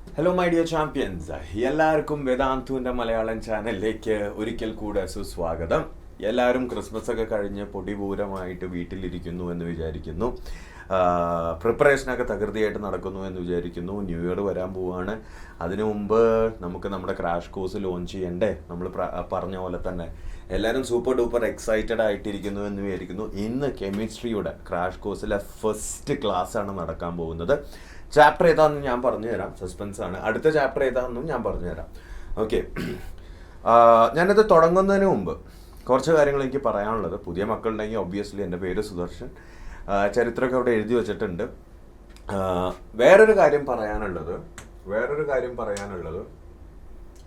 Hello my dear champions, എല്ലാവർക്കും വേദാന്തുവിൻ്റെ മലയാളം ചാനലിലേക്ക് ഒരിക്കൽ കൂടെ സുസ്വാഗതം. എല്ലാവരും ക്രിസ്മസ് ഒക്കെ കഴിഞ്ഞ് പൊടിപൂരമായിട്ട് വീട്ടിലിരിക്കുന്നു എന്ന് വിചാരിക്കുന്നു. പ്രിപ്പറേഷനൊക്കെ തകൃതിയായിട്ട് നടക്കുന്നു എന്ന് വിചാരിക്കുന്നു. ന്യൂ ഇയർ വരാൻ പോവുകയാണ്. അതിനു മുമ്പ് നമുക്ക് നമ്മുടെ ക്രാഷ് കോഴ്സ് ലോഞ്ച് ചെയ്യണ്ടേ? നമ്മൾ പറഞ്ഞ പോലെ തന്നെ എല്ലാവരും സൂപ്പർ ഡൂപ്പർ എക്സൈറ്റഡ് ആയിട്ടിരിക്കുന്നു എന്ന് വിചാരിക്കുന്നു. ഇന്ന് കെമിസ്ട്രിയുടെ ക്രാഷ് കോഴ്സിലെ ഫസ്റ്റ് ക്ലാസ് ആണ് നടക്കാൻ പോകുന്നത്. ചാപ്റ്റർ ഏതാണെന്ന് ഞാൻ പറഞ്ഞു തരാം, സസ്പെൻസ് ആണ്. അടുത്ത ചാപ്റ്റർ ഏതാണെന്നും ഞാൻ പറഞ്ഞു തരാം. ഓക്കെ, ഞാനത് തുടങ്ങുന്നതിന് മുമ്പ് കുറച്ച് കാര്യങ്ങൾ എനിക്ക് പറയാനുള്ളത്. പുതിയ മക്കളുണ്ടെങ്കിൽ ഒബ്വിയസ്ലി എൻ്റെ പേര് സുദർശൻ, ചരിത്രമൊക്കെ അവിടെ എഴുതി വച്ചിട്ടുണ്ട്. വേറൊരു കാര്യം പറയാനുള്ളത്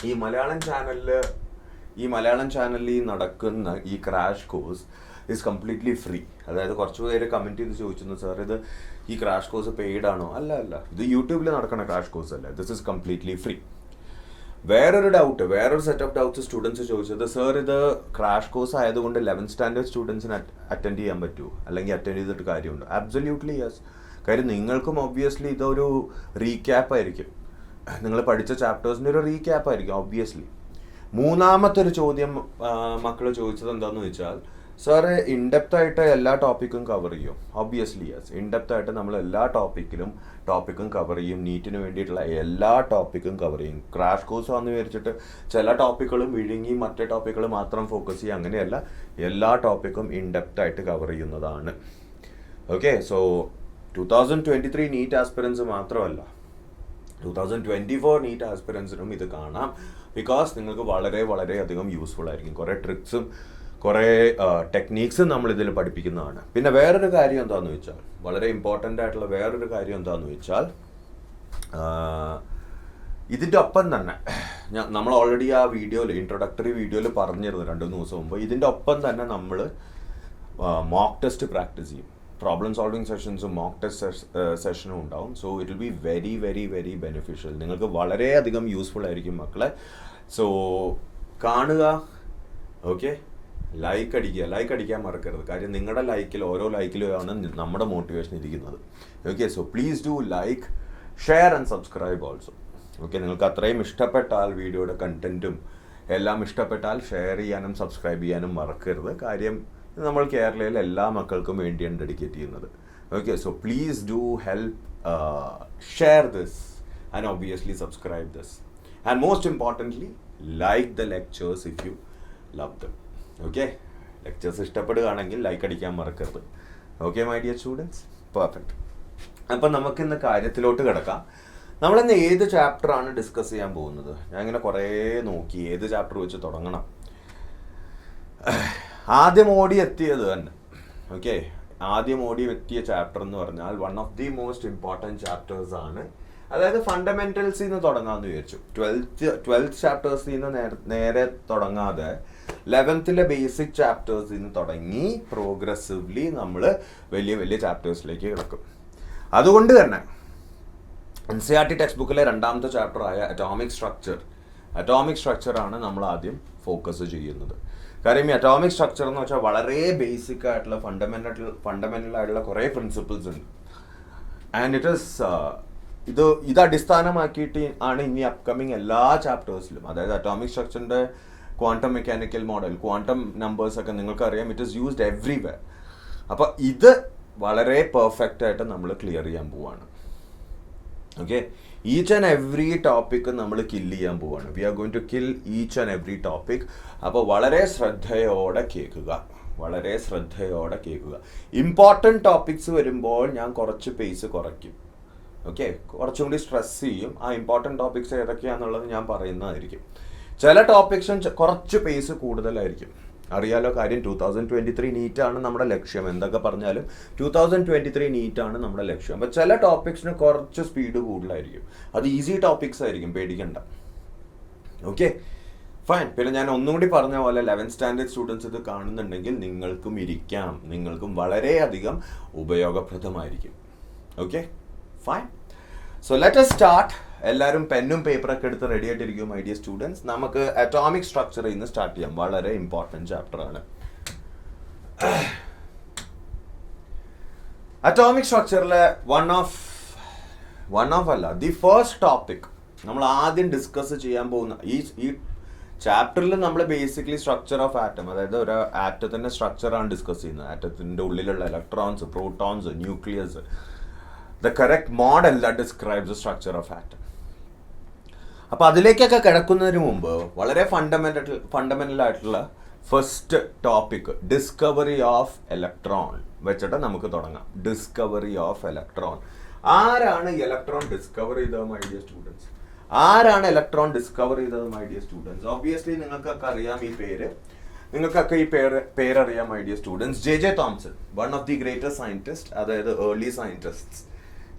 ഈ മലയാളം ചാനലിൽ നടക്കുന്ന ഈ crash course is completely free. അതായത് കുറച്ച് പേര് കമൻറ്റ് ചെയ്ത് ചോദിച്ചിരുന്നു, സാർ ഇത് ഈ ക്രാഷ് കോഴ്സ് പെയ്ഡ് ആണോ? അല്ല, ഇത് യൂട്യൂബിൽ നടക്കുന്ന ക്രാഷ് കോഴ്സ് അല്ല. This is completely free. വേറൊരു സെറ്റ് ഓഫ് ഡൗട്ട്സ് സ്റ്റുഡൻസ് ചോദിച്ചത്, സാർ ഇത് ക്രാഷ് കോഴ്സ് ആയതുകൊണ്ട് 11th സ്റ്റാൻഡേർഡ് സ്റ്റുഡൻസിന് അറ്റൻഡ് ചെയ്യാൻ പറ്റുമോ, അല്ലെങ്കിൽ അറ്റൻഡ് ചെയ്തിട്ട് കാര്യമുണ്ടോ? Absolutely yes. കാര്യം നിങ്ങൾക്കും ഒബ്വിയസ്ലി ഇതൊരു റീക്യാപ്പ് ആയിരിക്കും. നിങ്ങൾ പഠിച്ച ചാപ്റ്റേഴ്സിൻ്റെ ഒരു റീക്യാപ്പ് ആയിരിക്കും ഒബ്വിയസ്ലി. മൂന്നാമത്തെ ഒരു ചോദ്യം മക്കൾ ചോദിച്ചത് എന്താണെന്ന് വെച്ചാൽ, സാറ് ഇൻഡെപ്ത് ആയിട്ട് എല്ലാ ടോപ്പിക്കും കവർ ചെയ്യും? Obviously yes. ഇൻഡെപ്ത് ആയിട്ട് നമ്മൾ എല്ലാ ടോപ്പിക്കും കവർ ചെയ്യും. നീറ്റിന് വേണ്ടിയിട്ടുള്ള എല്ലാ ടോപ്പിക്കും കവർ ചെയ്യും. ക്രാഷ് കോഴ്സ് വന്ന് വിചാരിച്ചിട്ട് ചില ടോപ്പിക്കുകളും വിഴുങ്ങി മറ്റേ ടോപ്പിക്കുകൾ മാത്രം ഫോക്കസ് ചെയ്യുക, അങ്ങനെയല്ല. എല്ലാ ടോപ്പിക്കും ഇൻഡെപ്ത് ആയിട്ട് കവർ ചെയ്യുന്നതാണ്. ഓക്കെ, സോ 2023 നീറ്റ് ആസ്പിറൻസ് മാത്രമല്ല, 2024 നീറ്റ് ആസ്പിറൻസിനും ഇത് കാണാം. ബിക്കോസ് നിങ്ങൾക്ക് വളരെ വളരെയധികം യൂസ്ഫുൾ ആയിരിക്കും. കുറേ ട്രിക്സും കുറേ ടെക്നീക്സും നമ്മളിതിൽ പഠിപ്പിക്കുന്നതാണ്. പിന്നെ വേറൊരു കാര്യം എന്താണെന്ന് വെച്ചാൽ, വളരെ ഇമ്പോർട്ടൻ്റ് ആയിട്ടുള്ള വേറൊരു കാര്യം എന്താണെന്ന് വെച്ചാൽ, ഇതിൻ്റെ ഒപ്പം തന്നെ നമ്മൾ ഓൾറെഡി ആ ഇൻട്രൊഡക്ടറി വീഡിയോയിൽ പറഞ്ഞിരുന്നു 2 ദിവസം മുമ്പ്. ഇതിൻ്റെ ഒപ്പം തന്നെ നമ്മൾ മോക്ക് ടെസ്റ്റ് പ്രാക്ടീസ് ചെയ്യും. പ്രോബ്ലം സോൾവിങ് സെഷൻസും മോക്ക് ടെസ്റ്റ് സെഷനും ഉണ്ടാവും. So it will be very very very beneficial. നിങ്ങൾക്ക് വളരെയധികം യൂസ്ഫുൾ ആയിരിക്കും മക്കളെ. സോ കാണുക, ഓക്കെ. ലൈക്ക് അടിക്കാൻ മറക്കരുത്. കാര്യം നിങ്ങളുടെ ഓരോ ലൈക്കിലുമാണ് നമ്മുടെ മോട്ടിവേഷൻ ഇരിക്കുന്നത്. Okay, so please do like, share and subscribe also. Okay, നിങ്ങൾക്ക് അത്രയും ഇഷ്ടപ്പെട്ടാൽ, വീഡിയോയുടെ കണ്ടന്റും എല്ലാം ഇഷ്ടപ്പെട്ടാൽ ഷെയർ ചെയ്യാനും സബ്സ്ക്രൈബ് ചെയ്യാനും മറക്കരുത്. കാര്യം നമ്മൾ കേരളയിലെ എല്ലാ മക്കൾക്കും വേണ്ടിയാണ് ഡെഡിക്കേറ്റ് ചെയ്യുന്നത്. Okay, so please do help share this and obviously subscribe this. And most importantly like the lectures if you love dum. Okay, lectures ഇഷ്ടപ്പെടുകയാണെങ്കിൽ ലൈക്ക് അടിക്കാൻ മറക്കരുത്. Okay my dear students, perfect. അപ്പം നമുക്കിന്ന് കാര്യത്തിലോട്ട് കിടക്കാം. നമ്മളിന്ന് ഏത് ചാപ്റ്ററാണ് ഡിസ്കസ് ചെയ്യാൻ പോകുന്നത്? ഞാൻ ഇങ്ങനെ കുറേ നോക്കി ഏത് ചാപ്റ്റർ വെച്ച് തുടങ്ങണം. ആദ്യം ഓടി എത്തിയത് തന്നെ, ഓക്കെ, ആദ്യം ഓടി എത്തിയ ചാപ്റ്റർ എന്ന് പറഞ്ഞാൽ one of the most important chapters ആണ്. അതായത് ഫണ്ടമെന്റൽസിൽ നിന്ന് തുടങ്ങാമെന്ന് വിചാരിച്ചു. 12th ചാപ്റ്റേഴ്സിൽ നിന്ന് നേരെ തുടങ്ങാതെ 11th ബേസിക് ചാപ്റ്റേഴ്സിൽ നിന്ന് തുടങ്ങി പ്രോഗ്രസീവ്ലി നമ്മൾ വലിയ വലിയ ചാപ്റ്റേഴ്സിലേക്ക് കിടക്കും. അതുകൊണ്ട് തന്നെ NCERT ടെക്സ്റ്റ് ബുക്കിലെ 2ാമത്തെ ചാപ്റ്ററായ അറ്റോമിക് സ്ട്രക്ചറാണ് നമ്മൾ ആദ്യം ഫോക്കസ് ചെയ്യുന്നത്. കാര്യം ഈ അറ്റോമിക് സ്ട്രക്ചർ എന്ന് വെച്ചാൽ വളരെ ബേസിക് ആയിട്ടുള്ള ഫണ്ടമെന്റൽ ആയിട്ടുള്ള കുറേ പ്രിൻസിപ്പിൾസ് ഉണ്ട്. ആൻഡ് ഇത് അടിസ്ഥാനമാക്കിയിട്ട് ആണ് ഇനി അപ്കമിങ് എല്ലാ ചാപ്റ്റേഴ്സിലും, അതായത് അറ്റോമിക് സ്ട്രക്ചറിന്റെ quantum mechanical model, quantum numbers ഒക്കെ നിങ്ങൾക്കറിയാം, ഇറ്റ് ഈസ് യൂസ്ഡ് എവ്രിവെയർ. അപ്പോൾ ഇത് വളരെ പെർഫെക്റ്റ് ആയിട്ട് നമ്മൾ ക്ലിയർ ചെയ്യാൻ പോവാണ്. Okay, each and every topic നമ്മൾ കില്ല് ചെയ്യാൻ പോവാണ്. We are going to kill each and every topic. അപ്പോൾ വളരെ ശ്രദ്ധയോടെ കേൾക്കുക. ഇമ്പോർട്ടൻറ്റ് ടോപ്പിക്സ് വരുമ്പോൾ ഞാൻ കുറച്ച് പേസ് കുറയ്ക്കും. ഓക്കെ, കുറച്ചും കൂടി സ്ട്രെസ് ചെയ്യും. ആ ഇമ്പോർട്ടൻറ്റ് ടോപ്പിക്സ് ഏതൊക്കെയാണെന്നുള്ളത് ഞാൻ പറയുന്നതായിരിക്കും. ചില ടോപ്പിക്സും കുറച്ച് പേസ് കൂടുതലായിരിക്കും. അറിയാലോ, കാര്യം 2023 നീറ്റാണ് നമ്മുടെ ലക്ഷ്യം. എന്തൊക്കെ പറഞ്ഞാലും 2023 നീറ്റാണ് നമ്മുടെ ലക്ഷ്യം. അപ്പോൾ ചില ടോപ്പിക്സിന് കുറച്ച് സ്പീഡ് കൂടുതലായിരിക്കും. അത് ഈസി ടോപ്പിക്സ് ആയിരിക്കും, പേടിക്കണ്ട. Okay, fine. പിന്നെ ഞാൻ ഒന്നും കൂടി പറഞ്ഞ പോലെ 11th സ്റ്റാൻഡേർഡ് സ്റ്റുഡൻസ് ഇത് കാണുന്നുണ്ടെങ്കിൽ നിങ്ങൾക്കും ഇരിക്കാം, നിങ്ങൾക്കും വളരെയധികം ഉപയോഗപ്രദമായിരിക്കും. Okay, fine. So let us start. എല്ലാവരും പെന്നും പേപ്പറൊക്കെ എടുത്ത് റെഡി ആയിട്ടിരിക്കും മൈ ഡിയർ സ്റ്റുഡൻസ്. നമുക്ക് അറ്റോമിക് സ്ട്രക്ചറിൽ നിന്ന് സ്റ്റാർട്ട് ചെയ്യാം. വളരെ ഇമ്പോർട്ടൻറ്റ് ചാപ്റ്റർ ആണ്. അറ്റോമിക് സ്ട്രക്ചറിലെ ദി ഫസ്റ്റ് ടോപ്പിക് നമ്മൾ ആദ്യം ഡിസ്കസ് ചെയ്യാൻ പോകുന്ന ഈ ചാപ്റ്ററിൽ നമ്മൾ ബേസിക്കലി സ്ട്രക്ചർ ഓഫ് ആറ്റം, അതായത് ഒരു ആറ്റത്തിൻ്റെ സ്ട്രക്ചറാണ് ഡിസ്കസ് ചെയ്യുന്നത്. ആറ്റത്തിൻ്റെ ഉള്ളിലുള്ള electrons, protons, nucleus, the correct model that describes the structure of atom. അപ്പോൾ അതിലേക്കൊക്കെ കിടക്കുന്നതിന് മുമ്പ് വളരെ ഫണ്ടമെൻ്റൽ ആയിട്ടുള്ള first topic discovery of electron വെച്ചിട്ട് നമുക്ക് തുടങ്ങാം. Discovery of electron. ആരാണ് ഇലക്ട്രോൺ ഡിസ്കവർ ചെയ്തത് മൈ ഡിയർ സ്റ്റുഡൻസ്? ആരാണ് ഇലക്ട്രോൺ ഡിസ്കവർ ചെയ്തത് മൈ ഡിയർ സ്റ്റുഡൻസ്? ഒബ്വിയസ്ലി നിങ്ങൾക്കൊക്കെ അറിയാം ഈ പേര്. നിങ്ങൾക്കൊക്കെ ഈ പേരറിയാം my dear students. J Thomson, one of the greatest scientist, അതായത് ഏർലി സയൻറ്റിസ്റ്റ്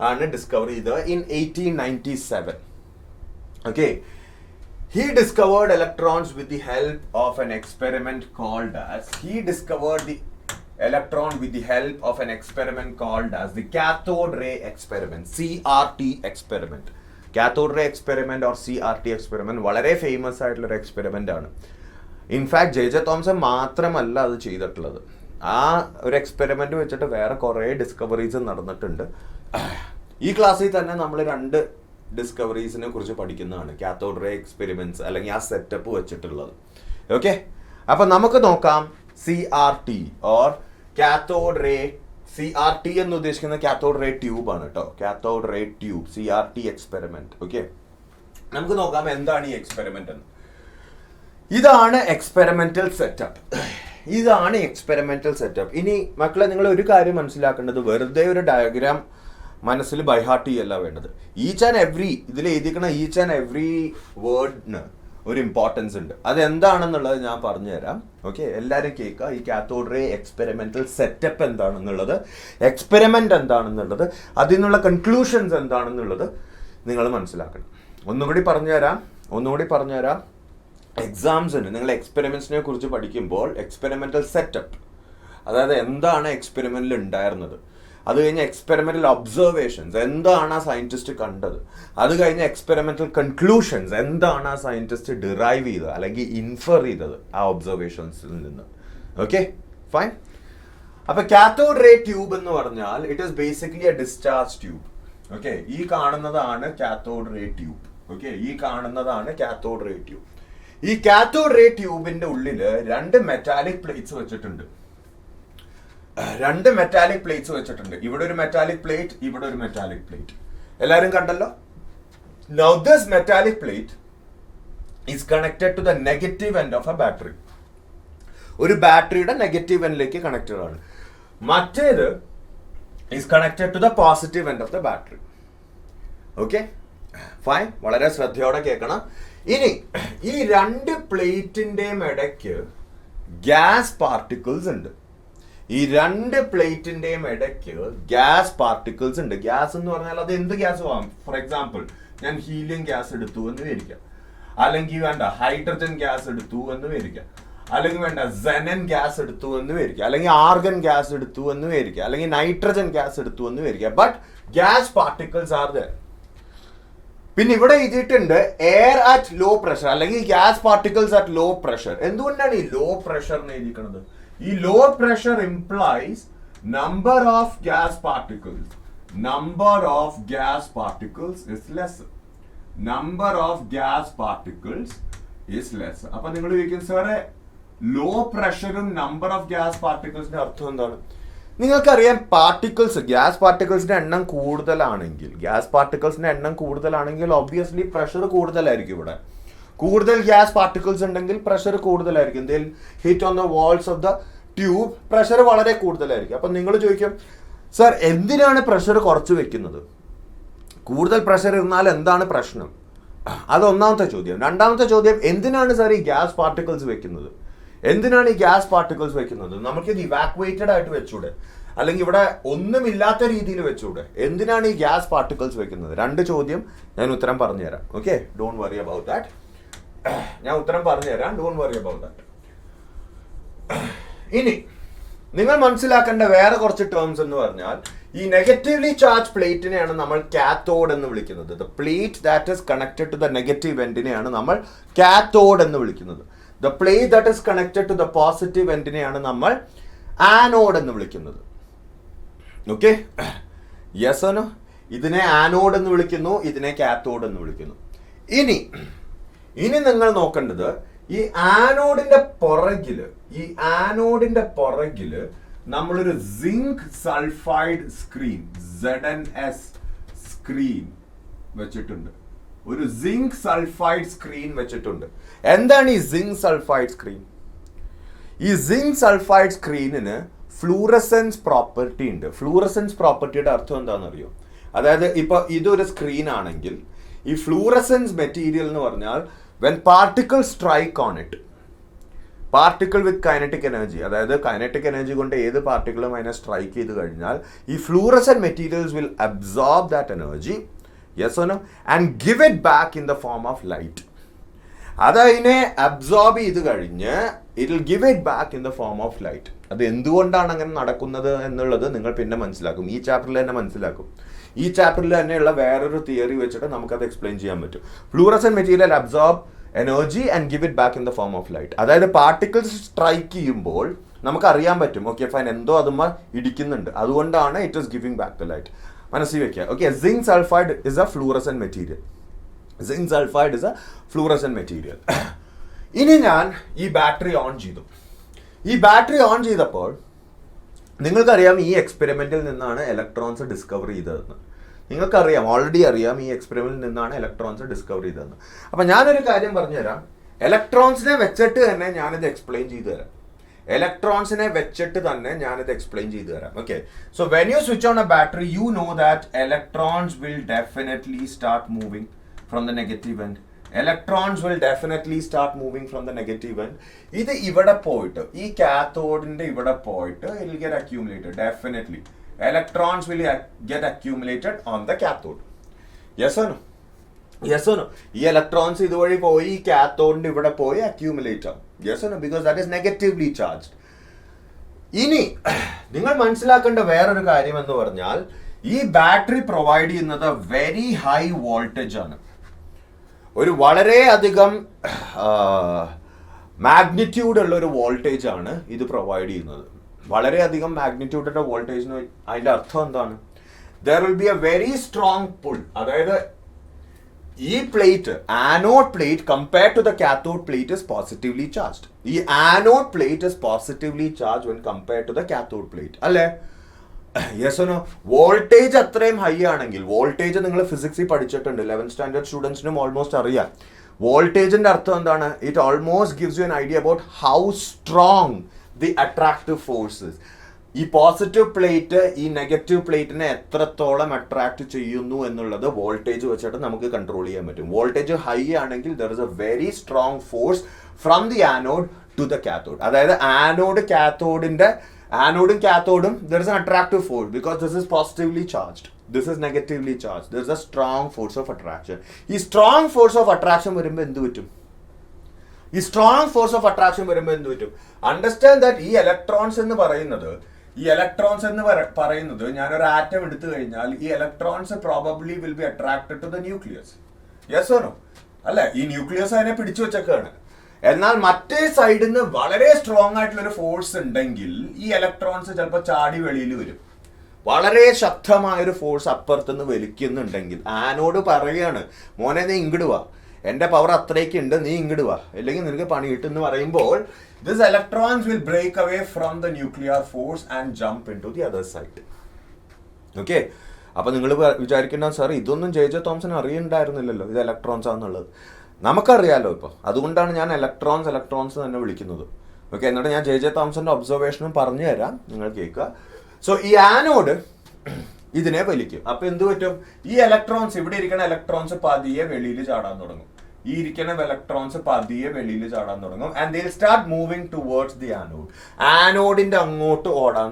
ആണ് ഡിസ്കവർ ചെയ്തത് in 1897. Okay, he discovered electrons with the help of an experiment called as the cathode ray experiment, CRT experiment. Cathode ray experiment or CRT experiment വളരെ famous ആയിട്ടുള്ള ഒരു experiment ആണ്. In fact J Thomson മാത്രമല്ല അത് ചെയ്തിട്ടുള്ളത്. ആ ഒരു എക്സ്പെരിമെൻ്റ് വെച്ചിട്ട് വേറെ കുറേ ഡിസ്കവറീസ് നടന്നിട്ടുണ്ട്. ഈ ക്ലാസ്സിൽ തന്നെ നമ്മൾ 2 ഡിസ്കവറീസിനെ കുറിച്ച് പഠിക്കുന്നതാണ്, കാത്തോഡ് റേ എക്സ്പെരിമെന്റ്സ് അല്ലെങ്കിൽ ആ സെറ്റപ്പ് വെച്ചിട്ടുള്ളത്. ഓക്കെ, അപ്പൊ നമുക്ക് നോക്കാം CRT or cathode ray. CRT എന്ന് ഉദ്ദേശിക്കുന്നത് കാത്തോഡ് റേ ട്യൂബ് ആണ് കേട്ടോ. Cathode ray tube, CRT experiment. Okay, നമുക്ക് നോക്കാം എന്താണ് ഈ എക്സ്പെരിമെന്റ് എന്ന്. ഇതാണ് എക്സ്പെരിമെന്റൽ സെറ്റപ്പ്. ഇതാണ് എക്സ്പെരിമെന്റൽ സെറ്റപ്പ്. ഇനി മക്കളെ, നിങ്ങൾ ഒരു കാര്യം മനസ്സിലാക്കേണ്ടത്, വെറുതെ ഒരു ഡയഗ്രാം മനസ്സിൽ ബൈഹാർട്ട് ചെയ്യല്ല വേണ്ടത്. ഈച്ച് ആൻഡ് എവ്രി ഇതിൽ എഴുതിക്കണ ഈച്ച് ആൻഡ് എവ്രി വേർഡിന് ഒരു ഇമ്പോർട്ടൻസ് ഉണ്ട്. അതെന്താണെന്നുള്ളത് ഞാൻ പറഞ്ഞുതരാം. ഓക്കെ, എല്ലാവരും കേൾക്കുക. ഈ കാത്തോഡ് റേ എക്സ്പെരിമെന്റൽ സെറ്റപ്പ് എന്താണെന്നുള്ളത്, എക്സ്പെരിമെന്റ് എന്താണെന്നുള്ളത്, അതിൽ നിന്നുള്ള കൺക്ലൂഷൻസ് എന്താണെന്നുള്ളത് നിങ്ങൾ മനസ്സിലാക്കണം. ഒന്നുകൂടി പറഞ്ഞുതരാം. എക്സാംസിന് നിങ്ങൾ എക്സ്പെരിമെന്റ്സിനെ കുറിച്ച് പഠിക്കുമ്പോൾ എക്സ്പെരിമെന്റൽ സെറ്റപ്പ്, അതായത് എന്താണ് എക്സ്പെരിമെന്റിൽ ഉണ്ടായിരുന്നത്, അത് കഴിഞ്ഞ് എക്സ്പെരിമെന്റൽ ഒബ്സർവേഷൻസ്, എന്താണ് ആ സയന്റിസ്റ്റ് കണ്ടത്, അത് കഴിഞ്ഞ് എക്സ്പെരിമെന്റൽ കൺക്ലൂഷൻസ്, എന്താണ് ആ സയന്റിസ്റ്റ് ഡിറൈവ് ചെയ്തത് അല്ലെങ്കിൽ ഇൻഫർ ചെയ്തത് ആ ഒബ്സർവേഷൻസിൽ നിന്ന്. Okay, fine. അപ്പൊ കാത്തോഡ് റേ ട്യൂബ് എന്ന് പറഞ്ഞാൽ it is basically A discharge tube. Okay, ഈ കാണുന്നതാണ് കാത്തോഡ് റേ ട്യൂബ്. ഓക്കെ, ഈ കാത്തോഡ് റേ ട്യൂബിന്റെ ഉള്ളിൽ 2 മെറ്റാലിക് പ്ലേറ്റ്സ് വെച്ചിട്ടുണ്ട്. ഇവിടെ ഒരു മെറ്റാലിക് പ്ലേറ്റ്, ഇവിടെ ഒരു മെറ്റാലിക് പ്ലേറ്റ്. എല്ലാവരും കണ്ടല്ലോ. Now this metallic plate is connected to the negative end of a battery. ഒരു ബാറ്ററിയുടെ നെഗറ്റീവ് എൻഡിലേക്ക് കണക്റ്റഡ് ആണ്. മറ്റേത് is connected to the positive end of the battery. Okay, fine. വളരെ ശ്രദ്ധയോടെ കേൾക്കണം. ഇനി ഈ 2 പ്ലേറ്റിന്റെയും ഇടയ്ക്ക് ഗ്യാസ് പാർട്ടിക്കിൾസ് ഉണ്ട്. ഈ 2 പ്ലേറ്റിന്റെയും ഇടയ്ക്ക് ഗ്യാസ് പാർട്ടിക്കിൾസ് ഉണ്ട്. ഗ്യാസ് എന്ന് പറഞ്ഞാൽ അത് എന്ത് ഗ്യാസ് ആവാം. ഫോർ എക്സാമ്പിൾ, ഞാൻ ഹീലിയം ഗ്യാസ് എടുത്തു എന്ന് വിചാരിക്കാം, അല്ലെങ്കിൽ വേണ്ട ഹൈഡ്രജൻ ഗ്യാസ് എടുത്തു എന്ന് വിചാരിക്കാം, അല്ലെങ്കിൽ വേണ്ട സെനൻ ഗ്യാസ് എടുത്തു എന്ന് വിചാരിക്കാം, അല്ലെങ്കിൽ ആർഗൺ ഗ്യാസ് എടുത്തു എന്ന് വിചാരിക്കാം, അല്ലെങ്കിൽ നൈട്രജൻ ഗ്യാസ് എടുത്തു എന്ന് വിചാരിക്കാം. But gas particles are there. പിന്നെ ഇവിടെ എഴുതിയിട്ടുണ്ട് എയർ അറ്റ് ലോ പ്രഷർ, അല്ലെങ്കിൽ gas particles at low pressure. എന്തുകൊണ്ടാണ് ഈ ലോ പ്രഷർ എന്ന് എഴുതിയിരിക്കുന്നത്? ഈ low pressure implies number of gas particles is less. അപ്പൊ നിങ്ങൾ ചോദിക്കും, സാറേ ലോ പ്രഷറും നമ്പർ ഓഫ് ഗ്യാസ് പാർട്ടിക്കിൾസിന്റെ അർത്ഥം എന്താണ്? നിങ്ങൾക്കറിയാം, ഗ്യാസ് പാർട്ടിക്കിൾസിന്റെ എണ്ണം കൂടുതലാണെങ്കിൽ ഒബ്വിയസ്ലി പ്രഷർ കൂടുതലായിരിക്കും. ഇവിടെ കൂടുതൽ ഗ്യാസ് പാർട്ടിക്കിൾസ് ഉണ്ടെങ്കിൽ പ്രഷർ കൂടുതലായിരിക്കും. Hit on the walls of the tube, pressure വളരെ കൂടുതലായിരിക്കും. അപ്പം നിങ്ങൾ ചോദിക്കും, സർ എന്തിനാണ് പ്രഷർ കുറച്ച് വെക്കുന്നത്? കൂടുതൽ പ്രഷർ ഇരുന്നാൽ എന്താണ് പ്രശ്നം? അത് ഒന്നാമത്തെ ചോദ്യം. രണ്ടാമത്തെ ചോദ്യം, എന്തിനാണ് സാർ ഈ ഗ്യാസ് പാർട്ടിക്കിൾസ് വെക്കുന്നത്? നമുക്കിത് ഇവാക്വേറ്റഡ് ആയിട്ട് വെച്ചൂടെ, അല്ലെങ്കിൽ ഇവിടെ ഒന്നുമില്ലാത്ത രീതിയിൽ വെച്ചൂടെ? എന്തിനാണ് ഈ ഗ്യാസ് പാർട്ടിക്കിൾസ് വെക്കുന്നത്? 2 ചോദ്യം ഞാൻ ഉത്തരം പറഞ്ഞുതരാം. Okay, don't worry about that. ഇനി നിങ്ങൾ മനസ്സിലാക്കേണ്ട വേറെ കുറച്ച് ടേംസ് എന്ന് പറഞ്ഞാൽ, ഈ നെഗറ്റീവ്ലി ചാർജ് പ്ലേറ്റിനെയാണ് നമ്മൾ കാത്തോഡ് എന്ന് വിളിക്കുന്നത്. The plate that is connected to the negative എൻഡിനെയാണ് നമ്മൾ കാത്തോഡ് എന്ന് വിളിക്കുന്നത്. The plate that is connected to the positive എൻഡിനെയാണ് നമ്മൾ ആനോഡ് എന്ന് വിളിക്കുന്നത്. Okay, yes or no? ഇതിനെ ആനോഡ് എന്ന് വിളിക്കുന്നു, ഇതിനെ കാത്തോഡ് എന്ന് വിളിക്കുന്നു. ഇനി നിങ്ങൾ നോക്കേണ്ടത് ഈ ആനോഡിന്റെ പുറകില് നമ്മളൊരു zinc sulphide screen ZNS screen വെച്ചിട്ടുണ്ട്. ഒരു സിങ്ക് സൾഫൈഡ് സ്ക്രീൻ വെച്ചിട്ടുണ്ട്. എന്താണ് ഈ സിങ്ക് സൾഫൈഡ് സ്ക്രീൻ? ഈ സിങ്ക് സൾഫൈഡ് സ്ക്രീനിന് ഫ്ലൂറസെൻസ് പ്രോപ്പർട്ടി ഉണ്ട്. ഫ്ലൂറസെൻസ് പ്രോപ്പർട്ടിയുടെ അർത്ഥം എന്താണെന്നറിയോ? അതായത് ഇപ്പൊ ഇതൊരു സ്ക്രീൻ ആണെങ്കിൽ ഈ ഫ്ലൂറസെൻസ് മെറ്റീരിയൽ എന്ന് പറഞ്ഞാൽ when particle strike on it, particle with kinetic energy, അതായത് കൈനറ്റിക് എനർജി കൊണ്ട് ഏത് പാർട്ടിക്കിളും അതിനെ സ്ട്രൈക്ക് ചെയ്ത് കഴിഞ്ഞാൽ ഈ fluorescent materials will absorb that energy, yes or no, and give it back in the form of light. അതതിനെ അബ്സോർബ് ചെയ്ത് കഴിഞ്ഞ് it will give it back in the form of light. അത് എന്തുകൊണ്ടാണ് അങ്ങനെ നടക്കുന്നത് എന്നുള്ളത് നിങ്ങൾ പിന്നെ മനസ്സിലാക്കും. ഈ ചാപ്റ്ററിൽ തന്നെ മനസ്സിലാക്കും. ഈ ചാപ്റ്ററിൽ തന്നെയുള്ള വേറൊരു തിയറി വെച്ചിട്ട് നമുക്കത് എക്സ്പ്ലെയിൻ ചെയ്യാൻ പറ്റും. Fluorescent material absorb energy and give it back in the form of light. അതായത് പാർട്ടിക്കിൾസ് സ്ട്രൈക്ക് ചെയ്യുമ്പോൾ നമുക്ക് അറിയാൻ പറ്റും, ഓക്കെ ഫൈൻ, എന്തോ അതുമ്മ ഇടിക്കുന്നുണ്ട്, അതുകൊണ്ടാണ് it is giving back the light. മനസ്സിൽ വെക്കുക. Okay, zinc sulphide is a fluorescent material. Zinc sulphide is a fluorescent material. ഇനി ഞാൻ ഈ ബാറ്ററി ഓൺ ചെയ്തു. ഈ ബാറ്ററി ഓൺ ചെയ്തപ്പോൾ നിങ്ങൾക്കറിയാം ഈ എക്സ്പെരിമെന്റിൽ നിന്നാണ് ഇലക്ട്രോൺസ് ഡിസ്കവർ ചെയ്തതെന്ന്. നിങ്ങൾക്കറിയാം, ഓൾറെഡി അറിയാം ഈ എക്സ്പെരിമെന്റിൽ നിന്നാണ് ഇലക്ട്രോൺസ് ഡിസ്കവർ ചെയ്തതെന്ന്. അപ്പം ഞാനൊരു കാര്യം പറഞ്ഞുതരാം. ഇലക്ട്രോൺസിനെ വെച്ചിട്ട് തന്നെ ഞാനിത് എക്സ്പ്ലെയിൻ ചെയ്തു തരാം. Okay, so when you switch on A battery U know that electrons will definitely start moving from the negative end. ഇത് ഇവിടെ പോയിട്ട് ഈ കാത്തോഡിന്റെ ഇവിടെ പോയിട്ട് it will get accumulated. Definitely electrons will get accumulated on the cathode. Yes or no? Yes or no? ഈ electrons ഇതുവഴി പോയി ഈ കാത്തോഡിന്റെ ഇവിടെ പോയി അക്യൂമുലേറ്റ് ആവും. Yes or no? Because that is negatively charged. ഇനി നിങ്ങൾ മനസ്സിലാക്കേണ്ട വേറൊരു കാര്യം എന്ന് പറഞ്ഞാൽ ഈ ബാറ്ററി പ്രൊവൈഡ് ചെയ്യുന്നത് വെരി ഹൈ വോൾട്ടേജ് ആണ്. ഒരു വളരെയധികം മാഗ്നിറ്റ്യൂഡ് ഉള്ള ഒരു വോൾട്ടേജ് ആണ് ഇത് പ്രൊവൈഡ് ചെയ്യുന്നത്. വളരെയധികം മാഗ്നിറ്റ്യൂഡിന്റെ വോൾട്ടേജിന് അതിന്റെ അർത്ഥം എന്താണ്? There will be a very strong pull. അതായത് ഈ plate, anode plate compared to the cathode plate is positively charged. ഈ anode plate is positively charge when compared to the cathode plate, അല്ലേ? Yes or no? വോൾട്ടേജ് അത്രയും high ആണെങ്കിൽ, voltage നിങ്ങൾ ഫിസിക്സിൽ പഠിച്ചിട്ടുണ്ട്, 11th standard സ്റ്റുഡൻസിനും almost അറിയാം. വോൾട്ടേജിന്റെ അർത്ഥം എന്താണ്? It almost gives you an idea about how strong the attractive forces. ഈ പോസിറ്റീവ് പ്ലേറ്റ് ഈ നെഗറ്റീവ് പ്ലേറ്റിനെ എത്രത്തോളം അട്രാക്ട് ചെയ്യുന്നു എന്നുള്ളത് വോൾട്ടേജ് വെച്ചിട്ട് നമുക്ക് കൺട്രോൾ ചെയ്യാൻ പറ്റും. വോൾട്ടേജ് ഹൈ ആണെങ്കിൽ there is a very strong force from the anode to the cathode. അതായത് ആനോഡും കാത്തോഡും there is an attractive force because this is positively charged, this is negatively charged. There is a strong force of attraction. ഈ strong force of attraction വരുമ്പോൾ എന്ത് പറ്റും? Understand that ഈ electrons എന്ന് പറയുന്നത് ഞാനൊരു ആറ്റം എടുത്തു കഴിഞ്ഞാൽ ഈ electrons probably will be attracted to the nucleus. Yes or no? അല്ലെ? ഈ ന്യൂക്ലിയസ് അതിനെ പിടിച്ചു വെച്ചേക്കാണ്. എന്നാൽ മറ്റേ സൈഡിൽ നിന്ന് വളരെ സ്ട്രോങ് ആയിട്ടുള്ള ഒരു ഫോഴ്സ് ഉണ്ടെങ്കിൽ ഈ ഇലക്ട്രോൺസ് ചിലപ്പോൾ ചാടി വെളിയിൽ വരും. വളരെ ശക്തമായൊരു ഫോഴ്സ് അപ്പുറത്തുനിന്ന് വലിക്കുന്നുണ്ടെങ്കിൽ ആനോട് പറയുകയാണ്, മോനെ നീ ഇങ്ങോട്ട് വാ, എന്റെ പവർ അത്രയ്ക്ക് ഉണ്ട്, നീ ഇങ്ങോട്ട് വാ, അല്ലെങ്കിൽ നിനക്ക് പണി കിട്ടുമെന്ന് പറയുമ്പോൾ this electrons will break away from the nuclear force and jump into the other side. Okay? അപ്പൊ നിങ്ങൾ വിചാരിക്കേണ്ട, സാർ ഇതൊന്നും ജെ തോംസൺ അറിയണ്ടായിരുന്നില്ലല്ലോ ഇത് ഇലക്ട്രോൺസ് ആണെന്നുള്ളത്. നമുക്കറിയാലോ ഇപ്പൊ, അതുകൊണ്ടാണ് ഞാൻ ഇലക്ട്രോൺസ് തന്നെ വിളിക്കുന്നത്. ഓക്കെ, എന്നിട്ട് ഞാൻ ജെ തോംസന്റെ ഒബ്സർവേഷനും പറഞ്ഞു തരാം, നിങ്ങൾ കേൾക്കുക. സോ ഈ ആനോഡ് ഇതിനെ വലിക്കും. അപ്പൊ എന്ത് പറ്റും? ഈ ഇലക്ട്രോൺസ്, ഇവിടെ ഇരിക്കുന്ന ഇലക്ട്രോൺസ് പതിയെ വെളിയിൽ ചാടാൻ തുടങ്ങും. ഈ ഇരിക്കുന്ന ഇലക്ട്രോൺസ് പതിയെ വെളിയിൽ ചാടാൻ തുടങ്ങും. And they start moving towards the anode. ആനോഡിന്റെ അങ്ങോട്ട് ഓടാൻ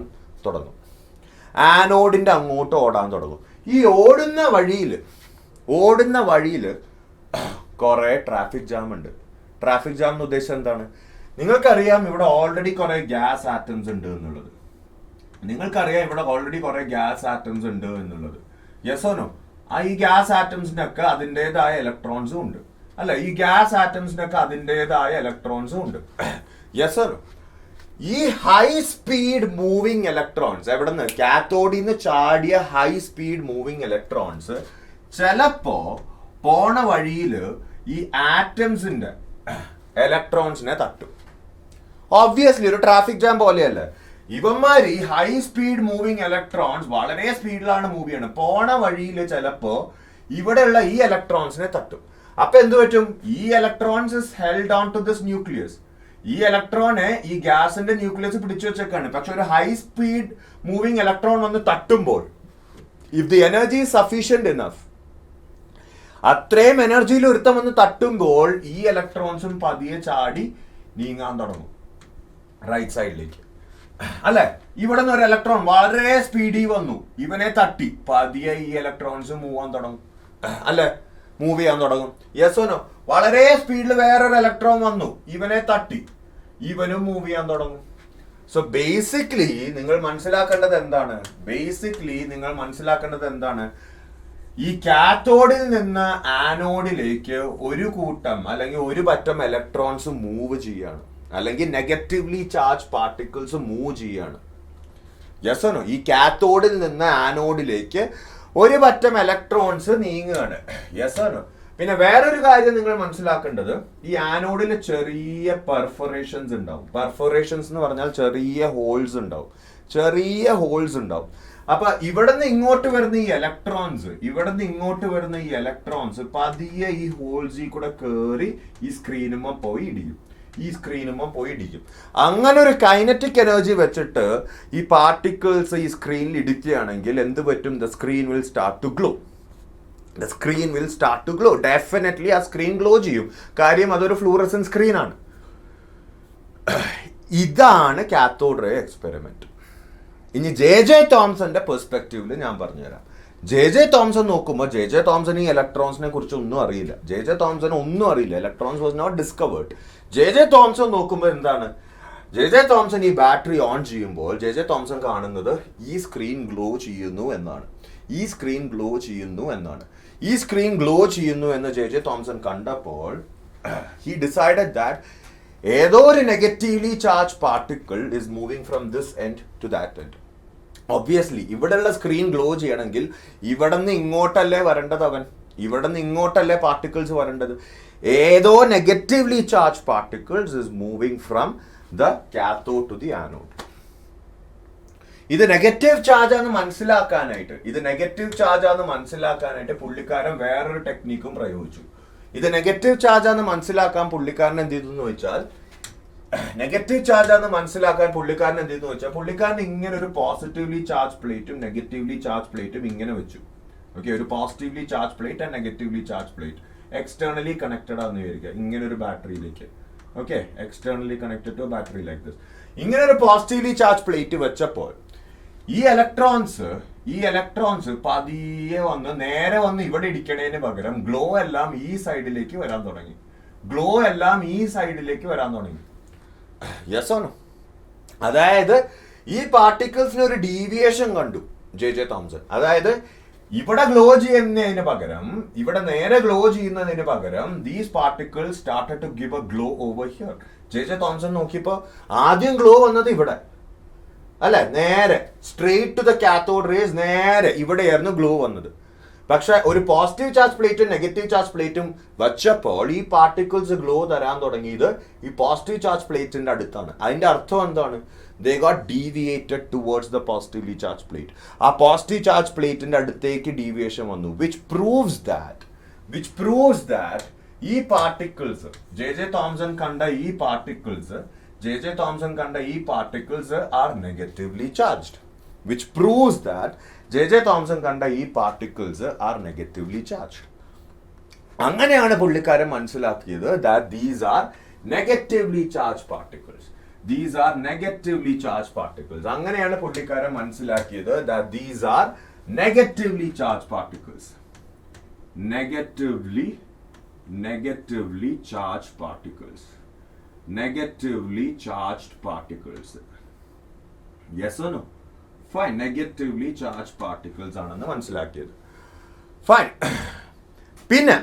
തുടങ്ങും. ഈ ഓടുന്ന വഴിയിൽ കുറെ ട്രാഫിക് ജാം ഉണ്ട്. ട്രാഫിക് ജാം എന്ന് ഉദ്ദേശം എന്താണ്? നിങ്ങൾക്കറിയാം ഇവിടെ ഓൾറെഡി കുറെ ഗ്യാസ് ആറ്റംസ് ഉണ്ട് എന്നുള്ളത്. Yes or no? ഈ ഗ്യാസ് ആറ്റംസിനൊക്കെ അതിൻ്റെതായ ഇലക്ട്രോൺസും ഉണ്ട്, അല്ല? ഈ ഗ്യാസ് ആറ്റംസിനൊക്കെ അതിൻ്റെതായ ഇലക്ട്രോൺസും ഉണ്ട്. Yes or no? ഈ ഹൈ സ്പീഡ് മൂവിങ് ഇലക്ട്രോൺസ് എവിടെ നിന്ന്? കാത്തോഡിൽ നിന്ന് ചാടിയ ഹൈ സ്പീഡ് മൂവിങ് ഇലക്ട്രോൺസ് ചിലപ്പോ പോണ വഴിയിൽ ഈ ആറ്റംസിന്റെ ഇലക്ട്രോൺസിനെ തട്ടും. ഓബ്വിയസ്ലി ഒരു ട്രാഫിക് ജാം പോലെയല്ലേ. ഇവന്മാര് ഈ ഹൈ സ്പീഡ് മൂവിങ് ഇലക്ട്രോൺസ് വളരെ സ്പീഡിലാണ് മൂവ് ചെയ്യണം. പോണ വഴിയിൽ ചിലപ്പോ ഇവിടെയുള്ള ഈ ഇലക്ട്രോൺസിനെ തട്ടും. അപ്പൊ എന്ത് പറ്റും? ഈ electrons is held on to this nucleus. ഈ ഇലക്ട്രോനെ ഈ ഗ്യാസിന്റെ ന്യൂക്ലിയസ് പിടിച്ചു വെച്ചേക്കാണ്. പക്ഷെ ഒരു ഹൈ സ്പീഡ് മൂവിങ് ഇലക്ട്രോൺ വന്ന് തട്ടുമ്പോൾ, if the energy is sufficient enough, അത്രയും എനർജിയിൽ ഒരുത്തം വന്ന് തട്ടുമ്പോൾ ഈ ഇലക്ട്രോൺസും പതിയെ ചാടി നീങ്ങാൻ തുടങ്ങും റൈറ്റ് സൈഡിലേക്ക്. അല്ലെ, ഇവിടെ നിന്ന് ഒരു ഇലക്ട്രോൺ വളരെ സ്പീഡിൽ വന്നു, ഇവനെ തട്ടി, പതിയെ ഈ ഇലക്ട്രോൺസ് മൂവ് ചെയ്യാൻ തുടങ്ങും. അല്ലെ, മൂവ് ചെയ്യാൻ തുടങ്ങും. യെസോനോ? വളരെ സ്പീഡിൽ വേറൊരു ഇലക്ട്രോൺ വന്നു, ഇവനെ തട്ടി, ഇവനും മൂവ് ചെയ്യാൻ തുടങ്ങും. സോ ബേസിക്കലി നിങ്ങൾ മനസ്സിലാക്കേണ്ടത് എന്താണ്? ഈ കാത്തോഡിൽ നിന്ന് ആനോഡിലേക്ക് ഒരു കൂട്ടം അല്ലെങ്കിൽ ഒരു പറ്റം ഇലക്ട്രോൺസ് മൂവ് ചെയ്യാണ്, അല്ലെങ്കിൽ നെഗറ്റീവ്ലി ചാർജ് പാർട്ടിക്കിൾസ് മൂവ് ചെയ്യാണ്. യെസോനോ? ഈ കാത്തോഡിൽ നിന്ന് ആനോഡിലേക്ക് ഒരു പറ്റം ഇലക്ട്രോൺസ് നീങ്ങുകയാണ്. യെസോനോ? പിന്നെ വേറൊരു കാര്യം നിങ്ങൾ മനസ്സിലാക്കേണ്ടത്, ഈ ആനോഡിൽ ചെറിയ പെർഫറേഷൻസ് ഉണ്ടാവും. പെർഫറേഷൻസ് എന്ന് പറഞ്ഞാൽ ചെറിയ ഹോൾസ് ഉണ്ടാവും. അപ്പൊ ഇവിടെ നിന്ന് ഇങ്ങോട്ട് വരുന്ന ഈ ഇലക്ട്രോൺസ് പതിയെ ഈ ഹോൾസിൽ കൂടെ കയറി ഈ സ്ക്രീനുമ്മ പോയി ഇടിക്കും. അങ്ങനെ ഒരു കൈനറ്റിക് എനർജി വെച്ചിട്ട് ഈ പാർട്ടിക്കിൾസ് ഈ സ്ക്രീനിൽ ഇടിക്കുകയാണെങ്കിൽ എന്ത് പറ്റും? The screen will start to glow. Definitely ആ സ്ക്രീൻ ഗ്ലോ ചെയ്യും. കാര്യം അതൊരു ഫ്ലൂറസെന്റ് സ്ക്രീനാണ്. ഇതാണ് കാത്തോഡ് റേ എക്സ്പെരിമെന്റ്. ഇനി ജെ തോംസന്റെ പെർസ്പെക്റ്റീവിൽ ഞാൻ പറഞ്ഞുതരാം. ജെ തോംസൺ നോക്കുമ്പോൾ ജെ തോംസൺ ഈ ഇലക്ട്രോൺസിനെ കുറിച്ച് ഒന്നും അറിയില്ല. Electrons was not discovered. J Thomson നോക്കുമ്പോൾ എന്താണ്? ജെ തോംസൺ ഈ ബാറ്ററി ഓൺ ചെയ്യുമ്പോൾ ജെ തോംസൺ കാണുന്നത് ഈ സ്ക്രീൻ ഗ്ലോ ചെയ്യുന്നു എന്നാണ്. ഈ സ്ക്രീൻ ഗ്ലോ ചെയ്യുന്നു എന്ന് ജെ തോംസൺ കണ്ടപ്പോൾ he decided that ഏതോ ഒരു negatively charge particle is moving from this end to that end. Obviously ഇവിടെയുള്ള സ്ക്രീൻ ഗ്ലോ ചെയ്യണമെങ്കിൽ ഇവിടെ നിന്ന് ഇങ്ങോട്ടല്ലേ പാർട്ടിക്കിൾസ് വരേണ്ടത്. ഏതോ negatively charge particles is moving from the cathode to the anode. ഇത് നെഗറ്റീവ് ചാർജ് ആണെന്ന് മനസ്സിലാക്കാനായിട്ട് പുള്ളിക്കാരൻ വേറൊരു ടെക്നിക്കും പ്രയോഗിച്ചു. ഇത് നെഗറ്റീവ് ചാർജ് ആണെന്ന് മനസ്സിലാക്കാൻ പുള്ളിക്കാരൻ എന്ത് ചെയ്തു എന്ന് വെച്ചാൽ പുള്ളിക്കാരൻ ഇങ്ങനെ ഒരു പോസിറ്റീവ്ലി ചാർജ് പ്ലേറ്റും നെഗറ്റീവ്ലി ചാർജ് പ്ലേറ്റും ഇങ്ങനെ വെച്ചു. ഓക്കെ, ഒരു positively charge plate and negatively charge plate externally connected ആണെന്ന് വിചാരിക്കുക. ഇങ്ങനെ ഒരു ബാറ്ററിയിലേക്ക്, okay, externally connected to battery like this. ഇങ്ങനെ ഒരു പോസിറ്റീവ്ലി ചാർജ് പ്ലേറ്റ് വെച്ചപ്പോൾ ഈ ഇലക്ട്രോൺസ് പതിയെ നേരെ വന്ന് ഇവിടെ ഇടിക്കണേന് പകരം ഗ്ലോ എല്ലാം ഈ സൈഡിലേക്ക് വരാൻ തുടങ്ങി. Yes or no? അതായത് ഈ പാർട്ടിക്കിൾസിന് ഒരു ഡീവിയേഷൻ കണ്ടു ജെ തോംസൺ. അതായത് ഇവിടെ ഗ്ലോ ചെയ്യുന്നതിന് പകരം, ഇവിടെ നേരെ ഗ്ലോ ചെയ്യുന്നതിന് പകരം these particles started to give a glow over here. J Thomson നോക്കിയപ്പോ ആദ്യം ഗ്ലോ വന്നത് ഇവിടെ അല്ലെ, നേരെ straight to the cathode rays, നേരെ ഇവിടെയായിരുന്നു ഗ്ലോ വന്നത്. പക്ഷെ ഒരു പോസിറ്റീവ് ചാർജ് പ്ലേറ്റും നെഗറ്റീവ് ചാർജ് പ്ലേറ്റും വെച്ചപ്പോൾ ഈ പാർട്ടിക്കിൾസ് ഗ്ലോ തരാൻ തുടങ്ങിയത് ഈ പോസിറ്റീവ് ചാർജ് പ്ലേറ്റിന്റെ അടുത്താണ്. അതിന്റെ അർത്ഥം എന്താണ്? They got deviated towards the positively charged plate. ആ പോസിറ്റീവ് ചാർജ് പ്ലേറ്റിന്റെ അടുത്തേക്ക് ഡീവിയേഷൻ വന്നു, which proves that ഈ പാർട്ടിക്കിൾസ് ജെ തോംസൺ കണ്ട ഈ particles are negatively charged. Which proves that J Thomson കണ്ട ഈ പാർട്ടിക്കിൾസ് ആർ നെഗറ്റീവ്ലി ചാർജ്ഡ്. അങ്ങനെയാണ് പുള്ളിക്കാരൻ മനസ്സിലാക്കിയത് that these are negatively charged particles. അങ്ങനെയാണ് പുള്ളിക്കാരൻ മനസ്സിലാക്കിയത് that these are negatively charged particles. Negatively charged particles. Yes or no? Fine. Negatively charged particles ആണെന്ന് മനസ്സിലാക്കിയത്. Fine. പിന്നെ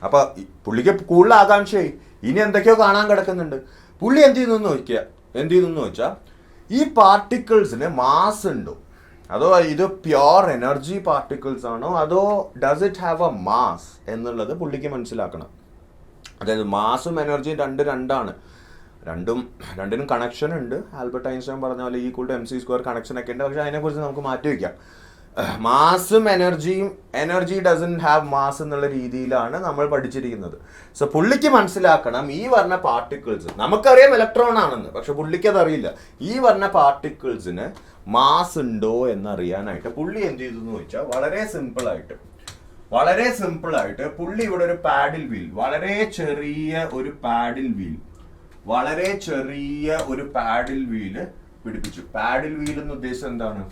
അപ്പൊ പുള്ളിക്ക് കൂടുതൽ ആകാംക്ഷയായി, ഇനി എന്തൊക്കെയോ കാണാൻ കിടക്കുന്നുണ്ട്. പുള്ളി എന്ത് ചെയ്യുന്നു വെച്ചാൽ ഈ പാർട്ടിക്കിൾസിന് മാസ് ഉണ്ടോ, അതോ ഇത് പ്യോർ എനർജി പാർട്ടിക്കിൾസ് ആണോ, അതോ does it have a mass എന്നുള്ളത് പുള്ളിക്ക് മനസ്സിലാക്കണം. അതായത് മാസും എനർജിയും രണ്ടാണ്. രണ്ടിനും കണക്ഷൻ ഉണ്ട്. ആൽബർട്ട് ഐൻസ്റ്റൈൻ പറഞ്ഞ പോലെ E=mc² കണക്ഷൻ ഒക്കെ ഉണ്ട്. പക്ഷെ അതിനെക്കുറിച്ച് നമുക്ക് മാറ്റി വയ്ക്കാം. മാസും എനർജി ഡസൻ ഹാവ് മാസ് എന്നുള്ള രീതിയിലാണ് നമ്മൾ പഠിച്ചിരിക്കുന്നത്. സോ പുള്ളിക്ക് മനസ്സിലാക്കണം ഈ പറഞ്ഞ പാർട്ടിക്കിൾസ്, നമുക്കറിയാം ഇലക്ട്രോൺ ആണെന്ന്, പക്ഷെ പുള്ളിക്ക് അതറിയില്ല. ഈ പറഞ്ഞ പാർട്ടിക്കിൾസിന് മാസ് ഉണ്ടോ എന്നറിയാനായിട്ട് പുള്ളി എന്ത് ചെയ്തു എന്ന് ചോദിച്ചാൽ വളരെ സിമ്പിൾ ആയിട്ട് പുള്ളി ഇവിടെ ഒരു പാഡിൽ വീൽ, വളരെ ചെറിയ ഒരു പാഡിൽ വീല് പിടിപ്പിച്ചു. പാഡിൽ വീൽ എന്ന് ഉദ്ദേശം എന്താണ്?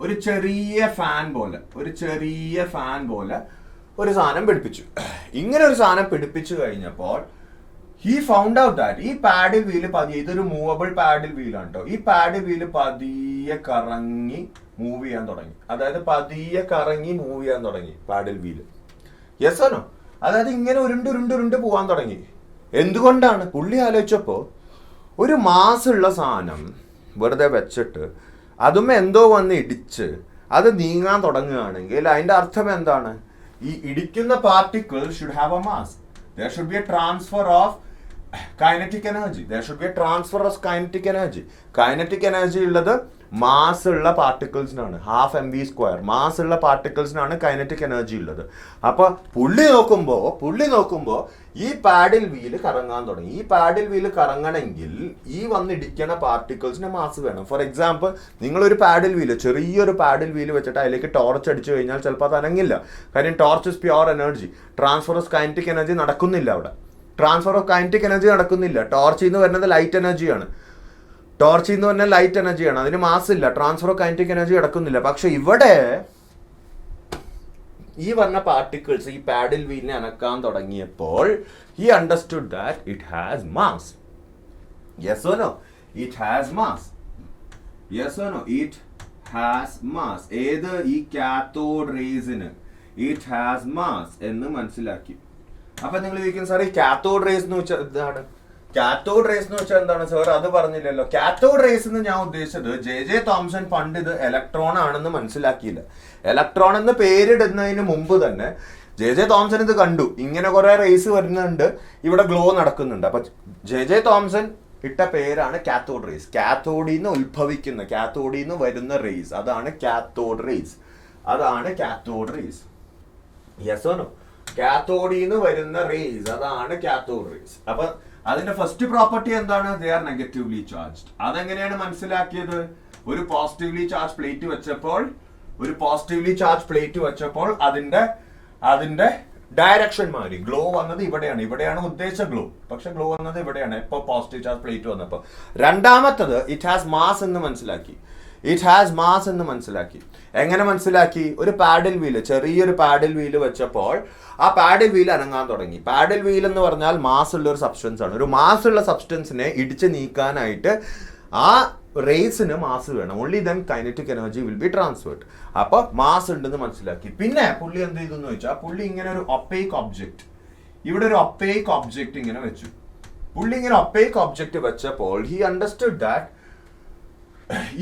ഒരു ചെറിയ ഫാൻ പോലെ ഒരു സാധനം പിടിപ്പിച്ചു. ഇങ്ങനെ ഒരു സാധനം പിടിപ്പിച്ചു കഴിഞ്ഞപ്പോൾ he found out that ഈ പാഡിൽ വീല് പതിയെ, ഇതൊരു മൂവബിൾ പാഡിൽ വീലാണ് കേട്ടോ, ഈ പാഡിൽ വീല് പതിയെ കറങ്ങി മൂവ് ചെയ്യാൻ തുടങ്ങി. അതായത് പതിയെ കറങ്ങി മൂവ് ചെയ്യാൻ തുടങ്ങി paddle wheel. Yes or no? അതായത് ഇങ്ങനെ ഉരുണ്ട് പോവാൻ തുടങ്ങി. എന്തുകൊണ്ടാണ്? പുള്ളി ആലോചിച്ചപ്പോൾ ഒരു മാസുള്ള സാധനം വെറുതെ വെച്ചിട്ട് അതും എന്തോ വന്ന് ഇടിച്ച് അത് നീങ്ങാൻ തുടങ്ങുകയാണെങ്കിൽ അതിന്റെ അർത്ഥം എന്താണ്? ഈ ഇടിക്കുന്ന particle should have a mass. there should be a transfer of kinetic energy. kinetic energy ഉള്ളത് മാസ് ഉള്ള പാർട്ടിക്കിൾസിനാണ്. 12 mv². മാസ് ഉള്ള പാർട്ടിക്കിൾസിനാണ് കൈനറ്റിക് എനർജി ഉള്ളത്. അപ്പൊ പുള്ളി നോക്കുമ്പോ ഈ പാഡിൽ വീല് കറങ്ങാൻ തുടങ്ങി. ഈ പാഡിൽ വീല് കറങ്ങണമെങ്കിൽ ഈ വന്നിടിക്കണ പാർട്ടിക്കിൾസിന് മാസ് വേണം. ഫോർ എക്സാമ്പിൾ, നിങ്ങളൊരു ചെറിയൊരു പാഡിൽ വീല് വെച്ചിട്ട് അതിലേക്ക് ടോർച്ച് അടിച്ചു കഴിഞ്ഞാൽ ചിലപ്പോൾ അത് അനങ്ങില്ല. കാര്യം torch is pure energy. Transfer of kinetic energy നടക്കുന്നില്ല അവിടെ. ടോർച്ചിൽ നിന്ന് വരുന്നത് ലൈറ്റ് എനർജിയാണ്. അതിന് മാസ് ഇല്ല. ട്രാൻസ്ഫർ ഓഫ് കൈനറ്റിക് എനർജി നടക്കുന്നില്ല. പക്ഷെ ഇവിടെ ഈ പറഞ്ഞ പാർട്ടിക്കിൾസ് ഈ പാഡിൽ വീലിനെ അനക്കാൻ തുടങ്ങിയപ്പോൾ he understood that it has mass. Yes or no? It has mass. ഏത് ഈ കാത്തോഡ് റേസിന് it has mass എന്ന് മനസ്സിലാക്കി. അപ്പൊ നിങ്ങൾ ചോദിക്കും, സാർ ഈ കാത്തോഡ് റേസ് എന്ന് വെച്ചാൽ എന്താണ് സാർ? അത് പറഞ്ഞില്ലല്ലോ. കാത്തോഡ് റേസ് എന്ന് ഞാൻ ഉദ്ദേശിച്ചത് J.J. തോംസൺ പണ്ട് ഇത് ഇലക്ട്രോൺ ആണെന്ന് മനസ്സിലാക്കിയില്ല. ഇലക്ട്രോൺ എന്ന് പേരിടുന്നതിന് മുമ്പ് തന്നെ J.J. തോംസൺ ഇത് കണ്ടു. ഇങ്ങനെ കുറെ റേസ് വരുന്നുണ്ട്, ഇവിടെ ഗ്ലോ നടക്കുന്നുണ്ട്. അപ്പൊ J.J. തോംസൺ ഇട്ട പേരാണ് കാത്തോഡ് റേസ്. കാത്തോഡിൽ നിന്ന് വരുന്ന റേസ്, അതാണ് cathode rays. Yes or no? കാത്തോഡിൽ നിന്ന് വരുന്ന റേസ്, അതാണ് കാത്തോഡ് റേസ്. അപ്പൊ അതിന്റെ ഫസ്റ്റ് പ്രോപ്പർട്ടി എന്താണ്? They R negatively charged. അതെങ്ങനെയാണ് മനസ്സിലാക്കിയത്? ഒരു പോസിറ്റീവ്ലി ചാർജ് പ്ലേറ്റ് വെച്ചപ്പോൾ അതിന്റെ ഡയറക്ഷൻ മാറി. ഗ്ലോ വന്നത് ഇവിടെയാണ് ഉദ്ദേശിച്ച ഗ്ലോ, പക്ഷെ ഗ്ലോ വന്നത് ഇവിടെയാണ് ഇപ്പൊ പോസിറ്റീവ് ചാർജ് പ്ലേറ്റ് വന്നപ്പോൾ. രണ്ടാമത്തത് ഇറ്റ് ഹാസ് മാസ് എന്ന് മനസ്സിലാക്കി. എങ്ങനെ മനസ്സിലാക്കി? ഒരു ചെറിയൊരു പാഡിൽ വീല് വെച്ചപ്പോൾ ആ പാഡിൽ വീൽ അനങ്ങാൻ തുടങ്ങി. പാഡിൽ വീൽ എന്ന് പറഞ്ഞാൽ മാസ് ഉള്ള ഒരു സബ്സ്റ്റൻസ് ആണ്. ഒരു മാസ് ഉള്ള സബ്സ്റ്റൻസിനെ ഇടിച്ച് നീക്കാനായിട്ട് ആ റേസിന് മാസ് വേണം. Only then kinetic energy will be transferred. അപ്പൊ മാസ് ഉണ്ടെന്ന് മനസ്സിലാക്കി. പിന്നെ പുള്ളി എന്ത് ചെയ്തു എന്ന് വെച്ചാൽ, പുള്ളി ഇങ്ങനെ ഒരു ഒപ്പേക്ക് ഒബ്ജക്റ്റ് ഇങ്ങനെ വെച്ചു. വെച്ചപ്പോൾ ഹി അണ്ടർസ്റ്റുഡ് ദാറ്റ്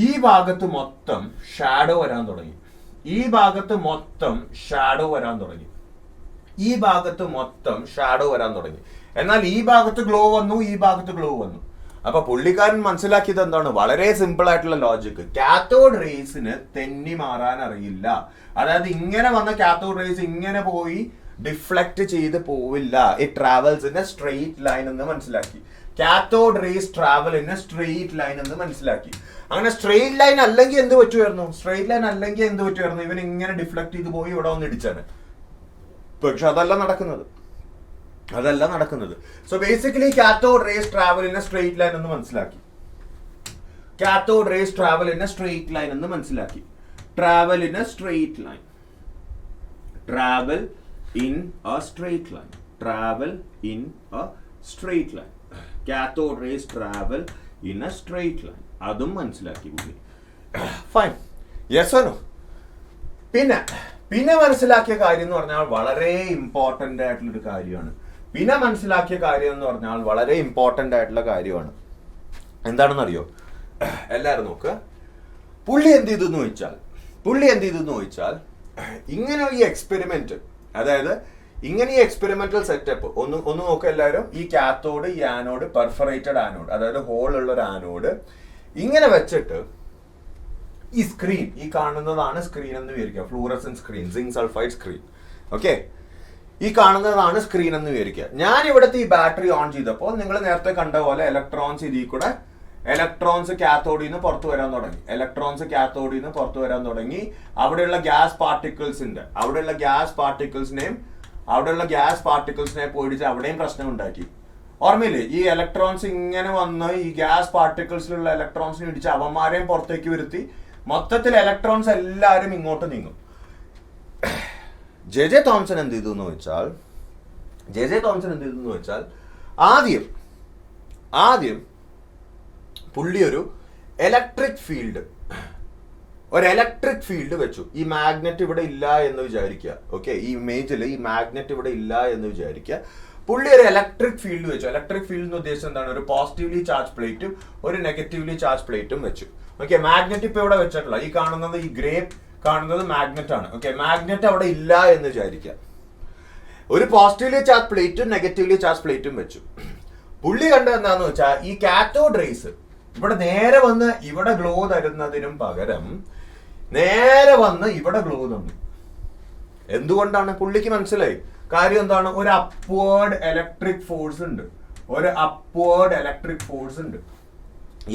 ഈ ഭാഗത്ത് മൊത്തം ഷാഡോ വരാൻ തുടങ്ങി. എന്നാൽ ഈ ഭാഗത്ത് ഗ്ലോ വന്നു. അപ്പൊ പുള്ളിക്കാരൻ മനസ്സിലാക്കിയത് എന്താണ്? വളരെ സിമ്പിൾ ആയിട്ടുള്ള ലോജിക്. കാത്തോഡ് റേസിന് തെന്നി മാറാൻ അറിയില്ല. അതായത് ഇങ്ങനെ വന്ന കാത്തോഡ് റേസ് ഇങ്ങനെ പോയി ഡിഫ്ലക്ട് ചെയ്ത് പോവില്ല. It travels in a straight line എന്ന് മനസ്സിലാക്കി. Cathode raise travel in a straight line എന്ന് മനസ്സിലാക്കി. അങ്ങനെ സ്ട്രെയിറ്റ് ലൈൻ അല്ലെങ്കിൽ എന്ത് പറ്റുമായിരുന്നു? ഇവൻ ഇങ്ങനെ ഡിഫ്ലക്ട് ചെയ്ത് പോയി ഇവിടെ വന്ന് ഇടിച്ചാണ്. പക്ഷെ അതല്ല നടക്കുന്നത്. So basically cathode raise travel in a straight line എന്ന് മനസ്സിലാക്കി. Travel in a straight line. Cathode rays travel in a straight line. അതും മനസ്സിലാക്കി പുള്ളി. ഫൈൻ. Yes or no? പിന്നെ മനസ്സിലാക്കിയ കാര്യം എന്ന് പറഞ്ഞാൽ വളരെ ഇമ്പോർട്ടന്റ് ആയിട്ടുള്ള കാര്യമാണ്. എന്താണെന്ന് അറിയോ? എല്ലാവരും നോക്കുക. പുള്ളി എന്ത് ചെയ്തു എന്ന് ചോദിച്ചാൽ ഇങ്ങനെ ഈ എക്സ്പെരിമെന്റ്, അതായത് ഇങ്ങനെ ഈ എക്സ്പെരിമെന്റൽ സെറ്റപ്പ് ഒന്ന് നോക്കുക എല്ലാവരും. ഈ കാത്തോഡ്, ഈ ആനോഡ്, പെർഫറേറ്റഡ് ആനോഡ്, അതായത് ഹോൾ ഉള്ള ഒരു ആനോഡ് ഇങ്ങനെ വെച്ചിട്ട് ഈ സ്ക്രീൻ, ഈ കാണുന്നതാണ് സ്ക്രീൻ എന്ന് വിചാരിക്കുക, fluorescent screen, zinc sulphide screen. Okay, ഈ കാണുന്നതാണ് സ്ക്രീൻ എന്ന് വിചാരിക്കുക. ഞാൻ ഇവിടുത്തെ ഈ ബാറ്ററി ഓൺ ചെയ്തപ്പോൾ നിങ്ങൾ നേരത്തെ കണ്ട പോലെ ഇലക്ട്രോൺസ് ഇതിൽ കൂടെ, ഇലക്ട്രോൺസ് കാത്തോഡിൽ നിന്ന് പുറത്തു വരാൻ തുടങ്ങി. അവിടെയുള്ള ഗ്യാസ് പാർട്ടിക്കിൾസിനെ പോയിടിച്ച് അവിടെയും പ്രശ്നം ഉണ്ടാക്കി. ഓർമ്മയില്ലേ, ഈ ഇലക്ട്രോൺസ് ഇങ്ങനെ വന്ന് ഈ ഗ്യാസ് പാർട്ടിക്കിൾസിലുള്ള ഇലക്ട്രോൺസിനെ ഇടിച്ച് അവന്മാരെയും പുറത്തേക്ക് വരുത്തി മൊത്തത്തിൽ ഇലക്ട്രോൺസ് എല്ലാവരും ഇങ്ങോട്ട് നീങ്ങും. ജെ ജെ തോംസൺ എന്ത് ചെയ്തു എന്ന് വെച്ചാൽ ആദ്യം പുള്ളി ഒരു ഇലക്ട്രിക് ഫീൽഡ് വെച്ചു. ഈ മാഗ്നറ്റ് ഇവിടെ ഇല്ല എന്ന് വിചാരിക്കുക. ഓക്കെ, ഈ ഇമേജിൽ ഈ മാഗ്നറ്റ് ഇവിടെ ഇല്ല എന്ന് വിചാരിക്കുക. പുള്ളി ഒരു ഇലക്ട്രിക് ഫീൽഡ് വെച്ചു. ഇലക്ട്രിക് ഫീൽഡ് എന്ന് ഉദ്ദേശിച്ചത് എന്താണ്? ഒരു പോസിറ്റീവ്ലി ചാർജ് പ്ലേറ്റും ഒരു നെഗറ്റീവ്ലി ചാർജ് പ്ലേറ്റും വെച്ചു. ഓക്കെ, മാഗ്നറ്റ് ഇപ്പൊ ഇവിടെ വെച്ചിട്ടുള്ള ഈ കാണുന്നത്, ഈ ഗ്രേ കാണുന്നത് മാഗ്നറ്റ് ആണ്. ഓക്കെ, മാഗ്നറ്റ് അവിടെ ഇല്ല എന്ന് വിചാരിക്കുക. ഒരു പോസിറ്റീവ്ലി ചാർജ് പ്ലേറ്റും നെഗറ്റീവ്ലി ചാർജ് പ്ലേറ്റും വെച്ചു. പുള്ളി കണ്ടത് എന്താന്ന് വെച്ചാൽ ഈ കാത്തോഡ് റേസ് ഇവിടെ നേരെ വന്ന് ഇവിടെ ഗ്ലോ തരുന്നതിനും പകരം നേരെ വന്ന് ഇവിടെ ഗ്ലോ തന്നു. എന്തുകൊണ്ടാണ്? പുള്ളിക്ക് മനസ്സിലായി കാര്യം എന്താണ്? ഒരു അപ്വേർഡ് ഇലക്ട്രിക് ഫോഴ്സ് ഉണ്ട്.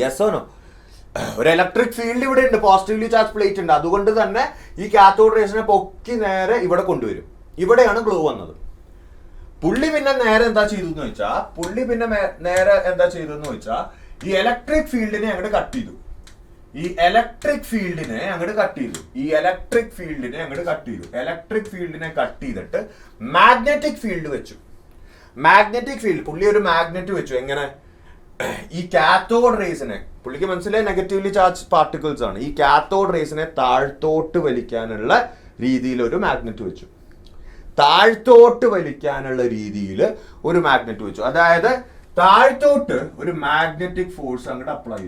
Yes or no? ഒരു ഇലക്ട്രിക് ഫീൽഡ് ഇവിടെ ഉണ്ട്, പോസിറ്റീവ്ലി ചാർജ് പ്ലേറ്റ് ഉണ്ട്. അതുകൊണ്ട് തന്നെ ഈ കാത്തോഡ് റേസിനെ പൊക്കി നേരെ ഇവിടെ കൊണ്ടുവരും. ഇവിടെയാണ് ഗ്ലോ വന്നത്. പുള്ളി പിന്നെ നേരെ എന്താ ചെയ്തു എന്ന് വെച്ചാൽ ഈ ഇലക്ട്രിക് ഫീൽഡിനെ അങ്ങോട്ട് കട്ട് ചെയ്തു. ഇലക്ട്രിക് ഫീൽഡിനെ കട്ട് ചെയ്തിട്ട് മാഗ്നറ്റിക് ഫീൽഡ് വെച്ചു. പുള്ളി ഒരു മാഗ്നറ്റ് വെച്ചു. എങ്ങനെ? ഈ കാത്തോഡ് റേസിനെ, പുള്ളിക്ക് മനസ്സിലായി നെഗറ്റീവ്ലി ചാർജ് പാർട്ടിക്കിൾസ് ആണ്, ഈ കാത്തോഡ് റേസിനെ താഴ്ത്തോട്ട് വലിക്കാനുള്ള രീതിയിൽ ഒരു മാഗ്നറ്റ് വെച്ചു. അതായത് താഴ്ത്തോട്ട് ഒരു മാഗ്നറ്റിക് ഫോഴ്സ് അങ്ങോട്ട് അപ്ലൈ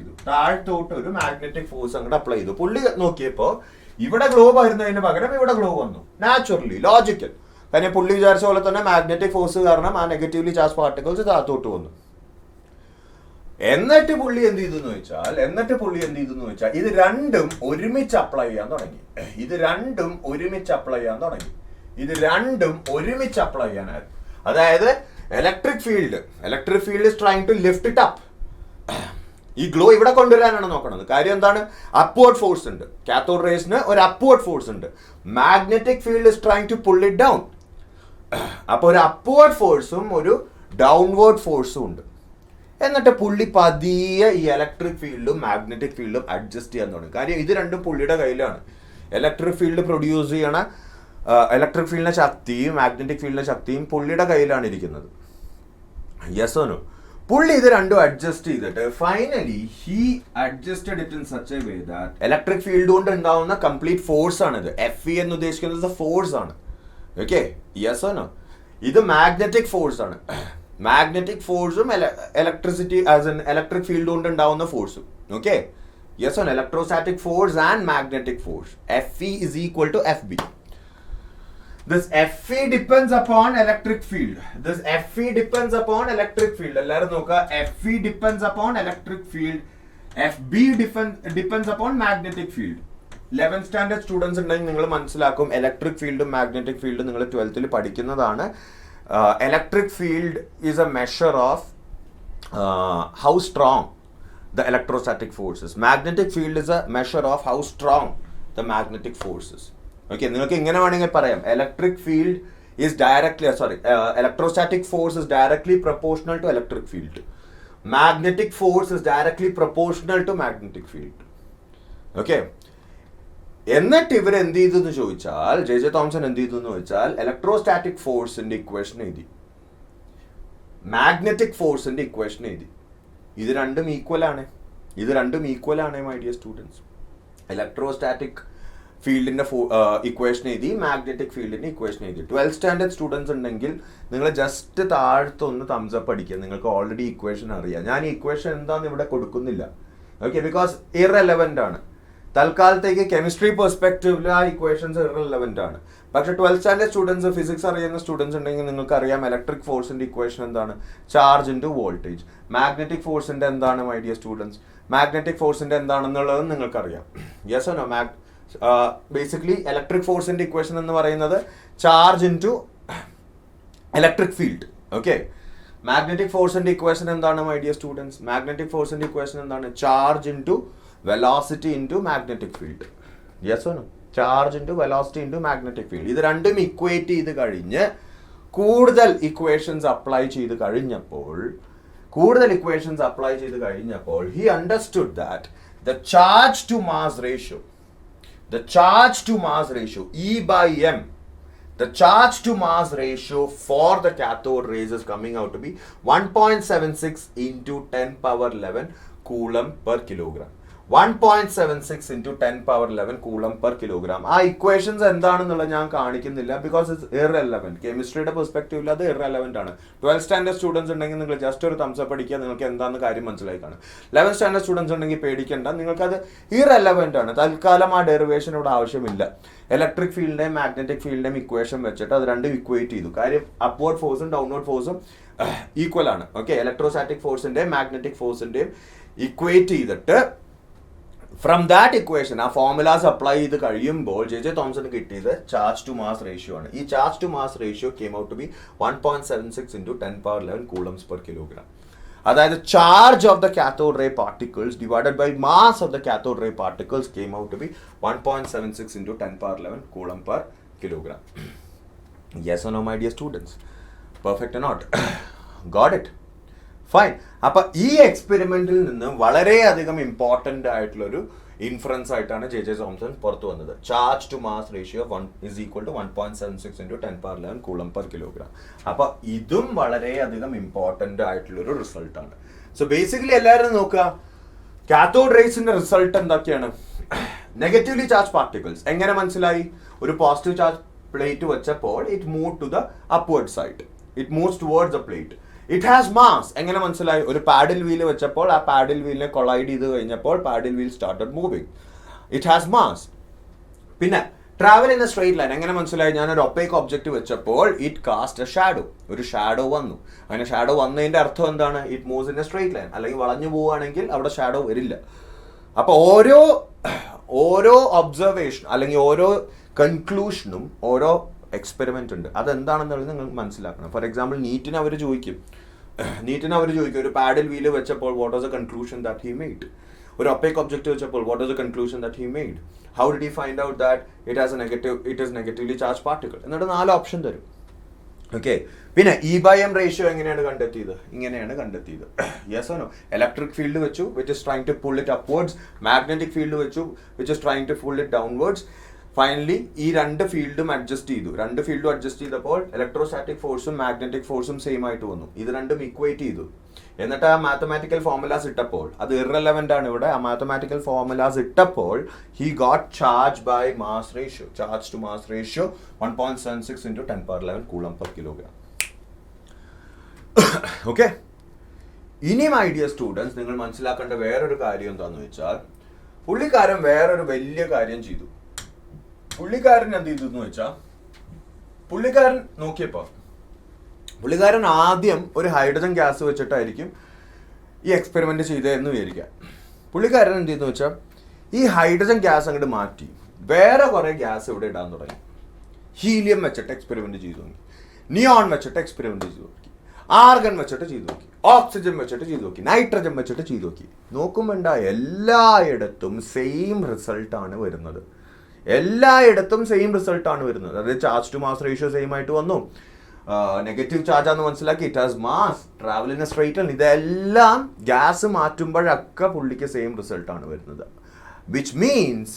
ചെയ്തു. പുള്ളി നോക്കിയപ്പോ ഇവിടെ ഗ്ലോ വരുന്നതിന് പകരം ഇവിടെ ഗ്ലോ വന്നു. Naturally, logical. കാരണം പുള്ളി വിചാരിച്ച പോലെ തന്നെ മാഗ്നറ്റിക് ഫോഴ്സ് കാരണം ആ നെഗറ്റീവ്ലി ചാർജ് പാർട്ടിക്കിൾസ് താഴ്ത്തോട്ട് വന്നു. എന്നിട്ട് പുള്ളി എന്ത് ചെയ്തു എന്ന് വെച്ചാൽ ഇത് രണ്ടും ഒരുമിച്ച് അപ്ലൈ ചെയ്യാൻ തുടങ്ങി. അതായത് electric field is trying to lift it up. ഈ ഗ്ലോ ഇവിടെ കൊണ്ടുവരാനാണ് നോക്കുന്നത്. കാര്യം എന്താണ്? അപ്വേർഡ് ഫോഴ്സ് ഉണ്ട്. കാത്തോഡ് റേസിന് ഒരു അപ്വേർഡ് ഫോഴ്സ് ഉണ്ട്. Magnetic field is trying to pull it down. അപ്പൊ ഒരു അപ്വേർഡ് ഫോഴ്സും ഒരു ഡൗൺവേർഡ് ഫോഴ്സും ഉണ്ട്. എന്നിട്ട് പുള്ളി പതിയെ ഈ ഇലക്ട്രിക് ഫീൽഡും മാഗ്നറ്റിക് ഫീൽഡും അഡ്ജസ്റ്റ് ചെയ്യാൻ തുടങ്ങി. കാര്യം ഇത് രണ്ടും പുള്ളിയുടെ കയ്യിലാണ്. ഇലക്ട്രിക് ഫീൽഡ് പ്രൊഡ്യൂസ് ചെയ്യണ ഇലക്ട്രിക് ഫീൽഡിന്റെ ശക്തിയും മാഗ്നറ്റിക് ഫീൽഡിന്റെ ശക്തിയും പുള്ളിയുടെ കയ്യിലാണ് ഇരിക്കുന്നത്. Yes or no? പുള്ളി ഇത് രണ്ടും അഡ്ജസ്റ്റ് ചെയ്തിട്ട് finally he adjusted it in such a way that electric field കൊണ്ട് ഉണ്ടാവുന്ന കംപ്ലീറ്റ് ഫോഴ്സ് ആണിത്. FE എന്ന് ഉദ്ദേശിക്കുന്നത് ഫോഴ്സ് ആണ്. Okay, yes or no? ഇത് മാഗ്നറ്റിക് ഫോഴ്സ് ആണ്. മാഗ്നറ്റിക് ഫോഴ്സും electricity as an electric field കൊണ്ട് ഉണ്ടാവുന്ന ഫോഴ്സും. Okay, yes or? Electrostatic force and magnetic force. FE is equal to FB. This FE depends upon electric field. എല്ലാവരും നോക്കുക. FE depends upon electric field. FB depends upon magnetic field. 11th standard students ഉണ്ടെങ്കിൽ നിങ്ങൾ മനസ്സിലാക്കും. Electric ഫീൽഡും magnetic ഫീൽഡും നിങ്ങൾ 12th പഠിക്കുന്നതാണ്. Electric field is a measure of how strong the electrostatic force is. Magnetic field is a measure of how strong the magnetic force is. Okay, നിങ്ങൾക്ക് ഇങ്ങനെ വേണമെങ്കിൽ പറയാം. Electrostatic force is directly proportional to electric field. Magnetic force is directly proportional to magnetic field. Okay. എന്നിട്ട് ഇവർ എന്ത് ചെയ്തു എന്ന് ചോദിച്ചാൽ, ജെ തോംസൺ എന്ത് ചെയ്തു എന്ന് ചോദിച്ചാൽ, ഇലക്ട്രോസ്റ്റാറ്റിക് ഫോഴ്സിന്റെ ഇക്വേഷൻ എഴുതി, മാഗ്നറ്റിക് ഫോഴ്സിന്റെ ഇക്വേഷൻ എഴുതി. ഇത് രണ്ടും ഈക്വൽ ആണ് മൈ ഡിയർ സ്റ്റുഡൻസ്. ഇലക്ട്രോസ്റ്റാറ്റിക് ഫീൽഡിന്റെ ഇക്വേഷൻ എഴുതി, മാഗ്നറ്റിക് ഫീൽഡിന്റെ ഇക്വേഷൻ എഴുതി. 12th സ്റ്റാൻഡേർഡ് സ്റ്റുഡൻസ് ഉണ്ടെങ്കിൽ നിങ്ങൾ ജസ്റ്റ് താഴ്ത്തൊന്ന് തംസ് അപ്പ് അടിക്കുക. നിങ്ങൾക്ക് ഓൾറെഡി ഇക്വേഷൻ അറിയാം. ഞാൻ ഈ ഇക്വേഷൻ എന്താന്ന് ഇവിടെ കൊടുക്കുന്നില്ല. ഓക്കെ, ബിക്കോസ് ഇറെലവൻ്റ് ആണ്. തൽക്കാലത്തേക്ക് കെമിസ്ട്രി പെർസ്പെക്റ്റീവിൽ ആ ഇക്വേഷൻസ് ഇറലവൻ്റ് ആണ്. പക്ഷേ 12th സ്റ്റാൻഡേർഡ് സ്റ്റുഡൻസ്, ഫിസിക്സ് അറിയുന്ന സ്റ്റുഡൻസ് ഉണ്ടെങ്കിൽ നിങ്ങൾക്ക് അറിയാം ഇലക്ട്രിക് ഫോഴ്സിന്റെ ഇക്വേഷൻ എന്താണ്? Charge into voltage. മാഗ്നറ്റിക് ഫോഴ്സിന്റെ എന്താണ് മൈ ഡിയർ സ്റ്റുഡൻസ്? മാഗ്നറ്റിക് ഫോഴ്സിന്റെ എന്താണെന്നുള്ളത് നിങ്ങൾക്കറിയാം. Yes or no? Basically electric ഫോഴ്സിന്റെ ഇക്വേഷൻ എന്ന് പറയുന്നത് charge into electric field. Okay, magnetic ഫോഴ്സിന്റെ ഇക്വേഷൻ എന്താണ് മൈ ഡിയർ സ്റ്റുഡൻസ്? മാഗ്നറ്റിക് ഫോഴ്സിന്റെ ഇക്വേഷൻ എന്താണ്? Charge into velocity into magnetic field. Yes or no? Charge into velocity into magnetic field. ഇത് രണ്ടും equate ചെയ്ത് കഴിഞ്ഞ് കൂടുതൽ ഇക്വേഷൻസ് അപ്ലൈ ചെയ്ത് കഴിഞ്ഞപ്പോൾ he understood that the charge to mass ratio E by M, the charge to mass ratio for the cathode rays is coming out to be 1.76 into 10 power 11 coulomb per kilogram. 1.76 into 10 power 11 coulomb per kilogram. ആ equations എന്താണെന്നുള്ളത് ഞാൻ കാണിക്കുന്നില്ല, because it's ഇറെലവൻറ്റ്. കെമിസ്ട്രിയുടെ പെർസ്പെക്റ്റീവിൽ അത് ഇറെലവൻറ്റ് ആണ്. 12th standard students ഉണ്ടെങ്കിൽ നിങ്ങൾ just ഒരു thumbs up അടിക്കുക, നിങ്ങൾക്ക് എന്താണെന്ന് കാര്യം മനസ്സിലായി കാണും. 11th സ്റ്റാൻഡേർഡ് സ്റ്റുഡൻസ് ഉണ്ടെങ്കിൽ പേടിക്കേണ്ട, നിങ്ങൾക്കത് ഇറെലവൻറ്റ് ആണ്. തൽക്കാലം ആ ഡെറിവേഷൻ ഇവിടെ ആവശ്യമില്ല. ഇലക്ട്രിക് ഫീൽഡിൻ്റെയും മാഗ്നറ്റിക് ഫീൽഡിൻ്റെയും ഇക്വേഷൻ വെച്ചിട്ട് അത് രണ്ടും ഇക്വേറ്റ് ചെയ്തു. കാര്യം അപ്വേർഡ് ഫോഴ്സും ഡൗൺവേർഡ് ഫോഴ്സും ഈക്വൽ ആണ്. ഓക്കെ, ഇലക്ട്രോസ്റ്റാറ്റിക് ഫോഴ്സിൻ്റെയും മാഗ്നറ്റിക് ഫോഴ്സിൻ്റെയും ഇക്വേറ്റ് ചെയ്തിട്ട് ഫ്രം ദാറ്റ് ഇക്വേഷൻ ആ ഫോർമുലാസ് അപ്ലൈ ചെയ്ത് കഴിയുമ്പോൾ ജെ തോംസൺ കിട്ടിയത് ചാർജ് ടു മാസ് റേഷ്യോ ആണ്. ഈ charge to mass ratio came out to be 1.76 into 10 power 11 coulombs per kilogram. അതായത് charge of the cathode ray particles divided by mass of the cathode ray particles came out to be 1.76 into 10 power 11 coulomb per kilogram. Yes or no, my dear students? Perfect or not? Got it? Fine. അപ്പം ഈ എക്സ്പെരിമെന്റിൽ നിന്ന് വളരെയധികം important ആയിട്ടുള്ളൊരു inference ആയിട്ടാണ് J Thomson പുറത്തു വന്നത്. Charge to mass ratio is equal to 1.76 into 10 power 11 coulomb per kilogram. അപ്പം ഇതും വളരെയധികം ഇമ്പോർട്ടൻ്റ് ആയിട്ടുള്ളൊരു റിസൾട്ടാണ്. സോ ബേസിക്കലി എല്ലാവരും നോക്കുക, കാത്തോഡ് റേസിന്റെ റിസൾട്ട് എന്തൊക്കെയാണ്? Negatively charge particles. എങ്ങനെ മനസ്സിലായി? ഒരു പോസിറ്റീവ് ചാർജ് പ്ലേറ്റ് വെച്ചപ്പോൾ it move to the upward side, it moves towards the plate. It has mass. എങ്ങനെ മനസ്സിലായി? ഒരു പാഡിൽ വീല് വെച്ചപ്പോൾ ആ പാഡിൽ വീലിനെ കൊളൈഡ് ചെയ്ത് കഴിഞ്ഞപ്പോൾ paddle wheel started moving. It has mass. പിന്നെ travel in a straight line. എങ്ങനെ മനസ്സിലായി? ഞാനൊരു ഒപ്പേക്ക് ഒബ്ജക്റ്റ് വെച്ചപ്പോൾ ഇറ്റ് കാസ്റ്റ് എ ഷാഡോ. ഒരു ഷാഡോ വന്നു. അങ്ങനെ ഷാഡോ വന്നതിന്റെ അർത്ഥം എന്താണ്? It moves in a straight line. അല്ലെങ്കിൽ വളഞ്ഞു പോവുകയാണെങ്കിൽ അവിടെ ഷാഡോ വരില്ല. അപ്പോൾ ഓരോ ഒബ്സർവേഷൻ അല്ലെങ്കിൽ ഓരോ കൺക്ലൂഷനും ഓരോ എക്സ്പെരിമെന്റ് ഉണ്ട്. അതെന്താണെന്നുള്ളത് നിങ്ങൾ മനസ്സിലാക്കണം. ഫോർ എക്സാമ്പിൾ നീറ്റിന് അവർ ചോദിക്കും ഒരു പാഡിൽ വീല് വെച്ചപ്പോൾ what was the conclusion that he made? ഒരു ഒപ്പേക്ക് ഒബ്ജക്റ്റ് വെച്ചപ്പോൾ what was the conclusion that he made? How did he find out that it is negatively charge particle? എന്നിട്ട് 4 option തരും. Okay, പിന്നെ E by M ratio എങ്ങനെയാണ് കണ്ടെത്തിയത്? ഇങ്ങനെയാണ് കണ്ടെത്തിയത്. Yes or no? Electric field വെച്ചു which is trying to pull it upwards. Magnetic field വെച്ചു which is trying to pull it downwards. Finally ഈ രണ്ട് ഫീൽഡും അഡ്ജസ്റ്റ് ചെയ്തപ്പോൾ ഇലക്ട്രോസ്റ്റാറ്റിക് ഫോഴ്സും മാഗ്നറ്റിക് ഫോഴ്സും സെയിം ആയിട്ട് വന്നു. ഇത് രണ്ടും ഇക്വേറ്റ് ചെയ്തു. എന്നിട്ട് ആ മാത്തമാറ്റിക്കൽ ഫോർമുലാസ് ഇട്ടപ്പോൾ, അത് ഇറലവൻ്റ് ആണ് ഇവിടെ, ആ മാത്തമാറ്റിക്കൽ ഫോർമുലാസ് ഇട്ടപ്പോൾ he got charge by mass ratio, charge to mass ratio 1.76 into 10 power 11 coulomb per kilogram. Okay, ഇനി മൈ ഡിയർ സ്റ്റുഡൻസ്, നിങ്ങൾ മനസ്സിലാക്കേണ്ട വേറൊരു കാര്യം എന്താണെന്ന് വെച്ചാൽ, പുള്ളിക്കാരൻ വേറൊരു വലിയ കാര്യം ചെയ്തു. പുള്ളിക്കാരൻ എന്ത് ചെയ്തു എന്ന് വെച്ചാൽ, പുള്ളിക്കാരൻ നോക്കിയപ്പോൾ പുള്ളിക്കാരൻ ആദ്യം ഒരു ഹൈഡ്രജൻ ഗ്യാസ് വെച്ചിട്ടായിരിക്കും ഈ എക്സ്പെരിമെന്റ് ചെയ്തതെന്ന് വിചാരിക്കുക. പുള്ളിക്കാരൻ എന്ത് ചെയ്തെന്ന് വെച്ചാൽ ഈ ഹൈഡ്രജൻ ഗ്യാസ് അങ്ങോട്ട് മാറ്റി വേറെ കുറേ ഗ്യാസ് ഇവിടെ ഇടാൻ തുടങ്ങി. ഹീലിയം വെച്ചിട്ട് എക്സ്പെരിമെന്റ് ചെയ്തു നോക്കി, നിയോൺ വെച്ചിട്ട് എക്സ്പെരിമെന്റ് ചെയ്തു നോക്കി, ആർഗൺ വെച്ചിട്ട് ചെയ്തു നോക്കി, ഓക്സിജൻ വെച്ചിട്ട് ചെയ്തു നോക്കി, നൈട്രജൻ വെച്ചിട്ട് ചെയ്തു നോക്കി. നോക്കുമ്പോണ്ട എല്ലായിടത്തും സെയിം റിസൾട്ടാണ് വരുന്നത്. അതായത് charge to mass ratio same ആയിട്ട് വന്നു. നെഗറ്റീവ് ചാർജ് ആണെന്ന് മനസ്സിലാക്കി. It has mass, travel in a straight line. ഇതെല്ലാം ഗ്യാസ് മാറ്റുമ്പോഴൊക്കെ പുള്ളിക്ക് സെയിം റിസൾട്ടാണ് വരുന്നത്. വിച്ച് മീൻസ്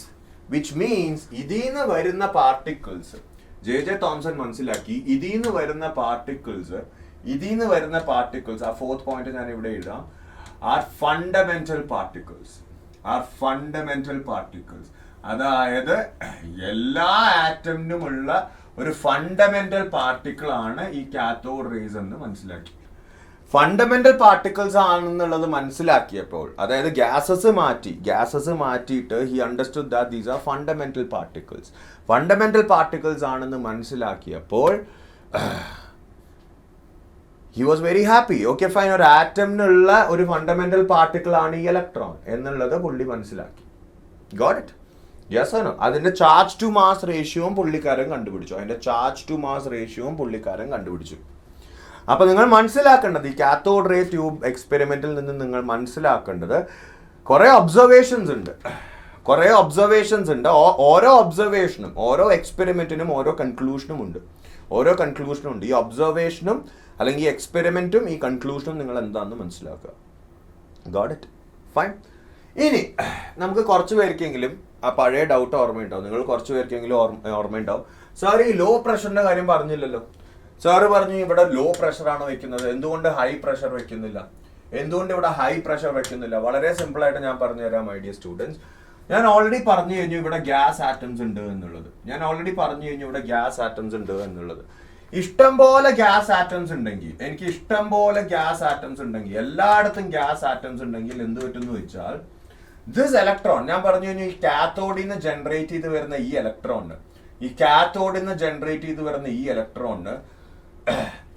ഇതിന്ന് വരുന്ന പാർട്ടിക്കിൾസ്, ജെ തോംസൺ മനസ്സിലാക്കി, ഇതിന്ന് വരുന്ന പാർട്ടിക്കിൾസ്, ആ ഫോർത്ത് പോയിന്റ് ഞാൻ ഇവിടെ എഴുതാം, ആർ ഫണ്ടമെന്റൽ പാർട്ടിക്കിൾസ്. അതായത് എല്ലാ ആറ്റമിനുമുള്ള ഒരു ഫണ്ടമെന്റൽ പാർട്ടിക്കിൾ ആണ് ഈ കാത്തോഡ് റേസ് എന്ന് മനസ്സിലാക്കി. ഫണ്ടമെന്റൽ പാർട്ടിക്കിൾസ് ആണെന്നുള്ളത് മനസ്സിലാക്കിയപ്പോൾ, അതായത് ഗ്യാസസ് മാറ്റിയിട്ട് he understood that these are fundamental particles. Fundamental particles ആണെന്ന് മനസ്സിലാക്കിയപ്പോൾ he was very happy. Okay fine, ഒരു ആറ്റമിനുള്ള ഒരു ഫണ്ടമെന്റൽ പാർട്ടിക്കിൾ ആണ് ഈ ഇലക്ട്രോൺ എന്നുള്ളത് പുള്ളി മനസ്സിലാക്കി. Got it? യെസ് ആണോ? അതിന്റെ ചാർജ് ടു മാസ് റേഷ്യോവും പുള്ളിക്കാരൻ കണ്ടുപിടിച്ചു. അപ്പൊ നിങ്ങൾ മനസ്സിലാക്കേണ്ടത്, ഈ കാത്തോഡ് റേ ട്യൂബ് എക്സ്പെരിമെന്റിൽ നിന്ന് നിങ്ങൾ മനസ്സിലാക്കേണ്ടത് കുറെ ഒബ്സർവേഷൻസ് ഉണ്ട്. ഓരോ ഒബ്സർവേഷനും, ഓരോ എക്സ്പെരിമെന്റിനും ഓരോ കൺക്ലൂഷനും ഉണ്ട്. ഈ ഒബ്സർവേഷനും അല്ലെങ്കിൽ എക്സ്പെരിമെന്റും ഈ കൺക്ലൂഷനും നിങ്ങൾ എന്താണെന്ന് മനസ്സിലാക്കുക. Got it? ഫൈൻ. ഇനി നമുക്ക് കുറച്ച് പേർക്കെങ്കിലും ആ പഴയ ഡൗട്ട് ഓർമ്മയുണ്ടാവും. നിങ്ങൾ കുറച്ച് പേർക്കെങ്കിലും ഓർമ്മയുണ്ടാവും, സാർ ഈ ലോ പ്രഷറിന്റെ കാര്യം പറഞ്ഞില്ലല്ലോ. സാറ് പറഞ്ഞു ഇവിടെ ലോ പ്രഷറാണ് വെക്കുന്നത്, എന്തുകൊണ്ട് ഹൈ പ്രഷർ വെക്കുന്നില്ല? വളരെ സിമ്പിൾ ആയിട്ട് ഞാൻ പറഞ്ഞുതരാം മൈ ഡിയർ സ്റ്റുഡൻസ്. ഞാൻ ഓൾറെഡി പറഞ്ഞു കഴിഞ്ഞു ഇവിടെ ഗ്യാസ് ആറ്റംസ് ഉണ്ട് എന്നുള്ളത്. ഇഷ്ടം പോലെ ഗ്യാസ് ആറ്റംസ് ഉണ്ടെങ്കിൽ, എല്ലായിടത്തും ഗ്യാസ് ആറ്റംസ് ഉണ്ടെങ്കിൽ എന്ത് പറ്റുമെന്ന് വെച്ചാൽ, ദിസ് ഇലക്ട്രോൺ, ഞാൻ പറഞ്ഞു കഴിഞ്ഞു ഈ കാത്തോഡിൽ നിന്ന് ജനറേറ്റ് ചെയ്ത് വരുന്ന ഈ ഇലക്ട്രോണിന്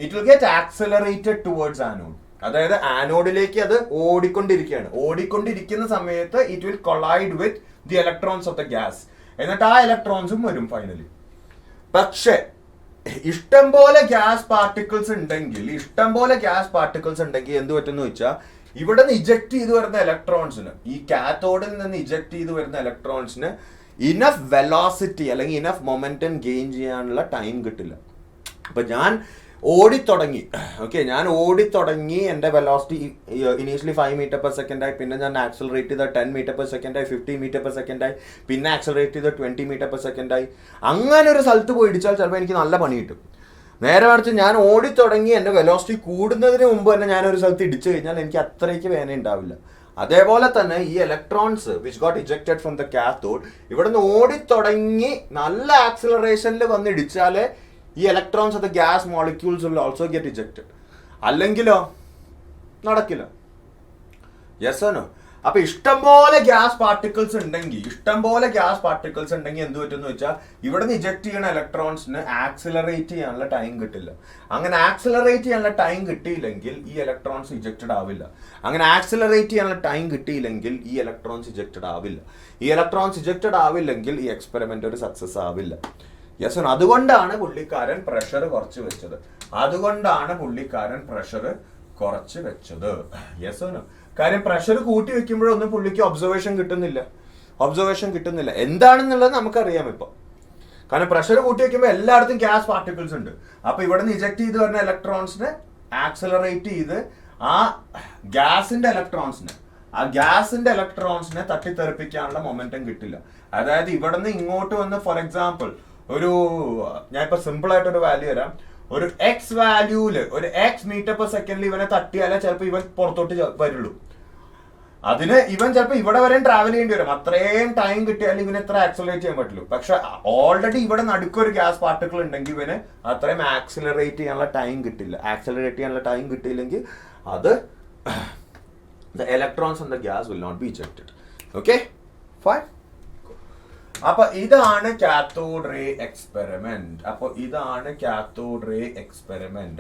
it will get accelerated towards anode. അതായത് ആനോഡിലേക്ക് അത് ഓടിക്കൊണ്ടിരിക്കുന്ന സമയത്ത് it will collide with the electrons of the gas. എന്നിട്ട് ആ ഇലക്ട്രോൺസും വരും ഫൈനലി. പക്ഷേ ഇഷ്ടംപോലെ ഗ്യാസ് പാർട്ടിക്കിൾസ് ഉണ്ടെങ്കിൽ എന്ത് പറ്റുമെന്ന് വെച്ചാൽ, ഇവിടെ നിന്ന് ഇജക്ട് ചെയ്ത് വരുന്ന ഇലക്ട്രോൺസിന്, ഈ കാത്തോഡിൽ നിന്ന് ഇജക്ട് ചെയ്ത് വരുന്ന ഇലക്ട്രോൺസിന് ഇനഫ് വെലോസിറ്റി അല്ലെങ്കിൽ ഇനഫ് മൊമെന്റം ഗെയിൻ ചെയ്യാനുള്ള ടൈം കിട്ടില്ല. അപ്പൊ ഞാൻ ഓടിത്തുടങ്ങി, എൻ്റെ velocity initially 5 metre per second ആയി, പിന്നെ ഞാൻ ആക്സലറേറ്റ് ചെയ്ത 10 മീറ്റർ പെർ സെക്കൻഡ് ആയി, 15 മീറ്റർ പെർ സെക്കൻഡ് ആയി, പിന്നെ ആക്സലറേറ്റ് ചെയ്ത 20 മീറ്റർ പെർ സെക്കൻഡ് ആയി. അങ്ങനെ ഒരു സ്ഥലത്ത് പോയി ഇടിച്ചാൽ ചിലപ്പോൾ എനിക്ക് നല്ല പണി കിട്ടും. നേരെ മറിച്ച് ഞാൻ ഓടിത്തുടങ്ങി എൻ്റെ വെലോസിറ്റി കൂടുന്നതിന് മുമ്പ് തന്നെ ഞാനൊരു സ്ഥലത്ത് ഇടിച്ചു കഴിഞ്ഞാൽ എനിക്ക് അത്രയ്ക്ക് വേദന ഉണ്ടാവില്ല. അതേപോലെ തന്നെ ഈ electrons which got ejected from the cathode ഇവിടുന്ന് ഓടിത്തുടങ്ങി നല്ല ആക്സിലറേഷനിൽ വന്ന് ഇടിച്ചാലേ ഈ electrons of the gas molecules will also get ejected. അല്ലെങ്കിലോ നടക്കില്ല. Yes or no? അപ്പൊ ഇഷ്ടംപോലെ ഗ്യാസ് പാർട്ടിക്കിൾസ് ഉണ്ടെങ്കിൽ എന്ത് പറ്റുമെന്ന് വെച്ചാൽ, ഇവിടെ നിന്ന് ഇജക്ട് ചെയ്യുന്ന ഇലക്ട്രോൺസിന് ആക്സിലറേറ്റ് ചെയ്യാനുള്ള ടൈം കിട്ടില്ല. അങ്ങനെ ആക്സിലറേറ്റ് ചെയ്യാനുള്ള ടൈം കിട്ടിയില്ലെങ്കിൽ ഈ ഇലക്ട്രോൺസ് ഇജക്റ്റഡ് ആവില്ല. ഈ ഇലക്ട്രോൺസ് ഇജക്റ്റഡ് ആവില്ലെങ്കിൽ ഈ എക്സ്പെരിമെന്റ് ഒരു സക്സസ് ആവില്ല. യെസ്. അതുകൊണ്ടാണ് പുള്ളിക്കാരൻ പ്രഷർ കുറച്ച് വെച്ചത്. Yes or no? കാര്യം പ്രഷർ കൂട്ടി വെക്കുമ്പോഴൊന്നും പുള്ളിക്ക് ഒബ്സർവേഷൻ കിട്ടുന്നില്ല. എന്താണെന്നുള്ളത് നമുക്കറിയാം ഇപ്പൊ. കാരണം പ്രഷർ കൂട്ടി വെക്കുമ്പോൾ എല്ലായിടത്തും ഗ്യാസ് പാർട്ടിക്കിൾസ് ഉണ്ട്. അപ്പൊ ഇവിടെ നിന്ന് ഇജക്ട് ചെയ്ത് വരുന്ന ഇലക്ട്രോൺസിനെ ആക്സലറേറ്റ് ചെയ്ത് ആ ഗ്യാസിന്റെ ഇലക്ട്രോൺസിനെ തട്ടിത്തെറിപ്പിക്കാനുള്ള മൊമെന്റം കിട്ടില്ല. അതായത് ഇവിടെ നിന്ന് ഇങ്ങോട്ട് വന്ന്, ഫോർ എക്സാമ്പിൾ, ഞാൻ ഇപ്പൊ സിമ്പിൾ ആയിട്ട് ഒരു വാല്യൂ തരാം. ഒരു എക്സ് വാല്യൂല് ഒരു എക്സ് മീറ്റർ പെർ സെക്കൻഡിൽ ഇവനെ തട്ടിയാലേ ചിലപ്പോൾ ഇവൻ പുറത്തോട്ട് വരുള്ളൂ. അതിന് ഇവൻ ചിലപ്പോൾ ഇവിടെ വരെയും ട്രാവൽ ചെയ്യേണ്ടി വരും. അത്രയും ടൈം കിട്ടിയാൽ ഇവന് എത്ര ആക്സലറേറ്റ് ചെയ്യാൻ പറ്റുള്ളൂ. പക്ഷെ ഓൾറെഡി ഇവിടെ നടുക്കൊരു ഗ്യാസ് പാർട്ടിക്കിൾ ഉണ്ടെങ്കിൽ ഇവന് അത്രയും ആക്സലറേറ്റ് ചെയ്യാനുള്ള ടൈം കിട്ടിയില്ലെങ്കിൽ അത് the electrons in the gas will not be ejected. Okay, fine. അപ്പൊ ഇതാണ് കാത്തോഡ് റേ എക്സ്പെരിമെന്റ്.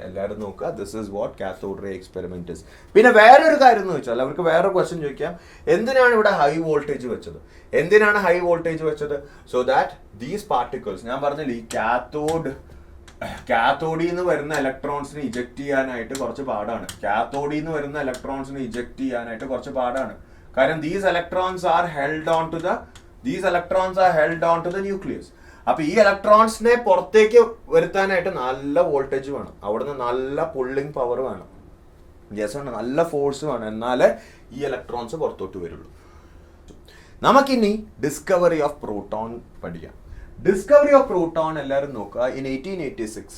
എല്ലാവരും നോക്കുക. This is what cathode ray experiment is. പിന്നെ വേറൊരു കാര്യം എന്ന് വെച്ചാൽ, അവർക്ക് വേറെ ക്വസ്റ്റ്യൻ ചോദിക്കാം, എന്തിനാണ് ഇവിടെ ഹൈ വോൾട്ടേജ് വെച്ചത്? സോ ദാറ്റ് ദീസ് പാർട്ടിക്കിൾസ്, ഞാൻ പറഞ്ഞില്ല, ഈ കാത്തോഡിൽ നിന്ന് വരുന്ന ഇലക്ട്രോൺസിനെ ഇജക്ട് ചെയ്യാനായിട്ട് കുറച്ച് പാടാണ്. കാര്യം these electrons are held on to the nucleus. അപ്പൊ ഈ ഇലക്ട്രോൺസിനെ പുറത്തേക്ക് വരുത്താനായിട്ട് നല്ല വോൾട്ടേജ് വേണം, അവിടുന്ന് നല്ല പുള്ളിങ് പവർ വേണം, നല്ല ഫോഴ്സ് വേണം, എന്നാലേ ഈ ഇലക്ട്രോൺസ് പുറത്തോട്ട് വരുള്ളൂ. നമുക്കിനി ഡിസ്കവറി ഓഫ് പ്രോട്ടോൺ പഠിക്കാം. ഡിസ്കവറി ഓഫ് പ്രോട്ടോൺ എല്ലാവരും നോക്കുക. ഇൻ 1886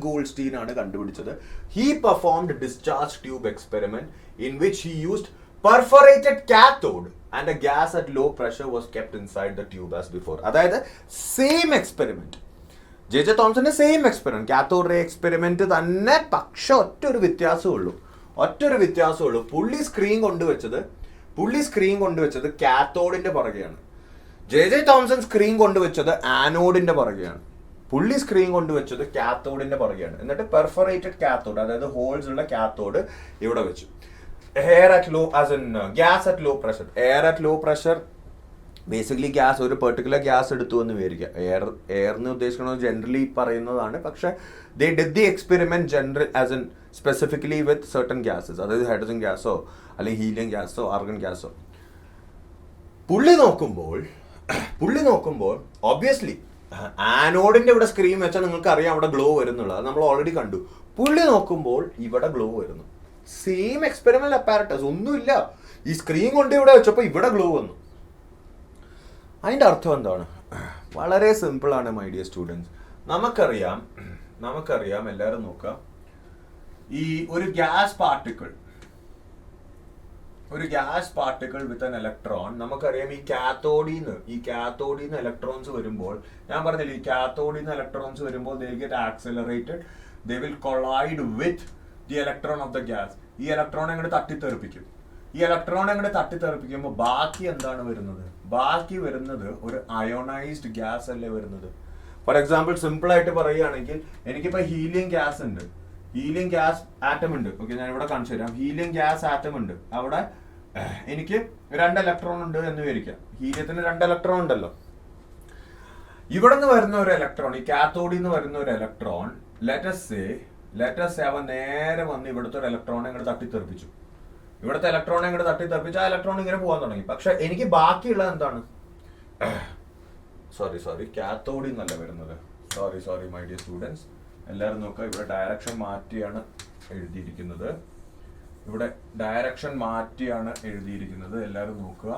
ഗോൾസ്റ്റീൻ ആണ് കണ്ടുപിടിച്ചത്. He performed discharge tube experiment in which he used perforated cathode and a gas at low pressure was kept inside the tube as before. അതായത് same experiment, JJ തോംസന്റെ same experiment, cathode ray experiment തന്നെ, പക്ഷെ ഒറ്റൊരു വ്യത്യാസമുള്ളൂ. പുള്ളി screen കൊണ്ടുവച്ചത് കാത്തോഡിന്റെ പുറകെയാണ്. JJ തോംസൺ സ്ക്രീൻ കൊണ്ടുവച്ചത് ആനോഡിന്റെ പുറകെയാണ്. പുള്ളി സ്ക്രീൻ കൊണ്ടുവച്ചത് കാത്തോഡിന്റെ പുറകെയാണ്. എന്നിട്ട് പെർഫറേറ്റഡ് കാത്തോഡ്, അതായത് ഹോൾസ് ഉള്ള കാത്തോഡ് ഇവിടെ വെച്ചു. Gas at low pressure. Air at low pressure basically gas, ഒരു പെർട്ടിക്കുലർ ഗ്യാസ് എടുത്തു എന്ന് വിചാരിക്കുക. എയർന്ന് ഉദ്ദേശിക്കുന്നത് ജനറലി പറയുന്നതാണ്, പക്ഷെ they did the experiment general as in specifically with certain gases, അതായത് ഹൈഡ്രജൻ ഗ്യാസോ അല്ലെങ്കിൽ ഹീലിയം ഗ്യാസോ ആർഗൺ ഗ്യാസോ. പുള്ളി നോക്കുമ്പോൾ ഒബ്വിയസ്ലി ആനോഡിന്റെ ഇവിടെ സ്ക്രീൻ വെച്ചാൽ നിങ്ങൾക്ക് അറിയാം അവിടെ ഗ്ലോ വരുന്നുള്ളത്, അത് നമ്മൾ ഓൾറെഡി കണ്ടു. പുള്ളി നോക്കുമ്പോൾ ഇവിടെ ഗ്ലോ വരുന്നു. സെയിം എക്സ്പെരിമെന്റ് അപ്പാരറ്റസ്, ഒന്നുമില്ല. ഈ സ്ക്രീൻ കൊണ്ട് ഇവിടെ വെച്ചപ്പോൾ ഇവിടെ ഗ്ലോ വന്നു. അതിൻ്റെ അർത്ഥം എന്താണ്? വളരെ സിമ്പിളാണ് മൈ ഡിയർ സ്റ്റുഡൻസ്. നമുക്കറിയാം, എല്ലാവരും നോക്കാം, ഈ ഒരു gas particle with an electron, നമുക്കറിയാം ഈ കാത്തോഡിന്ന് ഇലക്ട്രോൺസ് വരുമ്പോൾ, ഞാൻ പറഞ്ഞില്ല, ഈ കാത്തോഡിന്ന് ഇലക്ട്രോൺസ് വരുമ്പോൾ they get accelerated, they will collide with the electron of the gas. ഈ ഇലക്ട്രോൺ അങ്ങോട്ട് തട്ടിത്തെറിപ്പിക്കുമ്പോൾ ബാക്കി എന്താണ് വരുന്നത്? ബാക്കി വരുന്നത് ഒരു അയോണൈസ്ഡ് ഗ്യാസ് അല്ലേ വരുന്നത്. ഫോർ എക്സാമ്പിൾ സിമ്പിൾ ആയിട്ട് പറയുകയാണെങ്കിൽ, എനിക്കിപ്പോ ഹീലിയം ഗ്യാസ് ആറ്റം ഉണ്ട്. ഓക്കെ, ഞാൻ ഇവിടെ കാണിച്ചു തരാം. ഹീലിയം ഗ്യാസ് ആറ്റം ഉണ്ട്. അവിടെ എനിക്ക് 2 ഇലക്ട്രോൺ ഉണ്ട് എന്ന് വിചാരിക്കാം. ഹീലിയത്തിന് 2 ഇലക്ട്രോൺ ഉണ്ടല്ലോ. ഇവിടെ നിന്ന് വരുന്ന ഒരു ഇലക്ട്രോൺ, ഈ കാത്തോഡിൽ നിന്ന് വരുന്ന ഒരു ഇലക്ട്രോൺ, ലെറ്റസ് സേ അവൻ നേരെ വന്ന് ഇവിടുത്തെ ഒരു ഇലക്ട്രോണെ അങ്ങോട്ട് തട്ടിത്തെറിപ്പിച്ചു. ആ ഇലക്ട്രോൺ ഇങ്ങനെ പോകാൻ തുടങ്ങി. പക്ഷെ എനിക്ക് ബാക്കിയുള്ളത് എന്താണ്? സോറി കാത്തോഡിൽ നിന്നല്ല വരുന്നത്. സോറി മൈ ഡിയർ സ്റ്റുഡൻസ്, എല്ലാവരും നോക്കുക. ഇവിടെ ഡയറക്ഷൻ മാറ്റിയാണ് എഴുതിയിരിക്കുന്നത്. എല്ലാവരും നോക്കുക.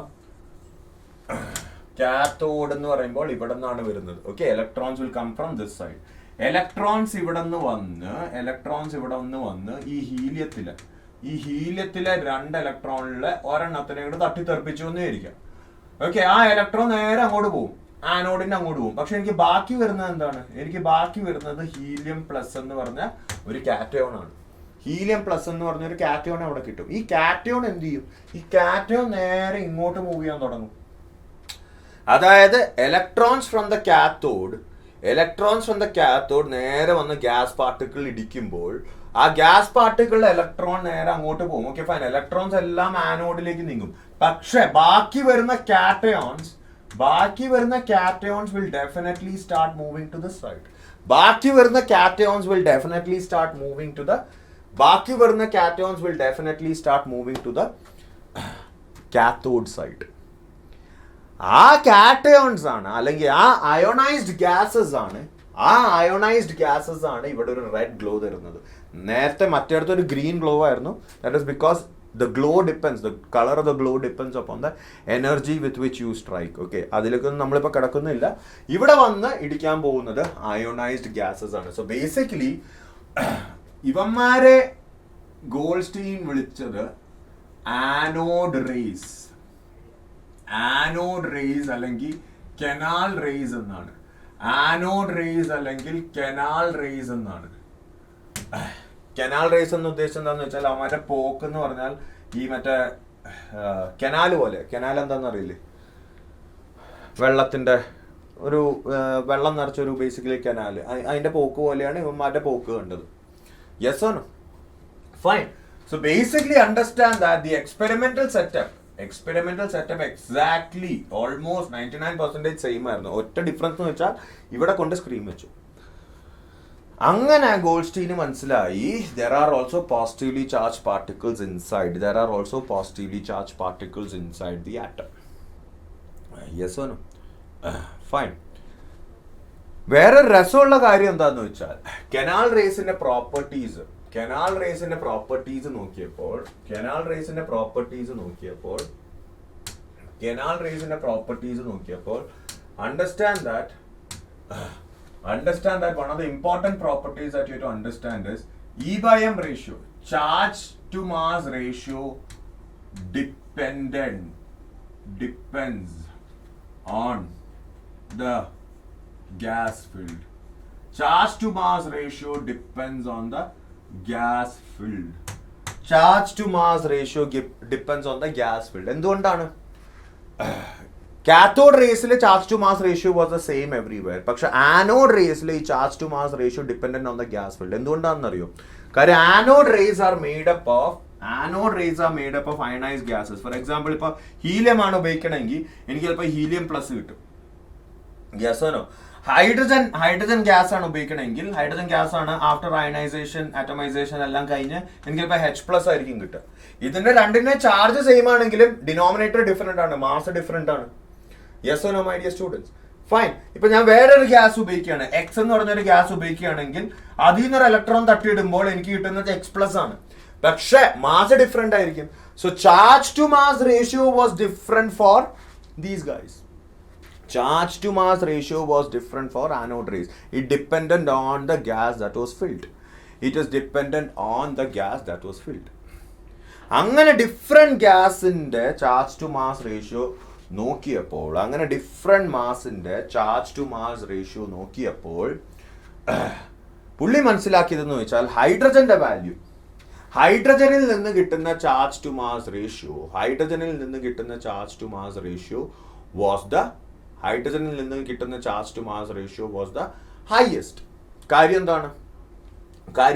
കാത്തോഡ് എന്ന് പറയുമ്പോൾ ഇവിടെ നിന്നാണ് വരുന്നത്. Okay, electrons will come from this side. Electrons ഇവിടെ നിന്ന് വന്ന് ഈ ഹീലിയത്തിലെ 2 ഇലക്ട്രോണിലെ ഒരെണ്ണത്തിനെ കൂടെ തട്ടിത്തെറിപ്പിച്ചു എന്ന് വിചാരിക്കാം. ഓക്കെ, ആ ഇലക്ട്രോൺ നേരെ അങ്ങോട്ട് പോകും, ആനോഡിന്റെ അങ്ങോട്ട് പോകും. പക്ഷെ എനിക്ക് ബാക്കി വരുന്നത് എന്താണ്? ഹീലിയം പ്ലസ് എന്ന് പറഞ്ഞ ഒരു കാറ്റയോൺ ആണ്. അവിടെ കിട്ടും. ഈ കാറ്റയോൺ എന്ത് ചെയ്യും? ഈ കാറ്റയോൺ നേരെ ഇങ്ങോട്ട് മൂവ് ചെയ്യാൻ തുടങ്ങും. അതായത് ഇലക്ട്രോൺസ് ഫ്രം ദ കാത്തോഡ് നേരെ വന്ന് ഗ്യാസ് പാർട്ടിക്കിൾ ഇടിക്കുമ്പോൾ ആ ഗ്യാസ് പാർട്ടിക്കിളിലെ ഇലക്ട്രോൺ നേരെ അങ്ങോട്ട് പോകും. ഓക്കെ ഫൈൻ, ഇലക്ട്രോൺസ് എല്ലാം ആനോഡിലേക്ക് നീങ്ങും. പക്ഷെ ബാക്കി വരുന്ന cations will definitely start moving to the side. ബാക്കി വരുന്ന cations will definitely start moving to the cathode side. ആ കാറ്റയോൺസ് ആണ്, അല്ലെങ്കിൽ ആ അയോണൈസ്ഡ് ഗ്യാസസ് ആണ് ഇവിടെ ഒരു റെഡ് ഗ്ലോ തരുന്നത്. നേരത്തെ മറ്റേടത്ത് ഒരു ഗ്രീൻ ഗ്ലോ ആയിരുന്നു. That is because the color of the glow depends upon the energy with which you strike. Okay, അതിലേക്കൊന്നും നമ്മളിപ്പോൾ കിടക്കുന്നില്ല. ഇവിടെ വന്ന് ഇടിക്കാൻ പോകുന്നത് അയോണൈസ്ഡ് ഗ്യാസസ് ആണ്. സോ ബേസിക്കലി ഇവന്മാരെ ഗോൾസ്റ്റീൻ വിളിച്ചത് ആനോഡ് റേസ് അല്ലെങ്കിൽ കെനാൽ റേസ് എന്നാണ്. കെനാൽ റേസ് എന്ന് ഉദ്ദേശിച്ചത് എന്താണെന്ന് വെച്ചാൽ, അവന്മാരുടെ പോക്ക് എന്ന് പറഞ്ഞാൽ ഈ മറ്റേ കെനാൽ പോലെ. കെനാൽ എന്താണെന്ന് അറിയില്ലേ? വെള്ളം നിറച്ചൊരു ബേസിക്കലി കെനാൽ. അതിന്റെ പോക്ക് പോലെയാണ് ഇവന്മാരുടെ പോക്ക് കണ്ടത്. Yes or no? Fine. So basically understand that the experimental setup exactly almost 99% same ആയിരുന്നു. ഒറ്റ ഡിഫറൻസ് എന്ന് വെച്ചാൽ ഇവിടെ കൊണ്ട് സ്ക്രീൻ വെച്ചു. അങ്ങനെ ഗോൾസ്റ്റീന് മനസ്സിലായി there are also positively charged particles inside the atom. Yes or no? Fine. വേറെ രസമുള്ള കാര്യം എന്താന്ന് വെച്ചാൽ, കെനാൽ റേസിന്റെ പ്രോപ്പർട്ടീസ് നോക്കിയപ്പോൾ understand that one of the important properties that you have to understand is E/m ratio, charge to mass ratio depends on the gas filled. Charge to mass ratio depends on the gas filled. Charge to mass ratio depends on the gas filled. എന്തുകൊണ്ടാണ്? Cathode rays charge to mass ratio was the same everywhere. പക്ഷെ anode rays charge to mass ratio dependent on the gas filled. എന്തുകൊണ്ടാണെന്ന് അറിയോ? കാരണം anode rays are made up of ionized gases. For example, ഇപ്പോൾ helium ആണ് ഉപയോഗിക്കണമെങ്കിൽ എനിക്ക് ചിലപ്പോൾ helium plus കിട്ടും. Yes or no? Hydrogen gas ആണ് ഉപയോഗിക്കണമെങ്കിൽ ഹൈഡ്രജൻ ഗ്യാസ് ആണ് ആഫ്റ്റർ അയണൈസേഷൻ ആറ്റമൈസേഷൻ എല്ലാം കഴിഞ്ഞ് എനിക്ക് ചിലപ്പോൾ H+ ആയിരിക്കും കിട്ടുക. ഇതിന്റെ രണ്ടിന്റെ ചാർജ് സെയിം ആണെങ്കിലും ഡിനോമിനേറ്റർ ഡിഫറെന്റ് ആണ്, മാസ് ഡിഫറെന്റ് ആണ്. Yes or no my dear students? Fine. ഇപ്പൊ ഞാൻ വേറൊരു ഗ്യാസ് ഉപയോഗിക്കുകയാണ്, എക്സ് എന്ന് പറഞ്ഞൊരു ഗ്യാസ് ഉപയോഗിക്കുകയാണെങ്കിൽ അതിൽ നിന്നൊരു ഇലക്ട്രോൺ തട്ടിയിടുമ്പോൾ എനിക്ക് കിട്ടുന്നത് H+ ആണ്. പക്ഷെ മാസ് ഡിഫറെന്റ് ആയിരിക്കും. So charge to mass ratio was different for these guys. Charge to mass ratio was different for anode rays. It depended on the gas that was filled. It is dependent on the gas that was filled. അങ്ങനെ different ഗ്യാസിന്റെ charge to mass ratio നോക്കിയപ്പോൾ, അങ്ങനെ different മാസിന്റെ charge to mass ratio നോക്കിയപ്പോൾ പുള്ളി മനസ്സിലാക്കിയതെന്ന് വെച്ചാൽ ഹൈഡ്രജന്റെ വാല്യൂ, ഹൈഡ്രജനിൽ നിന്ന് കിട്ടുന്ന ചാർജ് ടു മാസ് റേഷ്യോ, ഹൈഡ്രജനിൽ നിന്ന് കിട്ടുന്ന charge to mass ratio was the highest. കാര്യം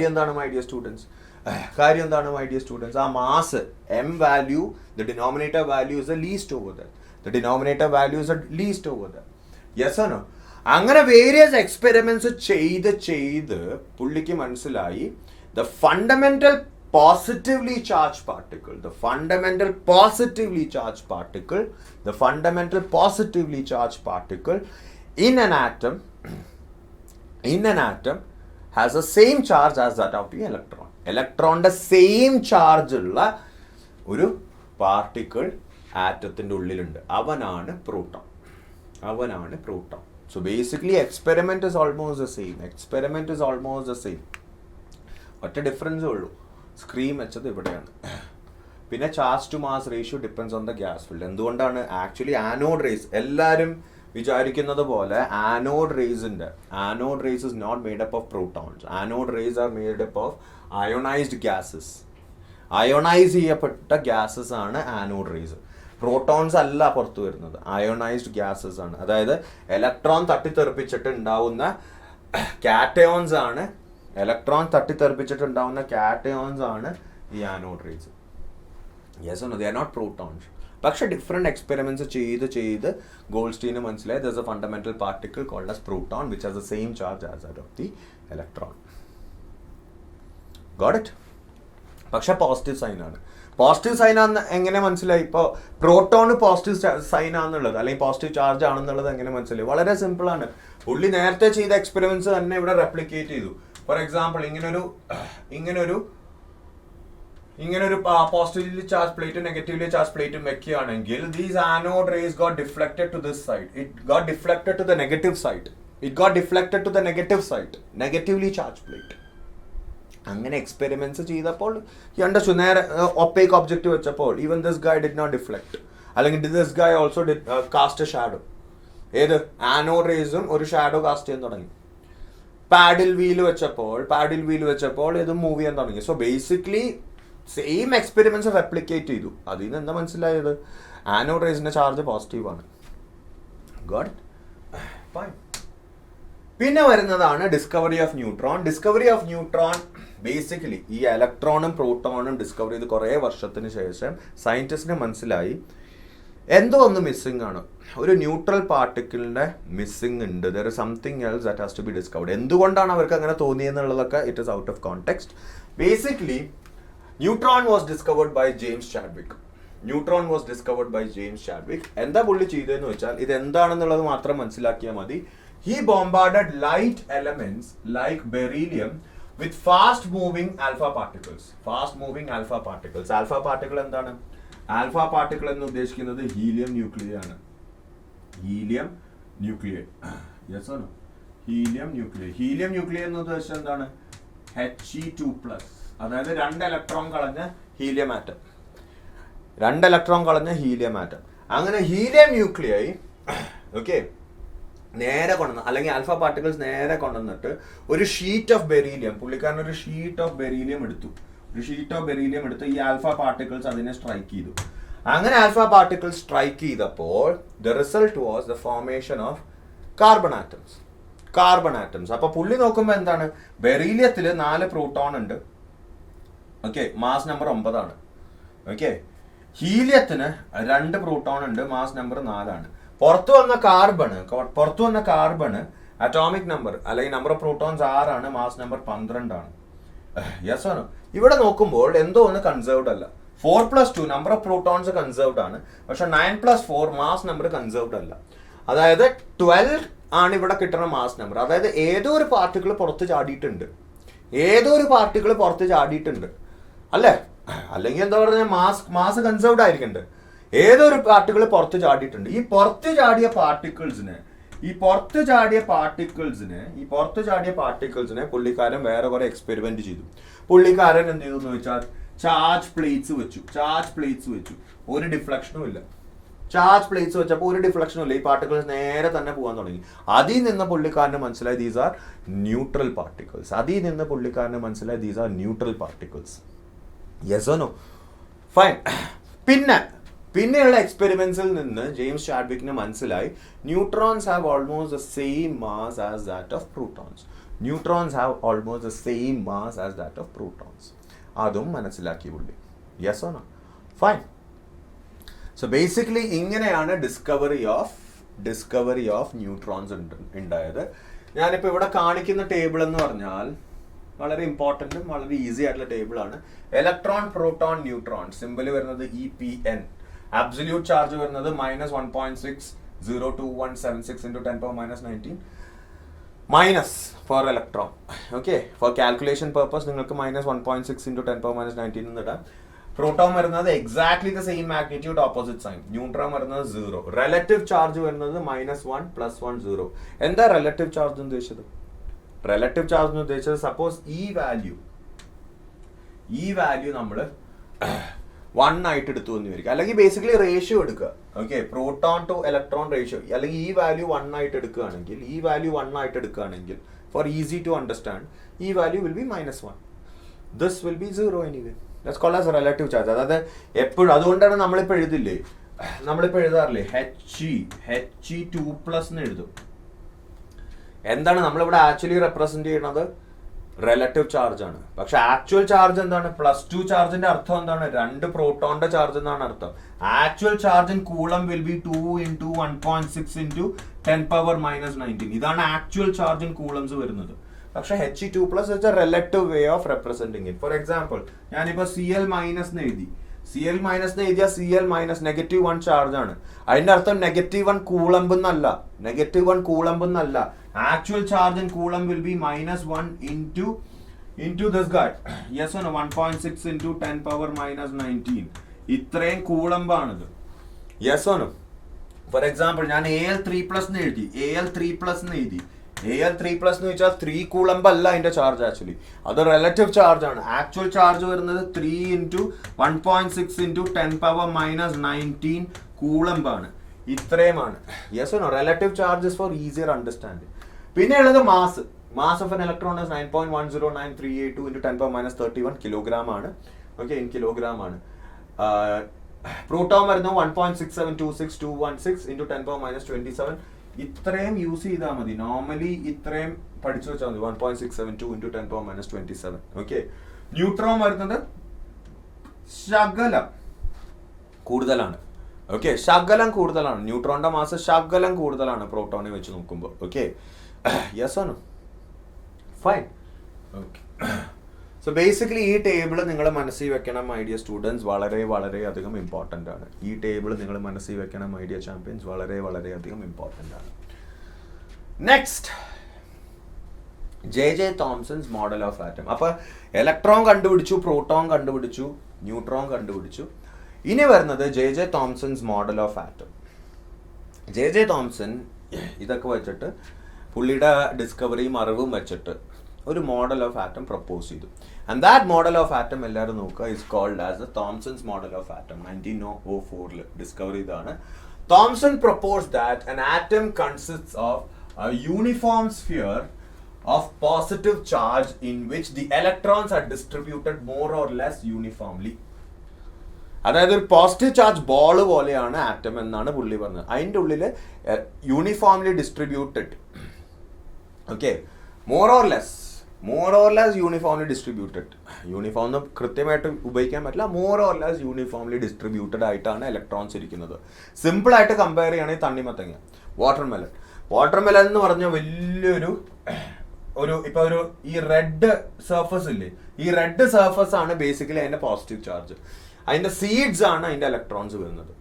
എന്താണ് മൈ ഡിയർ സ്റ്റുഡൻസ്? ആ mass M value, the denominator value is the least over that. Yes or no? അങ്ങനെ വേരിയസ് എക്സ്പെരിമെന്റ്സ് ചെയ്ത് പുള്ളിക്ക് മനസ്സിലായി the fundamental positively charged particle in an atom has the same charge as that of the electron. Electron's same charge ഉള്ള ഒരു particle ആറ്റത്തിന്റെ ഉള്ളിലുണ്ട്. അവനാണ് proton. So basically experiment is almost the same. ഒറ്റ ഡിഫറൻസേ ഉള്ളൂ, screen വെച്ചത് ഇവിടെയാണ്. പിന്നെ charge to mass ratio depends on the gas field. എന്തുകൊണ്ടാണ്? ആക്ച്വലി ആനോഡ് റേസ് എല്ലാവരും വിചാരിക്കുന്നത് പോലെ anode rays is not made up of protons. Anode rays are made up of ionised gases. Ionise ചെയ്യപ്പെട്ട ഗ്യാസസ് ആണ് anode rays. Protons അല്ല പുറത്തു വരുന്നത്, ionised gases ആണ്. അതായത് ഇലക്ട്രോൺ തട്ടിത്തെറിപ്പിച്ചിട്ട് ഉണ്ടാവുന്ന കാറ്റയോൺസ് ആണ് ഈ anode rays. Yes or no? They are not protons. പക്ഷെ ഡിഫറെന്റ് എക്സ്പെരിമെന്റ്സ് ചെയ്ത് ഗോൾഡ്സ്റ്റീന് മനസ്സിലായി there is a fundamental particle called as proton which has the same charge as that of the electron. Got it? പക്ഷെ positive sign ആണെന്ന് എങ്ങനെ മനസ്സിലായി? ഇപ്പോൾ proton positive sign ആണെന്നുള്ളത് അല്ലെങ്കിൽ പോസിറ്റീവ് ചാർജ് ആണെന്നുള്ളത് എങ്ങനെ മനസ്സിലായി? വളരെ സിമ്പിൾ ആണ്. പുള്ളി നേരത്തെ ചെയ്ത എക്സ്പെരിമെന്റ്സ് തന്നെ ഇവിടെ റെപ്ലിക്കേറ്റ് ചെയ്തു. ഫോർ എക്സാമ്പിൾ ഇങ്ങനൊരു പോസിറ്റീവ്ലി ചാർജ് പ്ലേറ്റും നെഗറ്റീവ്ലി ചാർജ് പ്ലേറ്റും വെക്കുകയാണെങ്കിൽ these anode rays got deflected to this side. It got deflected to the negative side. Negatively charge plate. അങ്ങനെ എക്സ്പെരിമെന്റ്സ് ചെയ്തപ്പോൾ കണ്ടു, നേരെ ഒപ്പേക്ക് ഒബ്ജക്റ്റ് വെച്ചപ്പോൾ even this guy did not deflect, അല്ലെങ്കിൽ this guy also cast a shadow. ഏത് anode റേസും ഒരു shadow cast ചെയ്യാൻ തുടങ്ങി. പാഡിൽ വീൽ വെച്ചപ്പോൾ ഇത് മൂവ് ചെയ്യാൻ തുടങ്ങി. So basically same experiments replicate ചെയ്തു. അതിൽ നിന്ന് എന്താ മനസ്സിലായത്? ആനോഡ് റേസിന്റെ ചാർജ് പോസിറ്റീവ് ആണ്. Got fine. പിന്നെ വരുന്നതാണ് ഡിസ്കവറി ഓഫ് ന്യൂട്രോൺ. ബേസിക്കലി ഈ ഇലക്ട്രോണും പ്രോട്ടോണും ഡിസ്കവർ ചെയ്ത് കുറേ വർഷത്തിന് ശേഷം സയന്റിസ്റ്റിന് മനസ്സിലായി എന്തോ ഒന്ന് മിസ്സിംഗ് ആണ്. ഒരു ന്യൂട്രൽ പാർട്ടിക്കിളിന്റെ മിസ്സിംഗ് ഉണ്ട്. There is something else that has to be discovered. എന്തുകൊണ്ടാണ് അവർക്ക് അങ്ങനെ തോന്നിയെന്നുള്ളതൊക്കെ it is out of context. Basically neutron was discovered by James Chadwick. എന്താ പുള്ളി ചെയ്തതെന്ന് വെച്ചാൽ ഇത് എന്താണെന്നുള്ളത് മാത്രം മനസ്സിലാക്കിയാൽ മതി. He bombarded light elements like beryllium with fast moving alpha particles. Alpha particle എന്താണ്? ആൽഫ പാർട്ടിക്കിൾ എന്ന് ഉദ്ദേശിക്കുന്നത് ഹീലിയം ന്യൂക്ലിയ ആണ്. Yes or no? Helium nuclei എന്ന് ഉദ്ദേശിച്ചത് എന്താണ്? He2+. അതായത് 2 ഇലക്ട്രോൺ കളഞ്ഞ ഹീലിയം ആറ്റം. അങ്ങനെ ഹീലിയം ന്യൂക്ലിയായി. ഓക്കെ, നേരെ കൊണ്ടുവന്ന്, അല്ലെങ്കിൽ ആൽഫ പാർട്ടിക്കിൾസ് നേരെ കൊണ്ടുവന്നിട്ട് ഒരു ഷീറ്റ് ഓഫ് ബെരീലിയം, പുള്ളിക്കാരൻ ഒരു ഷീറ്റ് ഓഫ് ബെരീലിയം എടുത്തു, ഈ ആൽഫ പാർട്ടിക്കിൾസ് അതിനെ സ്ട്രൈക്ക് ചെയ്തു. അങ്ങനെ ആൽഫ പാർട്ടിക്കിൾ സ്ട്രൈക്ക് ചെയ്തപ്പോൾ the result was the formation of carbon atoms. അപ്പൊ പുള്ളി നോക്കുമ്പോൾ എന്താണ്, ബെറീലിയത്തിൽ 4 പ്രോട്ടോൺ ഉണ്ട്, ഓക്കെ, മാസ് നമ്പർ 9 ആണ്. ഓക്കെ, ഹീലിയത്തിന് 2 പ്രോട്ടോൺ ഉണ്ട്, മാസ് നമ്പർ 4 ആണ്. പുറത്തു വന്ന കാർബണ് അറ്റോമിക് നമ്പർ അല്ലെങ്കിൽ നമ്പർ ഓഫ് പ്രോട്ടോൺസ് 6 ആണ്, മാസ് നമ്പർ 12 ആണ്. യെസ് ആണോ? ഇവിടെ നോക്കുമ്പോൾ എന്തോ ഒന്ന് കൺസേർവ്ഡ് അല്ല. 4+2 നമ്പർ ഓഫ് പ്രോട്ടോൺസ് കൺസേർവ്ഡ് ആണ്, പക്ഷെ 9+4 മാസ് നമ്പർ കൺസേർവ്ഡ് അല്ല. അതായത് 12 ആണ് ഇവിടെ കിട്ടുന്ന മാസ് നമ്പർ. അതായത് ഏതോ ഒരു പാർട്ടിക്കിൾ പുറത്ത് ചാടിയിട്ടുണ്ട് അല്ലേ? അല്ലെങ്കിൽ എന്താ പറഞ്ഞ മാസ് കൺസേർവ്ഡ് ആയിരിക്കണ്ട്. ഏതോ ഒരു പാർട്ടിക്കിൾ പുറത്ത് ചാടിയിട്ടുണ്ട്. ഈ പുറത്ത് ചാടിയ പാർട്ടിക്കിൾസിനെ പുള്ളിക്കാരൻ വേറെ കുറെ എക്സ്പെരിമെന്റ് ചെയ്തു. പുള്ളിക്കാരൻ എന്ത് ചെയ്തു എന്ന് വെച്ചാൽ ചാർജ് പ്ലേറ്റ്സ് വെച്ചു. ഒരു ഡിഫ്ലക്ഷനും ഇല്ല. ചാർജ് പ്ലേറ്റ്സ് വെച്ചപ്പോൾ ഒരു ഡിഫ്ലക്ഷനും ഇല്ല. ഈ പാർട്ടിക്കിൾസ് നേരെ തന്നെ പോകാൻ തുടങ്ങി. അതിൽ നിന്ന് പുള്ളിക്കാരന് മനസ്സിലായി these are neutral particles. Yes or no? Fine. പിന്നെയുള്ള എക്സ്പെരിമെന്റ്സിൽ നിന്ന് ജെയിംസ് ചാഡ്വിക്കിന് മനസ്സിലായി neutrons have almost the same mass as that of protons. അതും മനസ്സിലാക്കി പുള്ളി. Yes or no? Fine. So basically ഇങ്ങനെയാണ് ഡിസ്കവറി ഓഫ് ന്യൂട്രോൺസ് ഉണ്ടായത്. ഞാനിപ്പോൾ ഇവിടെ കാണിക്കുന്ന ടേബിൾ എന്ന് പറഞ്ഞാൽ വളരെ ഇമ്പോർട്ടൻറ്റും വളരെ ഈസി ആയിട്ടുള്ള ടേബിളാണ്. ഇലക്ട്രോൺ, പ്രോട്ടോൺ, ന്യൂട്രോൺ, സിമ്പിൾ വരുന്നത് EPN. അബ്സല്യൂട്ട് ചാർജ് വരുന്നത് -1.6022176 × 10⁻19 minus for electron. Okay, for calculation purpose നിങ്ങൾക്ക് -1.6 × 10⁻19 എന്ന് ഇടാം. പ്രോട്ടോൺ വരുന്നത് exactly the same magnitude, opposite sign. Neutron വരുന്നത് 0. റിലേറ്റീവ് ചാർജ് വരുന്നത് -1 + 1 0. എന്താ റിലേറ്റീവ് ചാർജ് എന്ന് ഉദ്ദേശിച്ചത്? സപ്പോസ് ഈ വാല്യൂ നമ്മൾ 1 ആയിട്ട് എടുത്തു എന്ന് വിചാരിക്കുക, അല്ലെങ്കിൽ ബേസിക്കലി റേഷ്യോ എടുക്കുക. Okay, proton to electron ratio, അല്ലെങ്കിൽ ഈ വാല്യൂ 1 ആയിട്ട് എടുക്കുകയാണെങ്കിൽ ഫോർ ഈസി ടു അണ്ടർസ്റ്റാൻഡ്, ഈ value will be -1. This will be 0 anyway. That's called as relative charge. അതായത് എപ്പോഴും, അതുകൊണ്ടാണ് നമ്മളിപ്പോൾ എഴുതാറില്ലേ He2+ എന്ന് എഴുതും. എന്താണ് നമ്മളിവിടെ ആക്ച്വലി റെപ്രസെന്റ് ചെയ്യുന്നത്? റിലേറ്റീവ് ചാർജ് ആണ്. പക്ഷെ ആക്ച്വൽ ചാർജ് എന്താണ്? +2 ചാർജിന്റെ അർത്ഥം എന്താണ്? 2 പ്രോട്ടോണിന്റെ ചാർജ് എന്നാണ് അർത്ഥം. Actual charge in coulomb will be 2 × 1.6 × 10⁻19. ഇതാണ് ആക്ച്വൽ ചാർജ് ഇൻ കൂളംസ് വരുന്നത്. പക്ഷെ He2+ is A relative way of representing it. For example, ഞാനിപ്പോ Cl- എന്ന് എഴുതി. Cl- -1 ചാർജ് ആണ്. അതിന്റെ അർത്ഥം -1 കൂളംബ് എന്നല്ല. Actual charge in coulomb will be -1 into this guy. Yes or no? 1.6 × 10⁻19. ഇത്രയും കൂളംബ് ആണിത്. Yes or no? For example, ഞാൻ Al3+ എന്ന് എഴുതി. Al3+ എന്ന് വെച്ചാൽ 3 കൂളംബ് അല്ല അതിന്റെ ചാർജ്. ആക്ച്വലി അത് റിലേറ്റീവ് ചാർജ് ആണ്. ആക്ച്വൽ ചാർജ് വരുന്നത് 3 × 1.6 × 10⁻19 കൂളംബ് ആണ്. ഇത്രയുമാണ്. Yes or no? Relative charges for easier understanding. പിന്നെ ഉള്ളത് mass of an electron is 9.109382 × 10⁻31 kilogram ആണ്. ഓക്കെ, ഇൻ കിലോഗ്രാം ആണ്. പ്രോട്ടോൺ വരുന്നത് 1.6726216 × 10⁻27. ഇത്രയും യൂസ് ചെയ്താൽ മതി. നോർമലി ഇത്രയും പഠിച്ചു വെച്ചാൽ മതി. 1.672 × 10⁻27. ഓക്കെ, ന്യൂട്രോൺ വരുന്നത് ശകലം കൂടുതലാണ്. ഓക്കെ, ശകലം കൂടുതലാണ്. ന്യൂട്രോണിന്റെ മാസ് ശകലം കൂടുതലാണ് പ്രോട്ടോണിനെ വെച്ച് നോക്കുമ്പോൾ. Okay, yes or no? Fine. Okay, so basically ഈ ടേബിൾ നിങ്ങൾ മനസ്സിൽ വെക്കണം മൈ ഡിയർ സ്റ്റുഡൻസ്. വളരെ അധികം ഇമ്പോർട്ടൻ്റ് ആണ്. ഈ ടേബിൾ നിങ്ങൾ മനസ്സിൽ വെക്കണം മൈ ഡിയർ ചാമ്പ്യൻസ്. വളരെ അധികം ഇമ്പോർട്ടൻ്റ് ആണ്. Next, J.J. Thomson's model of atom. അപ്പോൾ ഇലക്ട്രോൺ കണ്ടുപിടിച്ചു, പ്രോട്ടോൺ കണ്ടുപിടിച്ചു, ന്യൂട്രോൺ കണ്ടുപിടിച്ചു. ഇനി വരുന്നത് J.J. Thomson's model of atom. J.J. Thomson ഇതൊക്കെ വെച്ചിട്ട്, പുള്ളിയുടെ ഡിസ്കവറിയും അറിവും വെച്ചിട്ട് ഒരു മോഡൽ ഓഫ് ആറ്റം പ്രപ്പോസ് ചെയ്തു. And that model of atom എല്ലാവരും നോക്കുക, is called as the Thomson's model of atom. 1904 discover ചെയ്തതാണ്. Thomson propose that an atom consists of a uniform sphere of positive charge in which the electrons are distributed more or less uniformly. അതായത് ഒരു positive charge ball പോലെയാണ് atom എന്നാണ് പുള്ളി പറഞ്ഞത്. അതിൻ്റെ ഉള്ളിൽ uniformly distributed, okay, more or less uniformly distributed. Uniform എന്ന് കൃത്യമായിട്ട് ഉപയോഗിക്കാൻ പറ്റില്ല, more or less uniformly distributed ആയിട്ടാണ് ഇലക്ട്രോൺസ് ഇരിക്കുന്നത്. സിമ്പിളായിട്ട് കമ്പയർ ചെയ്യുകയാണെങ്കിൽ തണ്ണിമത്തങ്ങ, വാട്ടർമെലൻ എന്ന് പറഞ്ഞ വലിയൊരു ഇപ്പൊ ഈ റെഡ് സർഫസ് ഇല്ലേ, ഈ റെഡ് സർഫസ് ആണ് ബേസിക്കലി അതിന്റെ പോസിറ്റീവ് ചാർജ്. അതിന്റെ സീഡ്സ് ആണ് അതിന്റെ ഇലക്ട്രോൺസ് വരുന്നത്.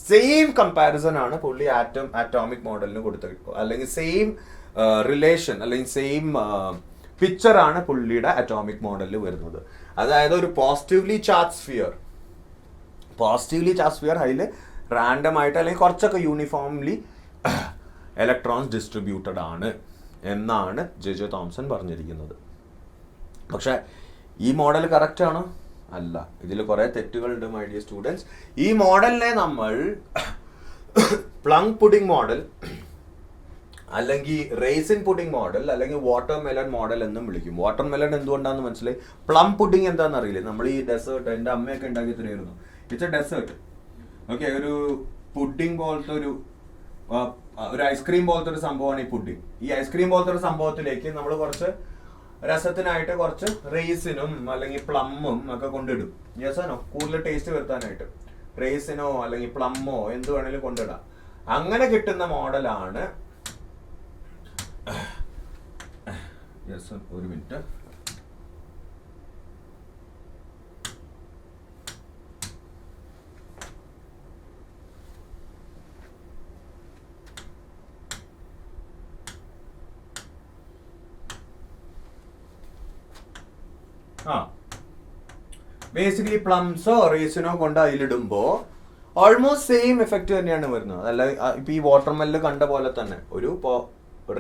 സെയിം കമ്പാരിസൺ ആണ് പുള്ളി ആറ്റോമിക് മോഡലിന് കൊടുത്തത്, അല്ലെങ്കിൽ സെയിം റിലേഷൻ അല്ലെങ്കിൽ സെയിം പിക്ചർ ആണ് പുള്ളിയുടെ അറ്റോമിക് മോഡലിൽ വരുന്നത്. അതായത് ഒരു പോസിറ്റീവ്ലി ചാർജ് സ്ഫിയർ അതിൽ റാൻഡം ആയിട്ട് അല്ലെങ്കിൽ കുറച്ചൊക്കെ യൂണിഫോംലി ഇലക്ട്രോൺസ് ഡിസ്ട്രിബ്യൂട്ടഡ് ആണ് എന്നാണ് ജെ തോംസൺ പറഞ്ഞിരിക്കുന്നത്. പക്ഷെ ഈ മോഡൽ കറക്റ്റ് ആണോ? അല്ല, ഇതിൽ കുറെ തെറ്റുകളുണ്ട് മൈ ഡിയർ സ്റ്റുഡൻസ്. ഈ മോഡലിനെ നമ്മൾ പ്ലം പുഡിംഗ് മോഡൽ, അല്ലെങ്കിൽ റേസിൻ പുഡിംഗ് മോഡൽ, അല്ലെങ്കിൽ വാട്ടർമെലൺ മോഡൽ എന്നും വിളിക്കും. വാട്ടർമെലൺ എന്തുകൊണ്ടാണെന്ന് മനസ്സിലായി. പ്ലം പുഡിംഗ് എന്താണെന്ന് അറിയില്ലേ? നമ്മൾ ഈ ഡെസേർട്ട് എൻ്റെ അമ്മയൊക്കെ ഉണ്ടാക്കി തരുമായിരുന്നു. ഇറ്റ്സ് എ ഡെസേർട്ട്, ഓക്കെ, ഒരു പുഡിംഗ് പോലത്തെ ഒരു ഐസ്ക്രീം പോലത്തെ ഒരു സംഭവമാണ് ഈ പുഡിംഗ്. ഈ ഐസ്ക്രീം പോലത്തെ ഒരു സംഭവത്തിലേക്ക് നമ്മൾ കുറച്ച് രസത്തിനായിട്ട് കുറച്ച് റേസിനും അല്ലെങ്കിൽ പ്ലമ്മും ഒക്കെ കൊണ്ടിടും. യെസാനോ, കൂടുതൽ ടേസ്റ്റ് വരുത്താനായിട്ട് റേസിനോ അല്ലെങ്കിൽ പ്ലമ്മോ എന്ത് വേണേലും കൊണ്ടിടാം. അങ്ങനെ കിട്ടുന്ന മോഡലാണ്, ഒരു മിനിറ്റ്, ബേസിക്കലി പ്ലംസോ റേസിനോ കൊണ്ട് അതിലിടുമ്പോൾ ഓൾമോസ്റ്റ് സെയിം എഫക്റ്റ് തന്നെയാണ് വരുന്നത്. അല്ല, ഇപ്പൊ ഈ വാട്ടർമെല്ലിൽ കണ്ട പോലെ തന്നെ ഒരു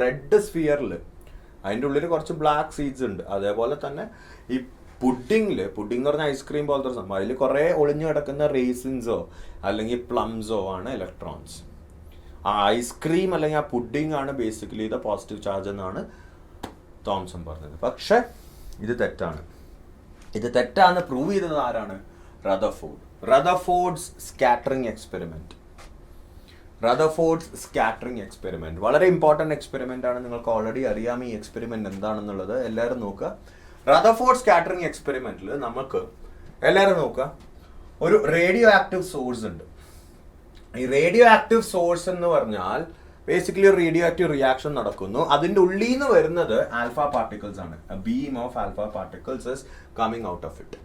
റെഡ് സ്ഫിയറിൽ അതിൻ്റെ ഉള്ളിൽ കുറച്ച് ബ്ലാക്ക് സീഡ്സ് ഉണ്ട്. അതേപോലെ തന്നെ ഈ പുഡിംഗ് എന്ന് പറഞ്ഞാൽ ഐസ്ക്രീം പോലത്തെ ഒരു സംഭവം, അതിൽ കുറേ ഒളിഞ്ഞു കിടക്കുന്ന റേസിൻസോ അല്ലെങ്കിൽ പ്ലംസോ ആണ് ഇലക്ട്രോൺസ്. ആ ഐസ്ക്രീം അല്ലെങ്കിൽ ആ പുഡിംഗ് ആണ് ബേസിക്കലി ദ പോസിറ്റീവ് ചാർജ് എന്നാണ് തോംസൺ പറഞ്ഞത്. പക്ഷെ ഇത് തെറ്റാന്ന് പ്രൂവ് ചെയ്തത് ആരാണ്? റദർഫോർഡ്സ് സ്കാറ്ററിംഗ് എക്സ്പെരിമെന്റ് വളരെ ഇമ്പോർട്ടൻറ്റ് എക്സ്പെരിമെന്റ് ആണ്. നിങ്ങൾക്ക് ഓൾറെഡി അറിയാം ഈ എക്സ്പെരിമെന്റ് എന്താണെന്നുള്ളത്. എല്ലാവരും നോക്കുക. റദർഫോർഡ് സ്കാറ്ററിംഗ് എക്സ്പെരിമെന്റിൽ നമുക്ക് എല്ലാവരും നോക്കുക, ഒരു റേഡിയോ ആക്റ്റീവ് സോഴ്സ് ഉണ്ട്. ഈ റേഡിയോ ആക്റ്റീവ് സോഴ്സ് എന്ന് പറഞ്ഞാൽ ബേസിക്കലി ഒരു റേഡിയോ ആക്റ്റീവ് റിയാക്ഷൻ നടക്കുന്നു. അതിൻ്റെ ഉള്ളിൽ നിന്ന് വരുന്നത് ആൽഫ പാർട്ടിക്കിൾസ് ആണ്. A beam of alpha particles is coming out of it.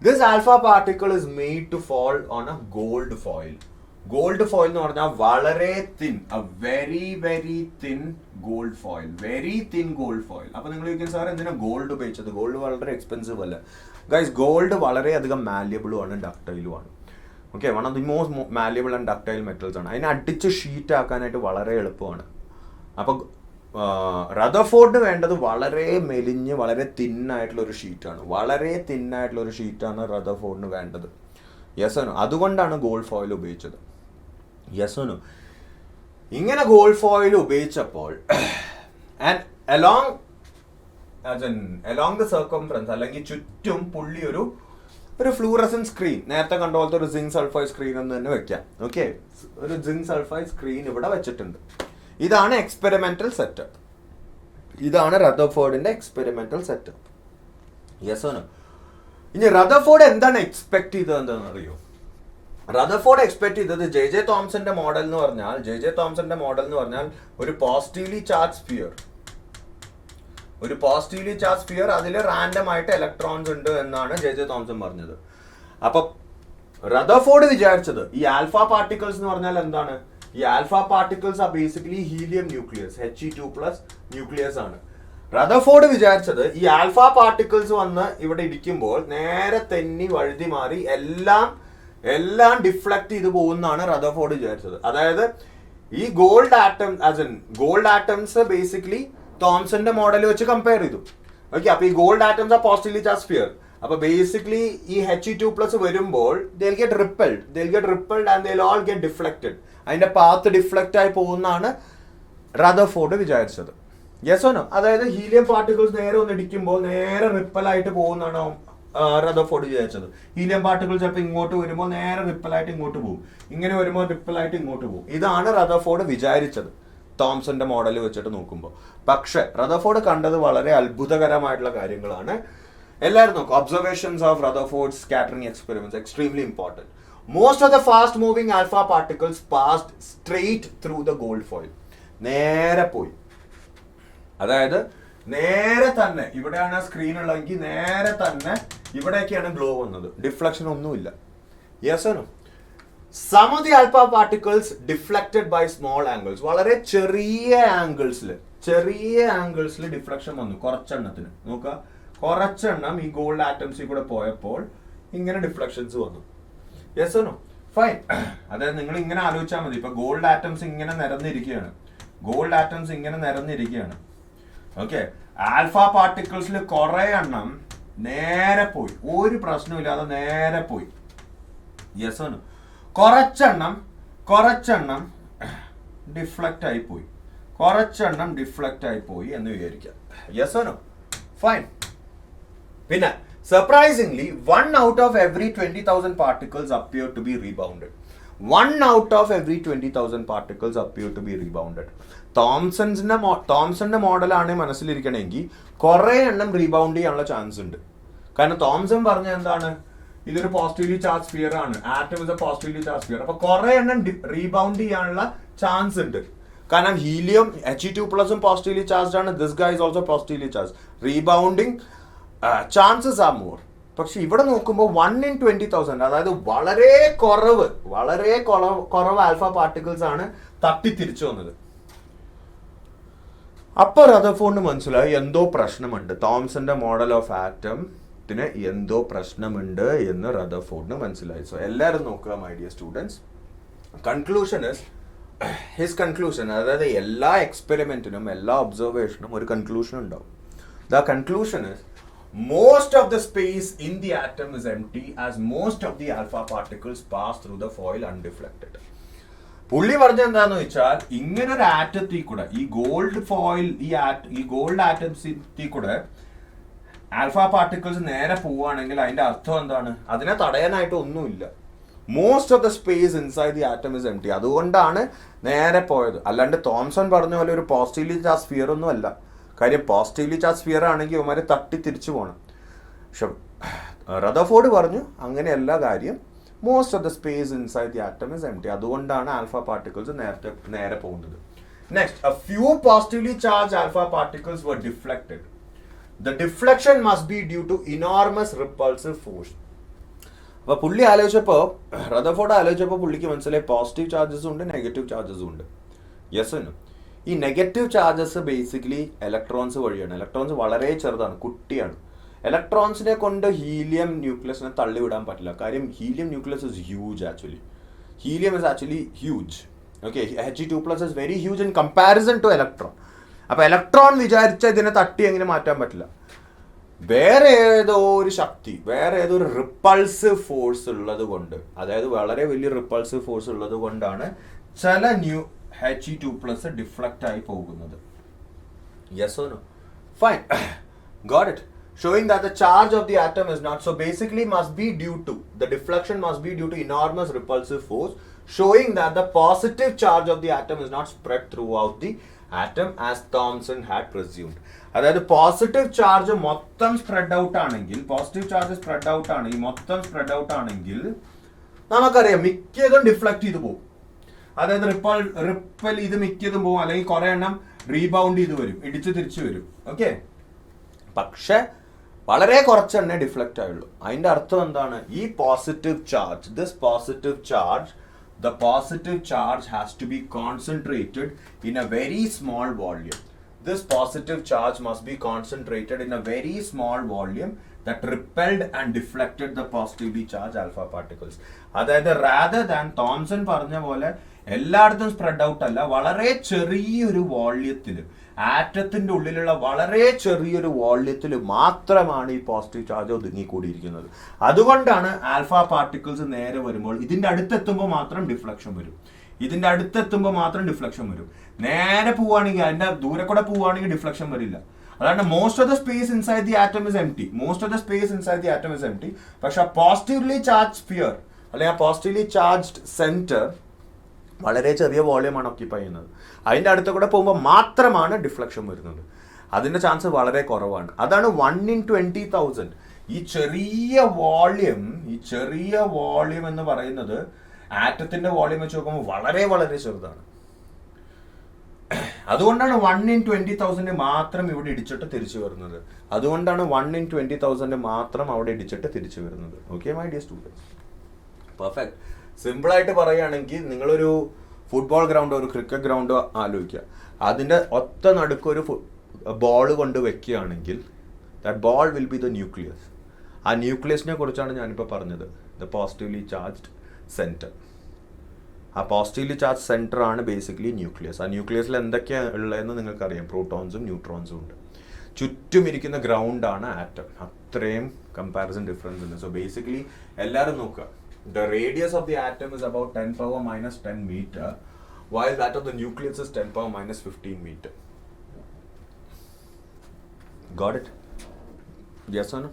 This alpha particle is made to fall on a gold foil. Gold foil എന്ന് പറഞ്ഞാൽ വളരെ thin, a very very thin gold foil, അപ്പൊ നിങ്ങൾ ചോദിക്കും, sir എന്തിനാ gold ഉപയോഗിച്ചത്? Gold വളരെ expensive അല്ല ഗൈസ്. ഗോൾഡ് വളരെയധികം മാല്യബിളും ആണ്, ഡക്ടൈലും ആണ്. Okay, one of the most malleable and ductile metals ആണ്. അതിനെ അടിച്ച് ഷീറ്റ് ആക്കാനായിട്ട് വളരെ എളുപ്പമാണ്. അപ്പോൾ റദർഫോർഡിന് വേണ്ടത് വളരെ മെലിഞ്ഞ് വളരെ തിന്നായിട്ടുള്ള ഒരു ഷീറ്റാണ് റദർഫോർഡിന് വേണ്ടത്. യെസ് ഓനോ? അതുകൊണ്ടാണ് ഗോൾഡ് ഫോയിൽ ഉപയോഗിച്ചത്. Yes or no? ഇങ്ങനെ ഗോൾഡ് ഫോയിൽ ഉപയോഗിച്ചപ്പോൾ ആൻഡ് അലോങ് ദ സർക്കംഫറൻസ് അല്ലെങ്കിൽ ചുറ്റും പുള്ളി ഒരു ഫ്ലൂറസൻ സ്ക്രീൻ, നേരത്തെ കണ്ട പോലത്തെ ഒരു സിങ്ക് സൾഫൈഡ് സ്ക്രീൻ എന്ന് തന്നെ വെക്കാം. ഓക്കെ, ഒരു സിങ്ക് സൾഫൈഡ് സ്ക്രീൻ ഇവിടെ വെച്ചിട്ടുണ്ട്. ഇതാണ് എക്സ്പെരിമെന്റൽ സെറ്റപ്പ്. ഇതാണ് റദർഫോർഡിന്റെ എക്സ്പെരിമെന്റൽ സെറ്റപ്പ്. യെസ് ഓനോ? ഇനി റദർഫോർഡ് എന്താണ് എക്സ്പെക്ട് ചെയ്തത് എന്താണെന്ന് അറിയോ? റദർഫോർഡ് എക്സ്പെക്ട് ചെയ്തത് ജെ തോംസന്റെ മോഡൽ എന്ന് പറഞ്ഞാൽ ഒരു പോസിറ്റീവ്ലി ചാർജ് സ്ഫിയർ, അതിൽ റാൻഡം ആയിട്ട് ഇലക്ട്രോൺസ് ഉണ്ട് എന്നാണ് ജെ തോംസൺ പറഞ്ഞത്. അപ്പൊ റദർഫോർഡ് വിചാരിച്ചത് ഈ ആൽഫ പാർട്ടിക്കിൾസ് എന്ന് പറഞ്ഞാൽ എന്താണ്? ഈ ആൽഫ പാർട്ടിക്കിൾസ് ആ basically helium nucleus, He2+ nucleus ആണ്. റദർഫോർഡ് വിചാരിച്ചത് ഈ ആൽഫ പാർട്ടിക്കിൾസ് വന്ന് ഇവിടെ ഇരിക്കുമ്പോൾ നേരെ തെന്നി വഴുതി മാറി എല്ലാം ഡിഫ്ലക്ട് ചെയ്ത് പോകുന്നതാണ് റദർഫോർഡ് വിചാരിച്ചത്. അതായത് ഈ ഗോൾഡ് ആറ്റംസ് ബേസിക്കലി തോംസന്റെ മോഡൽ വെച്ച് കമ്പയർ ചെയ്തു. ഓക്കെ, അപ്പൊ ഈ ഗോൾഡ് ആറ്റംസ് ആ പോസിറ്റീവ്ലി ചാർജ് സ്ഫിയർ. അപ്പൊ ബേസിക്കലി ഈ He2+ വരുമ്പോൾ they'll get repelled and they'll all get deflected. അതിന്റെ പാത്ത് ഡിഫ്ലക്റ്റ് ആയി പോകുന്നതാണ് റദർഫോർഡ് വിചാരിച്ചത്. Yes or no? അതായത് ഹീലിയം പാർട്ടിക്കിൾസ് നേരെ ഒന്ന് ഇടിക്കുമ്പോൾ നേരെ റിപ്പലായിട്ട് പോകുന്നതാണോ റദർഫോർഡ് വിചാരിച്ചത്? ഹീലിയം പാർട്ടിക്കിൾ ചിലപ്പോൾ ഇങ്ങോട്ട് വരുമ്പോൾ നേരെ റിപ്പലായിട്ട് ഇങ്ങോട്ട് പോകും, ഇങ്ങനെ വരുമ്പോൾ റിപ്പലായിട്ട് ഇങ്ങോട്ട് പോകും. ഇതാണ് റദർഫോർഡ് വിചാരിച്ചത് തോംസന്റെ മോഡൽ വെച്ചിട്ട് നോക്കുമ്പോൾ. പക്ഷെ റദർഫോർഡ് കണ്ടത് വളരെ അത്ഭുതകരമായിട്ടുള്ള കാര്യങ്ങളാണ്. എല്ലാവരും നോക്കും. Observations of Rutherford scattering experiments extremely important. Most of the fast moving alpha particles passed straight through the gold foil. നേരെ പോയി, അതായത് നേരെ തന്നെ ഇവിടെയാണ് സ്ക്രീൻ ഉള്ളതെങ്കിൽ നേരെ തന്നെ ഇവിടേക്കാണ് ഗ്ലോ വന്നത്. ഡിഫ്ലക്ഷൻ ഒന്നുമില്ല. Yes or no? Some of the alpha particles deflected by small angles. വളരെ ചെറിയ ആംഗിൾസിൽ ഡിഫ്ലക്ഷൻ വന്നു. കുറച്ചെണ്ണത്തിന് നോക്കുക, കുറച്ചെണ്ണം ഈ ഗോൾഡ് ആറ്റംസിൽ കൂടെ പോയപ്പോൾ ഇങ്ങനെ ഡിഫ്ലക്ഷൻസ് വന്നു. Yes or no? ഫൈൻ. അതായത് നിങ്ങൾ ഇങ്ങനെ ആലോചിച്ചാൽ മതി. ഇപ്പൊ ഗോൾഡ് ആറ്റംസ് ഇങ്ങനെ നിരന്നിരിക്കുകയാണ്. ഓക്കെ, ആൽഫ പാർട്ടിക്കിൾസിൽ കുറെ എണ്ണം നേരെ പോയി, ഒരു പ്രശ്നമില്ലാതെ നേരെ പോയി. Yes or no? കുറച്ചെണ്ണം ഡിഫ്ലക്റ്റ് ആയി പോയി എന്ന് വിചാരിക്കാം. Yes or no? ഫൈൻ. പിന്നെ surprisingly 1 out of every 20,000 particles appear to be rebounded. 1 out of every 20,000 particles appear to be rebounded. തോംസന്റെ മോഡലാണ് മനസ്സിലിരിക്കണമെങ്കിൽ കുറെ എണ്ണം റീബൗണ്ട് ചെയ്യാനുള്ള ചാൻസ് ഉണ്ട്. കാരണം തോംസൺ പറഞ്ഞ എന്താണ്? ഇതൊരു പോസിറ്റീവ്ലി ചാർജ് സ്ഫിയർ ആണ്, atom is A positively charge sphere. അപ്പൊ കുറെ എണ്ണം റീബൗണ്ട് ചെയ്യാനുള്ള ചാൻസ് ഉണ്ട്. കാരണം ഹീലിയം He2+ പോസിറ്റീവ്ലി ചാർജ് ആണ്, this guy is also positively charge. Rebounding chances are more. പക്ഷെ ഇവിടെ നോക്കുമ്പോൾ 1 in 20,000, അതായത് വളരെ കുറവ് ആൽഫ പാർട്ടിക്കിൾസ് ആണ് തട്ടി തിരിച്ചു വന്നത്. അപ്പൊ റദർഫോർഡിന് മനസ്സിലായി എന്തോ പ്രശ്നമുണ്ട്, തോംസന്റെ മോഡൽ ഓഫ് ആറ്റത്തിന് എന്തോ പ്രശ്നമുണ്ട് എന്ന് റദർഫോർഡിന് മനസ്സിലായി. സോ എല്ലാവരും നോക്കുക my dear students. His conclusion, അതായത് എല്ലാ എക്സ്പെരിമെന്റിനും എല്ലാ ഒബ്സർവേഷനും ഒരു കൺക്ലൂഷൻ ഉണ്ടാവും. The conclusion is most of the space in the atom is empty as most of the alpha particles pass through the foil undeflected. പുള്ളി പറഞ്ഞ എന്താന്ന് വെച്ചാൽ, ഇങ്ങനെ ഒരു ആറ്റത്തിൽ കൂടെ ഈ ഗോൾഡ് ഫോയിൽ ഈ ഗോൾഡ് ആറ്റംസിൽ കൂടെ ആൽഫ പാർട്ടിക്കിൾസ് നേരെ പോവുകയാണെങ്കിൽ അതിന്റെ അർത്ഥം എന്താണ്? അതിനെ തടയാനായിട്ട് ഒന്നുമില്ല. Most of the space inside the atom is empty. അതുകൊണ്ടാണ് നേരെ പോയത്. അല്ലാണ്ട് തോംസൺ പറഞ്ഞ പോലെ ഒരു പോസിറ്റീവ്ലി ചാർജ് സ്ഫിയർ ഒന്നും അല്ല. കാര്യം പോസിറ്റീവ്ലി ചാർജ് സ്ഫിയർ ആണെങ്കിൽ അവന്മാരെ തട്ടി തിരിച്ചു പോകണം. പക്ഷെ റദർഫോർഡ് പറഞ്ഞു അങ്ങനെയല്ല കാര്യം. Most of the space inside the atom is empty. അതുകൊണ്ടാണ് ആൽഫ പാർട്ടിക്കിൾസ് നേരെ പോകുന്നത്. Next, a few positively charged alpha particles were deflected. The deflection must be due to enormous repulsive force. അപ്പൊ പുള്ളി റദർഫോർഡ് ആലോചിച്ചപ്പോൾ പുള്ളിക്ക് മനസ്സിലായി പോസിറ്റീവ് ചാർജസും ഉണ്ട്, negative ചാർജസും ഉണ്ട്. യെസ് എന്നും ഈ നെഗറ്റീവ് ചാർജസ് ബേസിക്കലി ഇലക്ട്രോൺസ് വഴിയാണ്. ഇലക്ട്രോൺസ് വളരെ ചെറുതാണ്, കുട്ടിയാണ്. ഇലക്ട്രോൺസിനെ കൊണ്ട് ഹീലിയം ന്യൂക്ലിയസിനെ തള്ളിവിടാൻ പറ്റില്ല. കാര്യം helium nucleus is huge actually. Helium is actually huge. Okay, He2+ is very huge in comparison to electron. അപ്പൊ ഇലക്ട്രോൺ വിചാരിച്ച ഇതിനെ തട്ടി എങ്ങനെ മാറ്റാൻ പറ്റില്ല. വേറെ ഏതോ ഒരു റിപ്പൾസീവ് ഫോഴ്സ് ഉള്ളത് കൊണ്ട്, അതായത് വളരെ വലിയ റിപ്പൾസീവ് ഫോഴ്സ് ഉള്ളത് കൊണ്ടാണ് ചില He2+ ഡിഫ്ലക്റ്റ് ആയി പോകുന്നത്. Yes or no? Fine, got it. Showing that the charge of the atom is not, so basically the deflection must be due to enormous repulsive force, showing that the positive charge of the atom is not spread throughout the atom as Thomson had presumed. അതായത് positive charge മൊത്തം spread out ആണെങ്കിൽ നമുക്കറിയാം മിക്കതും deflect ചെയ്ത് പോകും. അതായത് ripple ഇത് മിക്കതും പോകും, അല്ലെങ്കിൽ കുറെ എണ്ണം റീബൗണ്ട് ചെയ്ത് വരും, ഇടിച്ചു തിരിച്ചു വരും. ഓക്കെ, പക്ഷെ വളരെ കുറച്ചെണ്ണേ ഡിഫ്ലക്റ്റ് ആയുള്ളൂ. അതിന്റെ അർത്ഥം എന്താണ്? ഈ positive charge, the positive charge has to be concentrated in a very small volume. This positive charge must be concentrated in a very small volume that repelled and deflected the positively charged alpha particles. അതായത് rather than Thomson പറഞ്ഞ പോലെ എല്ലായിടത്തും spread out അല്ല, വളരെ ചെറിയൊരു വോള്യത്തിൽ, ആറ്റത്തിന്റെ ഉള്ളിലുള്ള വളരെ ചെറിയൊരു വോള്യത്തിൽ മാത്രമാണ് ഈ പോസിറ്റീവ് ചാർജ് ഒതുങ്ങിക്കൂടിയിരിക്കുന്നത്. അതുകൊണ്ടാണ് ആൽഫ പാർട്ടിക്കിൾസ് നേരെ വരുമ്പോൾ ഇതിന്റെ അടുത്തെത്തുമ്പോൾ മാത്രം ഡിഫ്ലക്ഷൻ വരും. ഇതിന്റെ അടുത്തെത്തുമ്പോൾ മാത്രം ഡിഫ്ലക്ഷൻ വരും. നേരെ പോവുകയാണെങ്കിൽ, അതിന്റെ ദൂരെ കൂടെ പോവുകയാണെങ്കിൽ ഡിഫ്ലക്ഷൻ വരില്ല. അതാണ് most of the space inside the atom is empty. Most of the space inside the atom is empty. പക്ഷെ ആ പോസിറ്റീവ്ലി ചാർജ് സ്ഫിയർ അല്ലെങ്കിൽ ആ പോസിറ്റീവ്ലി ചാർജ്ഡ് സെന്റർ വളരെ ചെറിയ വോളിയമാണ് ഓക്യുപ്പൈ ചെയ്യുന്നത്. അതിൻ്റെ അടുത്ത് കൂടെ പോകുമ്പോൾ മാത്രമാണ് ഡിഫ്ലക്ഷൻ വരുന്നത്. അതിൻ്റെ ചാൻസ് വളരെ കുറവാണ്. അതാണ് 1 in 20,000. ഈ ചെറിയ വോളിയം എന്ന് പറയുന്നത് ആറ്റത്തിന്റെ വോളിയം വെച്ച് നോക്കുമ്പോൾ വളരെ വളരെ ചെറുതാണ്. അതുകൊണ്ടാണ് 1 in 20,000 മാത്രം ഇവിടെ ഇടിച്ചിട്ട് തിരിച്ചു വരുന്നത്. അതുകൊണ്ടാണ് 1 in 20,000 മാത്രം അവിടെ ഇടിച്ചിട്ട് തിരിച്ചു വരുന്നത്. Okay my dear students, perfect. സിമ്പിളായിട്ട് പറയുകയാണെങ്കിൽ നിങ്ങളൊരു ഫുട്ബോൾ ഗ്രൗണ്ടോ ഒരു ക്രിക്കറ്റ് ഗ്രൗണ്ടോ ആലോചിക്കുക. അതിൻ്റെ ഒത്ത നടുക്കൊരു ബോൾ കൊണ്ട് വെക്കുകയാണെങ്കിൽ that ball will be the nucleus. ആ ന്യൂക്ലിയസിനെ കുറിച്ചാണ് ഞാനിപ്പോൾ പറഞ്ഞത്, ദ പോസിറ്റീവ്ലി ചാർജ്ഡ് സെൻറ്റർ. ആ പോസിറ്റീവ്ലി ചാർജ് സെൻറ്റർ ആണ് ബേസിക്കലി ന്യൂക്ലിയസ്. ആ ന്യൂക്ലിയസിൽ എന്തൊക്കെയാണ് ഉള്ളതെന്ന് നിങ്ങൾക്കറിയാം. പ്രോട്ടോൺസും ന്യൂട്രോൺസും ഉണ്ട്. ചുറ്റും ഇരിക്കുന്ന ഗ്രൗണ്ടാണ് ആറ്റം. അത്രയും കമ്പാരിസൺ ഡിഫറൻസ് ഉണ്ട്. സോ ബേസിക്കലി എല്ലാവരും നോക്കുക, the radius of the atom is about 10 power minus 10 meter, while that of the nucleus is 10 power minus 15 meter. Got it? Yes or no?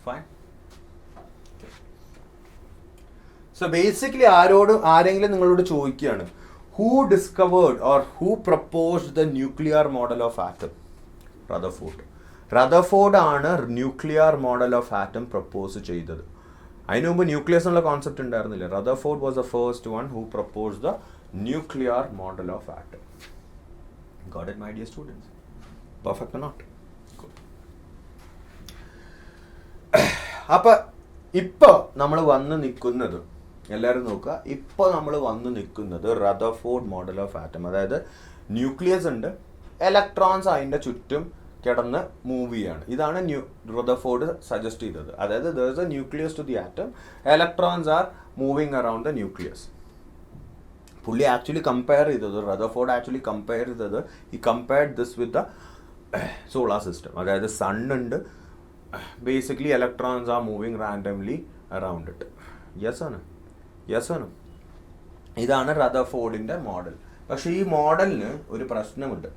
Fine. So basically ആരെങ്കിലും നിങ്ങളോട് ചോദിക്കുകയാണ്, who discovered or who proposed the nuclear model of atom? Rutherford ആണ് nuclear model of atom propose ചെയ്തത്. അതിനു മുമ്പ് nucleus എന്നുള്ള concept ഉണ്ടായിരുന്നില്ല. Rutherford was the first one who proposed the nuclear model of atom. Got it my dear students? Perfect or not? അപ്പൊ ഇപ്പൊ നമ്മൾ വന്ന് നിൽക്കുന്നത്, എല്ലാവരും നോക്കുക, ഇപ്പൊ നമ്മൾ വന്ന് നിൽക്കുന്നത് റദർഫോർഡ് മോഡൽ ഓഫ് ആറ്റം. അതായത് ന്യൂക്ലിയസ് ഉണ്ട്, ഇലക്ട്രോൺസ് അതിന്റെ ചുറ്റും കിടന്ന് മൂവ് ചെയ്യാണ്. ഇതാണ് റദർഫോർഡ് സജസ്റ്റ് ചെയ്തത്. അതായത് there is a nucleus to the atom, electrons are moving around the nucleus. പുള്ളി ആക്ച്വലി കമ്പയർ ചെയ്തത്, റദർഫോർഡ് ആക്ച്വലി കമ്പയർ ചെയ്തത്, ഈ compared this with the solar system. അതായത് സൺ ഉണ്ട്, basically electrons are moving randomly around it. Yes ആണ്? Yes ആണ്? ഇതാണ് റദർഫോർഡിൻ്റെ model. പക്ഷേ ഈ മോഡലിന് ഒരു പ്രശ്നമുണ്ട്.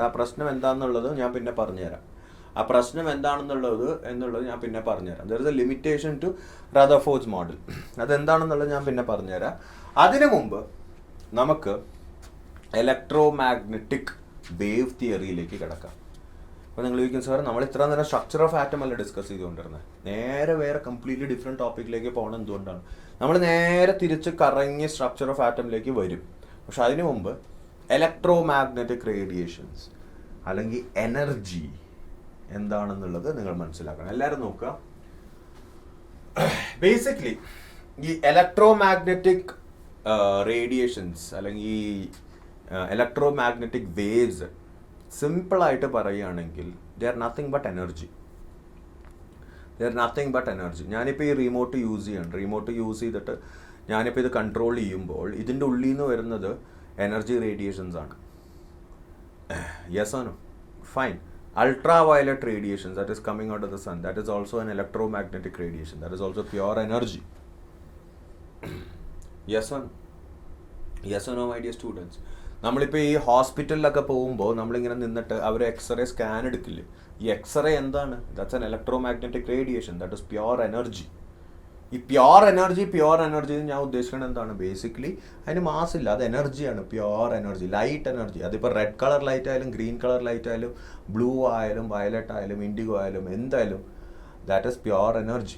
ആ പ്രശ്നം എന്താണെന്നുള്ളത് ഞാൻ പിന്നെ പറഞ്ഞുതരാം. ഞാൻ പിന്നെ പറഞ്ഞുതരാം. There is a limitation to Rutherford's model. അതെന്താണെന്നുള്ളത് ഞാൻ പിന്നെ പറഞ്ഞുതരാം. അതിനു മുമ്പ് നമുക്ക് ഇലക്ട്രോ മാഗ്നറ്റിക് വേവ് തിയറിയിലേക്ക് കിടക്കാം. അപ്പോൾ നിങ്ങൾ ചോദിക്കും, സാർ നമ്മൾ ഇത്ര നേരം സ്ട്രക്ചർ ഓഫ് ആറ്റം അല്ല ഡിസ്കസ് ചെയ്തുകൊണ്ടിരുന്നത്, നേരെ വേറെ കംപ്ലീറ്റ്ലി ഡിഫറെൻറ്റ് ടോപ്പിക്കിലേക്ക് പോകണം. എന്തുകൊണ്ടാണ്? നമ്മൾ നേരെ തിരിച്ച് കറങ്ങി സ്ട്രക്ചർ ഓഫ് ആറ്റമിലേക്ക് വരും. പക്ഷെ അതിനു മുമ്പ് ഇലക്ട്രോ മാഗ്നറ്റിക് റേഡിയേഷൻസ് അല്ലെങ്കിൽ എനർജി എന്താണെന്നുള്ളത് നിങ്ങൾ മനസ്സിലാക്കണം. എല്ലാവരും നോക്കുക. ബേസിക്കലി ഈ ഇലക്ട്രോ മാഗ്നറ്റിക് റേഡിയേഷൻസ് അല്ലെങ്കിൽ ഈ ഇലക്ട്രോ മാഗ്നറ്റിക് വേവ്സ് സിമ്പിളായിട്ട് പറയുകയാണെങ്കിൽ they are nothing but energy. ഞാനിപ്പോൾ ഈ റിമോട്ട് യൂസ് ചെയ്തിട്ട് ഞാനിപ്പോൾ ഇത് കൺട്രോൾ ചെയ്യുമ്പോൾ ഇതിൻ്റെ ഉള്ളിൽ നിന്ന് വരുന്നത് എനർജി റേഡിയേഷൻസ് ആണ്. Yes or no? Fine. Ultraviolet radiations that is coming out of the sun, that is also an electromagnetic radiation, that is also pure energy. Yes or no? Yes or no, my dear students? നമ്മളിപ്പോൾ ഈ ഹോസ്പിറ്റലിലൊക്കെ പോകുമ്പോൾ നമ്മളിങ്ങനെ നിന്നിട്ട് അവർ x-ray scan എടുക്കില്ലേ? ഈ x-ray എന്താണ്? That's an electromagnetic radiation, that is pure energy. ഈ pure energy ഞാൻ ഉദ്ദേശിക്കുന്നത് എന്താണ്? ബേസിക്കലി അതിന് മാസ് ഇല്ല, അത് എനർജിയാണ്, പ്യുവർ എനർജി, ലൈറ്റ് എനർജി. അതിപ്പോൾ റെഡ് കളർ ലൈറ്റ് ആയാലും ഗ്രീൻ കളർ ലൈറ്റ് ആയാലും ബ്ലൂ ആയാലും വയലറ്റ് ആയാലും ഇൻഡിഗോ ആയാലും എന്തായാലും that is pure energy.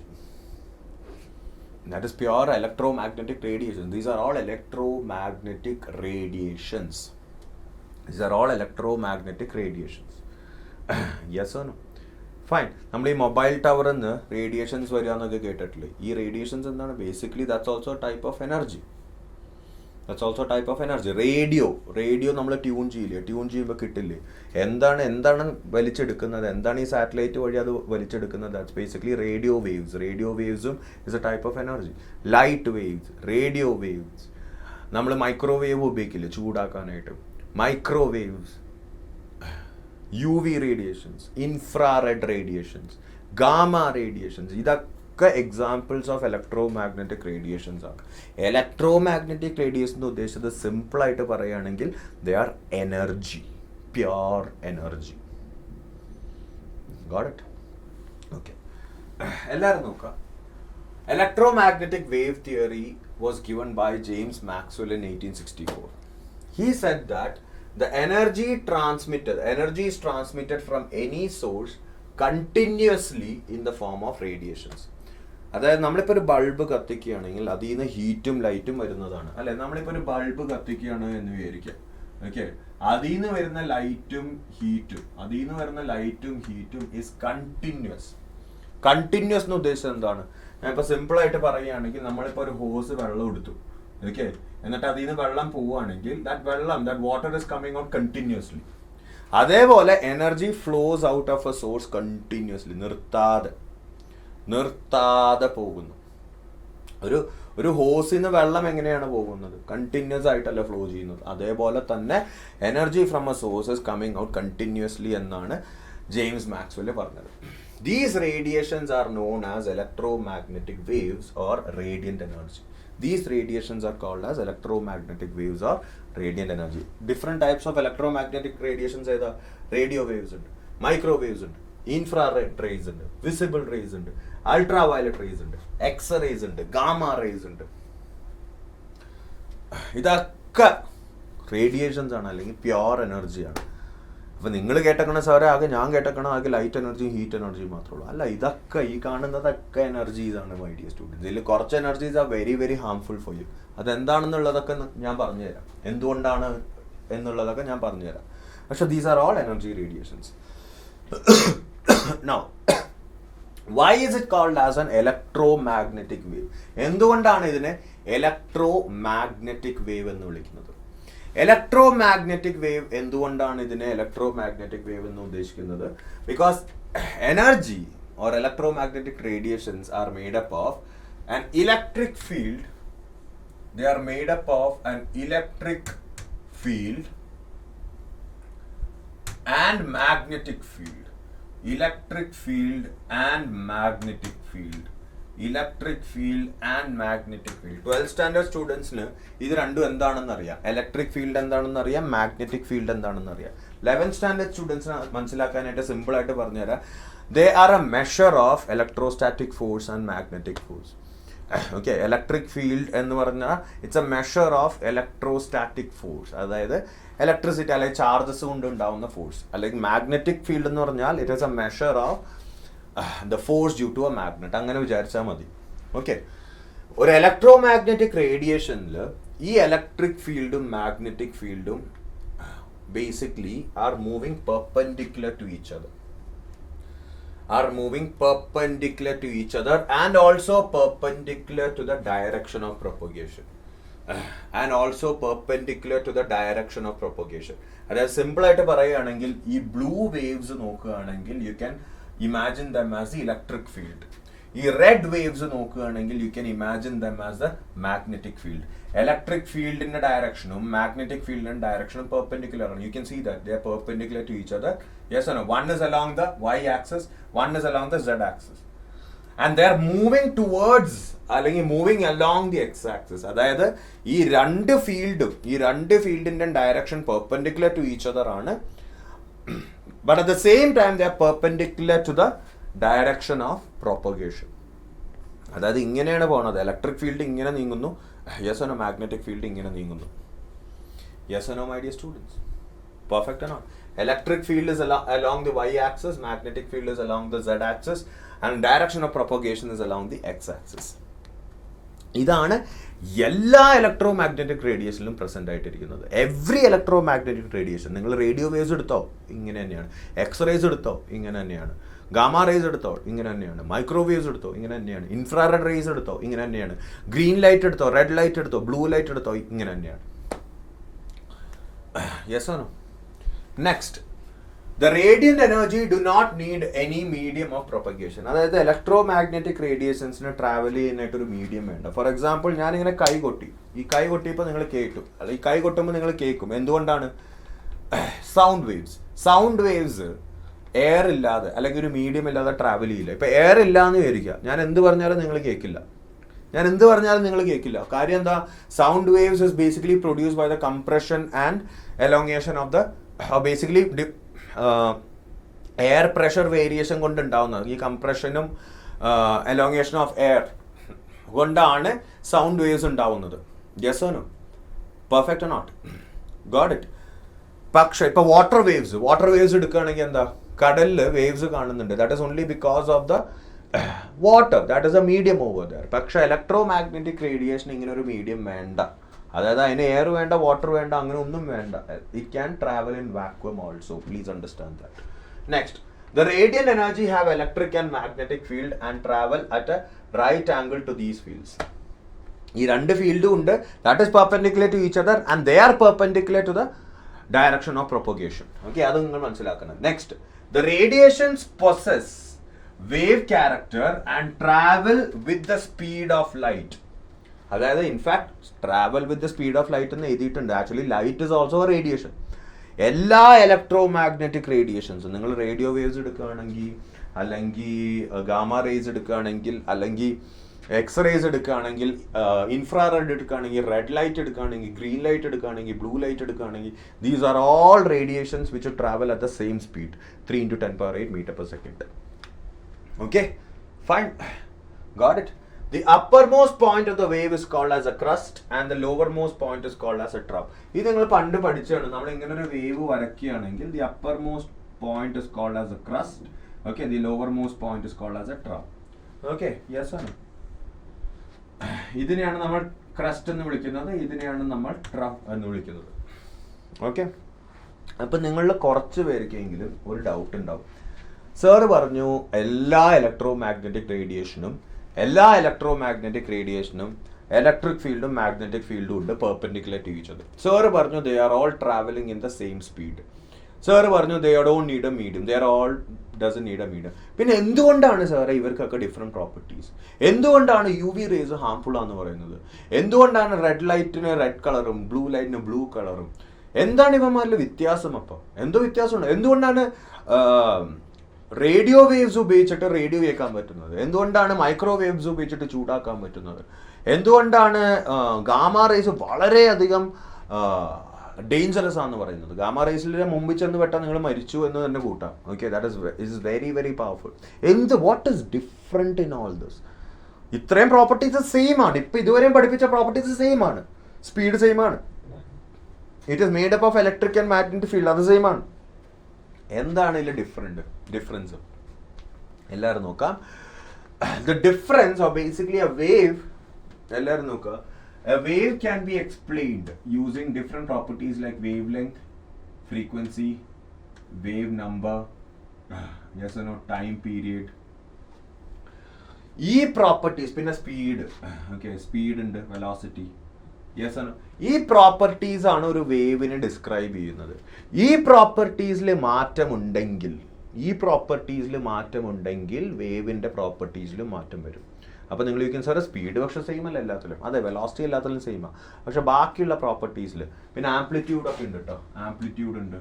That is pure electromagnetic radiation. These are all electromagnetic radiations. Yes or no? Fine. നമ്മൾ ഈ mobile ടവറിൽ നിന്ന് റേഡിയേഷൻസ് വരിക എന്നൊക്കെ കേട്ടിട്ടില്ലേ? ഈ റേഡിയേഷൻസ് എന്താണ്? Basically that's also type of energy. Radio നമ്മൾ ട്യൂൺ ചെയ്യുമ്പോൾ കിട്ടില്ലേ? എന്താണ് വലിച്ചെടുക്കുന്നത്? എന്താണ് ഈ സാറ്റലൈറ്റ് വഴി അത് വലിച്ചെടുക്കുന്നത്? ദാറ്റ്സ് ബേസിക്കലി റേഡിയോ വേവ്സും is a type of energy. Light waves, radio waves. നമ്മൾ മൈക്രോവേവ് ഉപയോഗിക്കില്ലേ ചൂടാക്കാനായിട്ട്? Microwaves, UV radiations, infrared radiations, gamma radiations, ഇതൊക്കെ ഇതൊക്കെ എക്സാമ്പിൾസ് ഓഫ് ഇലക്ട്രോമാഗ്നറ്റിക് റേഡിയേഷൻസ് ആണ്. ഇലക്ട്രോമാഗ്നറ്റിക് റേഡിയേഷൻ എന്ന് ഉദ്ദേശിച്ചത് സിമ്പിളായിട്ട് പറയുകയാണെങ്കിൽ they are energy, pure energy. Got it? Okay, എല്ലാവരും നോക്കാം. Electromagnetic wave theory was given by James Maxwell in 1864. He said that the energy is transmitted from any source continuously in the form of radiations. അതായത് നമ്മളിപ്പോൾ ഒരു bulb കത്തിക്കുകയാണെങ്കിൽ അതിൽ നിന്ന് ഹീറ്റും ലൈറ്റും വരുന്നതാണ് അല്ലെ. നമ്മളിപ്പോൾ ഒരു ബൾബ് കത്തിക്കുകയാണ് എന്ന് വിചാരിക്കാം. ഓക്കെ, അതിൽ നിന്ന് വരുന്ന ലൈറ്റും ഹീറ്റും ഈസ് കണ്ടിന്യൂസ്. കണ്ടിന്യൂസ് എന്ന് ഉദ്ദേശിച്ചത് എന്താണ്? ഞാൻ ഇപ്പോൾ സിമ്പിളായിട്ട് പറയുകയാണെങ്കിൽ നമ്മളിപ്പോൾ ഒരു ഹോസ് വെള്ളം എടുത്തു, ഓക്കെ, എന്നിട്ട് അതിൽ നിന്ന് വെള്ളം പോവുകയാണെങ്കിൽ that water is coming out continuously. അതേപോലെ energy flows out of a source continuously, നിർത്താതെ പോകുന്നു. ഒരു ഹോസിൽ നിന്ന് വെള്ളം എങ്ങനെയാണ് പോകുന്നത്? കണ്ടിന്യൂസ് ആയിട്ടല്ല ഫ്ലോ ചെയ്യുന്നത്. അതേപോലെ തന്നെ energy from A source is coming out continuously എന്നാണ് ജെയിംസ് മാക്സ്വെൽ പറഞ്ഞത്. These radiations are known as electromagnetic waves or radiant energy. These radiations are called as electromagnetic waves or radiant energy. Different types of electromagnetic radiations are radio waves, microwaves, infrared rays, visible rays, ultraviolet rays, X-rays, gamma rays. ഇതൊക്കെ radiations ആണ്, അല്ലെങ്കിൽ pure എനർജിയാണ്. അപ്പോൾ നിങ്ങൾ കേട്ടേക്കണ സാറേ ആകെ ഞാൻ കേട്ടേക്കണ ആകെ ലൈറ്റ് എനർജിയും ഹീറ്റ് എനർജിയും മാത്രമേ ഉള്ളൂ. അല്ല, ഇതൊക്കെ ഈ കാണുന്നതൊക്കെ എനർജീസ് ആണ് മൈ ഡിയർ സ്റ്റുഡൻസ്. ഇതിൽ കുറച്ച് energies are very very harmful for you. അതെന്താണെന്നുള്ളതൊക്കെ ഞാൻ പറഞ്ഞുതരാം, എന്തുകൊണ്ടാണ് എന്നുള്ളതൊക്കെ ഞാൻ പറഞ്ഞുതരാം. പക്ഷെ these are all energy radiations. Now why is it called as an electromagnetic wave? എന്തുകൊണ്ടാണ് ഇതിനെ ഇലക്ട്രോമാഗ്നറ്റിക് വേവ് എന്ന് വിളിക്കുന്നത്? ഇലക്ട്രോമാഗ്നറ്റിക് വേവ് എന്തുകൊണ്ടാണ് ഇതിനെ ഇലക്ട്രോമാഗ്നറ്റിക് വേവ് എന്ന് ഉദ്ദേശിക്കുന്നത്? Because energy or electromagnetic radiations R made up of an electric field. They are made up of an electric field and magnetic field. Electric field and magnetic field. Electric field and magnetic field. 12th standard students ന് ഇത് രണ്ടും എന്താണെന്ന് അറിയാം. Electric field എന്താണെന്ന് അറിയാം, magnetic field എന്താണെന്ന് അറിയാം. 11th standard സ്റ്റുഡൻസിന് മനസ്സിലാക്കാനായിട്ട് സിമ്പിൾ ആയിട്ട് പറഞ്ഞുതരാം. They are a measure of electrostatic force and magnetic force. Okay, electric field എന്ന് പറഞ്ഞാൽ it's a measure of electrostatic force, അതായത് ഇലക്ട്രിസിറ്റി അല്ലെങ്കിൽ ചാർജസ് കൊണ്ട് ഉണ്ടാവുന്ന ഫോഴ്സ്. അല്ലെങ്കിൽ മാഗ്നറ്റിക് ഫീൽഡ് എന്ന് പറഞ്ഞാൽ it is a measure of the force due to a magnet. അങ്ങനെ വിചാരിച്ചാൽ മതി. ഓക്കെ, ഒരു ഇലക്ട്രോമാഗ്നറ്റിക് റേഡിയേഷനിൽ ഈ ഇലക്ട്രിക് ഫീൽഡും മാഗ്നറ്റിക് ഫീൽഡും basically are moving perpendicular to each other. Are moving perpendicular to each other and also perpendicular to the direction of propagation. And also perpendicular to the direction of propagation. അതായത് simple ആയിട്ട് പറയുകയാണെങ്കിൽ ഈ blue waves നോക്കുകയാണെങ്കിൽ you can imagine them as the electric field. ഈ red waves നോക്കുകയാണെങ്കിൽ you can imagine them as the magnetic field. Electric ഫീൽഡിന്റെ ഡയറക്ഷനും magnetic ഫീൽഡിന്റെ ഡയറക്ഷനും പെർപെൻഡിക്കുലർ ആണ്. You can see that they are perpendicular to each other. Yes or no? One is along the y axis, one is along the z axis. And they are moving towards, അല്ലെങ്കിൽ moving along the x axis. അതായത് ഈ രണ്ട് ഫീൽഡിന്റെ direction perpendicular to each other ആണ്. But at the same time they are perpendicular to the direction of propagation. അതായത് ഇങ്ങനെയാണ് പോകുന്നത്. Electric field ഇങ്ങനെ നീങ്ങുന്നു, yes or no? Magnetic field ഇങ്ങനെ നീങ്ങുന്നു. Yes or no, my dear students? Perfect or not? Electric field is along the y-axis, magnetic field is along the z-axis, and direction of propagation is along the x-axis. ഇതാണ് എല്ലാ electromagnetic റേഡിയേഷനിലും present ആയിട്ടിരിക്കുന്നത്. Every electromagnetic radiation, നിങ്ങൾ radio waves എടുത്തോ ഇങ്ങനെ തന്നെയാണ്, X-rays എടുത്തോ ഇങ്ങനെ തന്നെയാണ്, ഗാമ റേസ് എടുത്തോ ഇങ്ങനെ തന്നെയാണ്, മൈക്രോവേവ്സ് എടുത്തോ ഇങ്ങനെ തന്നെയാണ്, ഇൻഫ്രാറെഡ് റേസ് എടുത്തോ ഇങ്ങനെ തന്നെയാണ്, ഗ്രീൻ ലൈറ്റ് എടുത്തോ, റെഡ് ലൈറ്റ് എടുത്തോ, ബ്ലൂ ലൈറ്റ് എടുത്തോ ഇങ്ങനെ തന്നെയാണ്. Yes or no? Next, the radiant energy do not need any medium of propagation. അതായത് ഇലക്ട്രോമാഗ്നറ്റിക് റേഡിയേഷൻസിന് ട്രാവൽ ചെയ്യാനായിട്ടൊരു മീഡിയം വേണ്ട. ഫോർ എക്സാമ്പിൾ ഞാനിങ്ങനെ കൈ കൊട്ടിയപ്പോൾ നിങ്ങൾ കേട്ടു, അല്ലെങ്കിൽ ഈ കൈ കൊട്ടുമ്പോൾ നിങ്ങൾ കേൾക്കും. എന്തുകൊണ്ടാണ്? സൗണ്ട് വേവ്സ് എയർ ഇല്ലാതെ അല്ലെങ്കിൽ ഒരു മീഡിയം ഇല്ലാതെ ട്രാവൽ ചെയ്യില്ല. ഇപ്പോൾ എയർ ഇല്ല എന്ന് വിചാരിക്കുക, ഞാൻ എന്ത് പറഞ്ഞാലും നിങ്ങൾ കേൾക്കില്ല. കാര്യം എന്താ? Sound waves is basically produce by the compression and elongation of the basically air pressure variation കൊണ്ട് ഉണ്ടാവുന്നത്. ഈ കംപ്രഷനും എലോങ്ങേഷൻ ഓഫ് എയർ കൊണ്ടാണ് സൗണ്ട് വേവ്സ് ഉണ്ടാവുന്നത്. Yes or no? Perfect or not? Got it? പക്ഷേ ഇപ്പോൾ വാട്ടർ വേവ്സ് എടുക്കുകയാണെങ്കിൽ എന്താ? കടലിൽ വേവ്സ് കാണുന്നുണ്ട്. That is only because of the water, that is a medium over there. പക്ഷേ ഇലക്ട്രോ മാഗ്നറ്റിക് റേഡിയേഷൻ ഇങ്ങനെ ഒരു മീഡിയം വേണ്ട. അതായത് അതിന് എയർ വേണ്ട, വാട്ടർ വേണ്ട, അങ്ങനെ ഒന്നും വേണ്ട. It can travel in vacuum also. Please understand that. Next, the radiant energy have electric and magnetic field and travel at a right angle to these fields. ഈ രണ്ട് ഫീൽഡും ഉണ്ട്. That is perpendicular to each other and they are perpendicular to the direction of propagation. Okay, അത് നിങ്ങൾ മനസ്സിലാക്കണം. Next, the radiations possess wave character and travel with the speed of light. അതായത് in fact travel with the speed of light എന്ന് എഴുതിയിട്ടുണ്ട്. Actually light is also radiation. എല്ലാ electromagnetic റേഡിയേഷൻസും, നിങ്ങൾ radio waves എടുക്കുകയാണെങ്കിൽ, അല്ലെങ്കിൽ ഗാമ റേസ് എടുക്കുകയാണെങ്കിൽ, അല്ലെങ്കിൽ എക്സ്റേസ് എടുക്കുകയാണെങ്കിൽ, ഇൻഫ്രാറെഡ് എടുക്കുകയാണെങ്കിൽ, റെഡ് ലൈറ്റ് എടുക്കുകയാണെങ്കിൽ, ഗ്രീൻ ലൈറ്റ് എടുക്കുകയാണെങ്കിൽ, ബ്ലൂ ലൈറ്റ് എടുക്കുകയാണെങ്കിൽ, these are all radiations which travel at the same speed, 3 × 10⁸ meter per second. Okay, fine, got it? The uppermost point of the wave is called as a crust and the lowermost point is called as a trough. ഇത് നിങ്ങൾ പണ്ട് പഠിച്ചാണ്. നമ്മൾ ഇങ്ങനെ ഒരു wave വരയ്ക്കുകയാണെങ്കിൽ the uppermost point is called as a crust. Okay, the lowermost point is called as a trough. Okay, yes or no? ഇതിനെയാണ് നമ്മൾ ക്രസ്റ്റ് എന്ന് വിളിക്കുന്നത്, ഇതിനെയാണ് നമ്മൾ ട്രഫ് എന്ന് വിളിക്കുന്നത്. ഓക്കെ, അപ്പം നിങ്ങളിൽ കുറച്ച് പേർക്കെങ്കിലും ഒരു ഡൗട്ട് ഉണ്ടാവും. സാറ് പറഞ്ഞു എല്ലാ ഇലക്ട്രോ മാഗ്നറ്റിക് റേഡിയേഷനും ഇലക്ട്രിക് ഫീൽഡും മാഗ്നറ്റിക് ഫീൽഡും ഉണ്ട് perpendicular to each other. Sir പറഞ്ഞു they are all travelling in the same speed. Sir പറഞ്ഞു they don't need a medium, they are all doesn't need a medium. പിന്നെ എന്തുകൊണ്ടാണ് സാറേ ഇവർക്കൊക്കെ ഡിഫറെൻറ്റ് പ്രോപ്പർട്ടീസ്? എന്തുകൊണ്ടാണ് UV റേസ് ഹാംഫുൾ ആണെന്ന് പറയുന്നത്? എന്തുകൊണ്ടാണ് റെഡ് ലൈറ്റിന് റെഡ് കളറും ബ്ലൂ ലൈറ്റിന് ബ്ലൂ കളറും? എന്താണ് ഇവന്മാരിൽ വ്യത്യാസം? അപ്പോൾ എന്തോ വ്യത്യാസമുണ്ട്. എന്തുകൊണ്ടാണ് റേഡിയോ വേവ്സ് ഉപയോഗിച്ചിട്ട് റേഡിയോ കേൾക്കാൻ പറ്റുന്നത്? എന്തുകൊണ്ടാണ് മൈക്രോവേവ്സ് ഉപയോഗിച്ചിട്ട് ചൂടാക്കാൻ പറ്റുന്നത്? എന്തുകൊണ്ടാണ് ഗാമ റേസ് വളരെയധികം ഡേഞ്ചറസ് ആണെന്ന് പറയുന്നത്? ഗാമ റേസിലെ മുമ്പിൽ ചെന്ന് പെട്ടാൽ നിങ്ങൾ മരിച്ചു എന്ന് തന്നെ കൂട്ടാം. Okay, that is very very powerful. What is different in all this? ഇത്രയും പ്രോപ്പർട്ടീസ് സെയിം ആണ്. ഇപ്പം ഇതുവരെയും പഠിപ്പിച്ച പ്രോപ്പർട്ടീസ് സെയിം ആണ്. സ്പീഡ് സെയിം ആണ്. It is made up of electric and magnetic field, അത് സെയിം ആണ്. എന്താണ് ഇതിൽ ഡിഫറൻസ്? എല്ലാവരും നോക്കാം. The difference of basically A wave, എല്ലാവരും നോക്കുക. A wave can be explained using different properties like wavelength, frequency, wave number, yes or no, time period. ഈ properties, പിന്നെ സ്പീഡ്, ഓക്കെ, സ്പീഡ് ഉണ്ട്, വെലോസിറ്റി, യെസ് or no. ഈ properties ആണ് ഒരു വേവിനെ describe ചെയ്യുന്നത്. ഈ പ്രോപ്പർട്ടീസിൽ മാറ്റമുണ്ടെങ്കിൽ വേവിൻ്റെ പ്രോപ്പർട്ടീസിലും മാറ്റം വരും. അപ്പോൾ നിങ്ങൾ ചോദിക്കും സാറേ സ്പീഡ് പക്ഷേ സെയിം അല്ല എല്ലാത്തിലും. അതെ, വെലോസിറ്റി എല്ലാത്തിലും സെയിമാണ്. പക്ഷെ ബാക്കിയുള്ള പ്രോപ്പർട്ടീസിൽ, പിന്നെ ആംപ്ലിറ്റ്യൂഡൊക്കെ ഉണ്ട് കേട്ടോ, ആംപ്ലിറ്റ്യൂഡ് ഉണ്ട്,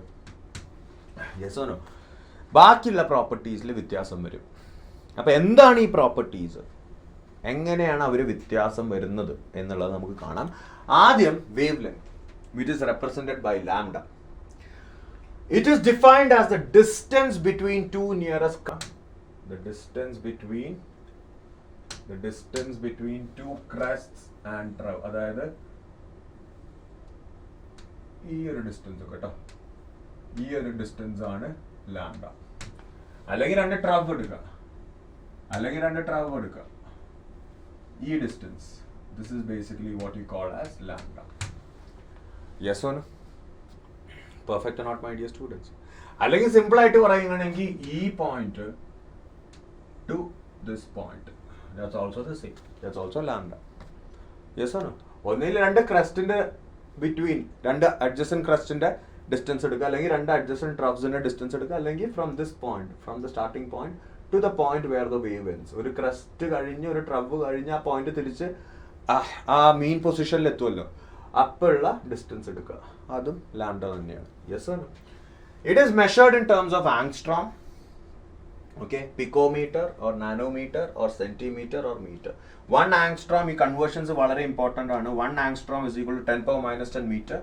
യെസ് ഓർ നോ. ബാക്കിയുള്ള പ്രോപ്പർട്ടീസിൽ വ്യത്യാസം വരും. അപ്പോൾ എന്താണ് ഈ പ്രോപ്പർട്ടീസ്, എങ്ങനെയാണ് അവർ വ്യത്യാസം വരുന്നത് എന്നുള്ളത് നമുക്ക് കാണാം. ആദ്യം wavelength, which is represented by lambda. It is defined as the distance between two nearest, the distance between two crests and trough. അതായത് ഈ ഒരു ഡിസ്റ്റൻസ് കേട്ടോ, ഈ ഒരു ഡിസ്റ്റൻസ് ആണ് ലാംഡ. അല്ലെങ്കിൽ രണ്ട് ട്രവ് എടുക്കുക, ഈ distance, this is basically what you call as lambda. Yes or no? Perfect not my dear students? അല്ലെങ്കിൽ സിമ്പിൾ ആയിട്ട് പറയുകയാണെങ്കിൽ ഈ point to this point, that's also the same, that's also lambda. Yes or no? ഒന്നിൽ രണ്ട് ക്രസ്റ്റിന്റെ between, രണ്ട് adjacent ക്രസ്റ്റിന്റെ distance എടുക്കുക, അല്ലെങ്കിൽ രണ്ട് അഡ്ജസന്റ് ട്രഫ്സിന്റെ ഡിസ്റ്റൻസ് എടുക്കുക, അല്ലെങ്കിൽ from this point, from the starting point two the point where the wave ends. ഒരു crest കഴിഞ്ഞ് ഒരു ട്രഫ് കഴിഞ്ഞ് ആ പോയിന്റ് തിരിച്ച് ആ മീൻ പൊസിഷനിൽ എത്തുമല്ലോ, അപ്പോഴുള്ള ഡിസ്റ്റൻസ് എടുക്കുക, അതും ലാംഡ തന്നെയാണ്. Yes or no? It is measured in terms of angstrom, Okay, picometer or nanometer or centimeter or meter. 1 angstrom, ഈ conversions വളരെ important ആണ്. 1 angstrom is equal to 10 power minus 10 meter.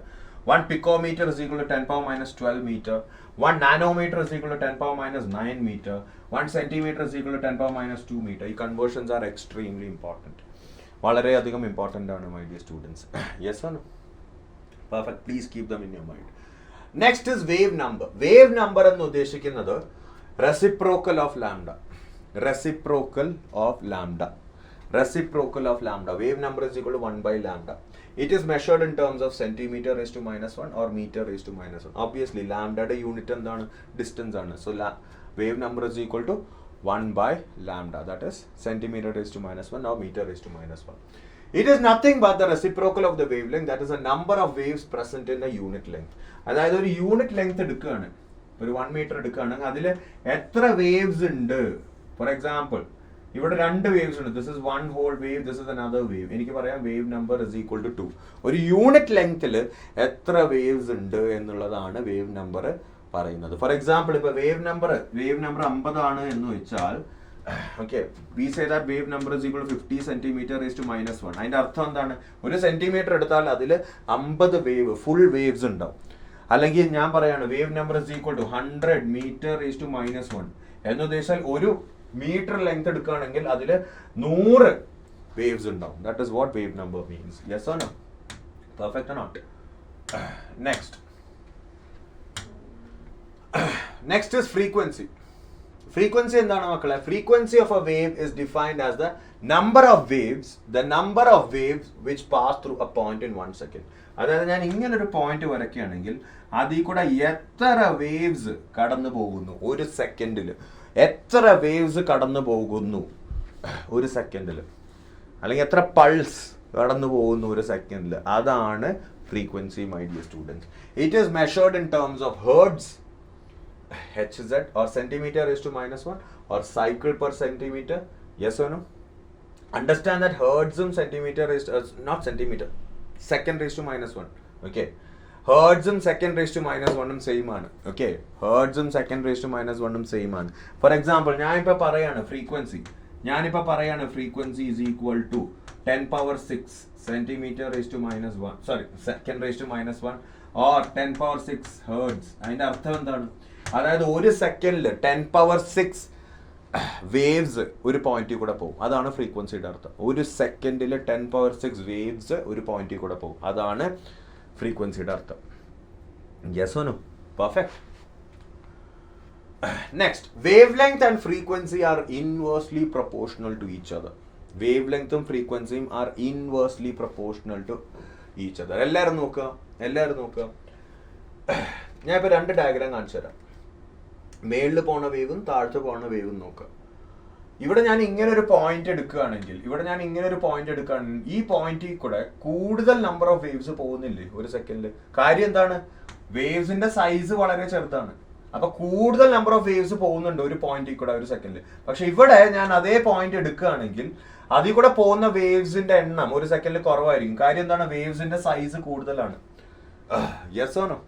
1 picometer is equal to 10 power minus 12 meter. 1 nanometer is equal to 10 power minus 9 meter. 1 centimeter is equal to 10 power minus 2 meter. ഈ conversions are extremely important. വളരെയധികം important ആണ്, my dear students. Yes or no? Perfect. Please keep them in your mind. Next is wave number. Wave number എന്ന് ഉദ്ദേശിക്കുന്നത് reciprocal of lambda. Reciprocal of lambda. Reciprocal of lambda. Wave number is equal to 1 by lambda. It is measured in terms of centimeter raised to minus 1 or meter raised to minus 1. Obviously, lambda the unit എന്താണ്? Distance ആണ്. So, wave number is equal to 1 by lambda. That is centimeter raised to minus 1 or meter raised to minus 1. It is nothing but the reciprocal of the wavelength. That is the number of waves present in a unit length. അതായത് ഒരു unit length എടുക്കുകയാണ്, ഒരു 1 metre എടുക്കുകയാണെങ്കിൽ അതിൽ എത്ര waves ഉണ്ട്. For example ഇവിടെ 2 waves ഉണ്ട്. This is 1 whole wave, this is another wave. എനിക്ക് പറയാം wave number is equal to 2. ഒരു യൂണിറ്റ് ലെങ്ത്തിൽ എത്ര വേവ്സ് ഉണ്ട് എന്നുള്ളതാണ് വേവ് നമ്പർ പറയുന്നത്. ഫോർ എക്സാമ്പിൾ ഇപ്പൊ വേവ് നമ്പർ 50 ആണ് എന്ന് വെച്ചാൽ, okay, we say that wave number is equal to 50 centimetre raise to minus 1. അതിന്റെ അർത്ഥം എന്താണ്? ഒരു സെന്റിമീറ്റർ എടുത്താൽ അതിൽ 50 വേവ്, ഫുൾ വേവ്സ് ഉണ്ടാവും. അല്ലെങ്കിൽ ഞാൻ പറയാണ് wave number is equal to 100 metre raise to minus 1 എന്ന് ഉദ്ദേശിച്ചാൽ ഒരു മീറ്റർ ലെങ്ത് എടുക്കുകയാണെങ്കിൽ അതിൽ 100 വേവ്സ് ഉണ്ടാവും. That is what wave number means. Yes or no? Perfect or not? Next is frequency. Frequency എന്താണ് മക്കളെ? Frequency of a wave is defined as the number of waves which pass through a point in 1 second. അതായത് ഞാൻ ഇങ്ങനൊരു point വരയ്ക്കുകയാണെങ്കിൽ അതിൽ കൂടെ എത്ര waves കടന്നു പോകുന്നു ഒരു സെക്കൻഡിൽ, എത്ര വേവ്സ് കടന്നു പോകുന്നു ഒരു സെക്കൻഡിൽ, അല്ലെങ്കിൽ എത്ര പൾസ് കടന്നു പോകുന്നു ഒരു സെക്കൻഡിൽ, അതാണ് frequency, my dear students. It is measured in terms of hertz, Hz, or centimeter raised to minus 1, or cycle per centimeter. Yes or no? Understand that hertz and centimeter raised not centimeter, second raised to minus 1. Okay, hertz and second raised to minus 1 ഉം same ആണ്. Okay, hertz and second raised to minus 1 ഉം same ആണ്. Four example ഞാനിപ്പോൾ പറയാണ് frequency is equal to 10 power 6 centimeter raised to minus 1, sorry, second raised to minus 1 or 10 power 6 hertz. അതിന്റെ അർത്ഥം എന്താണ്? അതായത് ഒരു സെക്കൻഡിൽ 10 പവർ 6 വേവ്സ് ഒരു പോയിന്റിൽ കൂടെ പോകും. അതാണ് ഫ്രീക്വൻസിയുടെ അർത്ഥം. ഒരു സെക്കൻഡിൽ 10 പവർ 6 വേവ്സ് ഒരു പോയിന്റിൽ കൂടെ പോകും. അതാണ് ഫ്രീക്വൻസിയുടെ അർത്ഥം. Yes or no? Perfect. Next, wavelength and frequency are inversely proportional to each other. വേവ് ലെങ്ത്തും ഫ്രീക്വൻസിയും are inversely proportional to each other. എല്ലാവരും നോക്കുക. ഞാൻ ഇപ്പോൾ 2 ഡയഗ്രാം കാണിച്ചു തരാം. മേളിൽ പോണ വേവും താഴത്ത് പോണ വേവും നോക്കുക. ഇവിടെ ഞാൻ ഇങ്ങനെ ഒരു പോയിന്റ് എടുക്കുകയാണെങ്കിൽ ഈ പോയിന്റിൽ കൂടെ കൂടുതൽ നമ്പർ ഓഫ് വേവ്സ് പോകുന്നില്ലേ ഒരു സെക്കൻഡിൽ? കാര്യം എന്താണ്? വേവ്സിന്റെ സൈസ് വളരെ ചെറുതാണ്. അപ്പൊ കൂടുതൽ നമ്പർ ഓഫ് വേവ്സ് പോകുന്നുണ്ട് ഒരു പോയിന്റിൽ കൂടെ ഒരു സെക്കൻഡിൽ. പക്ഷെ ഇവിടെ ഞാൻ അതേ പോയിന്റ് എടുക്കുകയാണെങ്കിൽ അതിൽ കൂടെ പോകുന്ന വേവ്സിന്റെ എണ്ണം ഒരു സെക്കൻഡിൽ കുറവായിരിക്കും. കാര്യം എന്താണ്? വേവ്സിന്റെ സൈസ് കൂടുതലാണ്. Yes or no?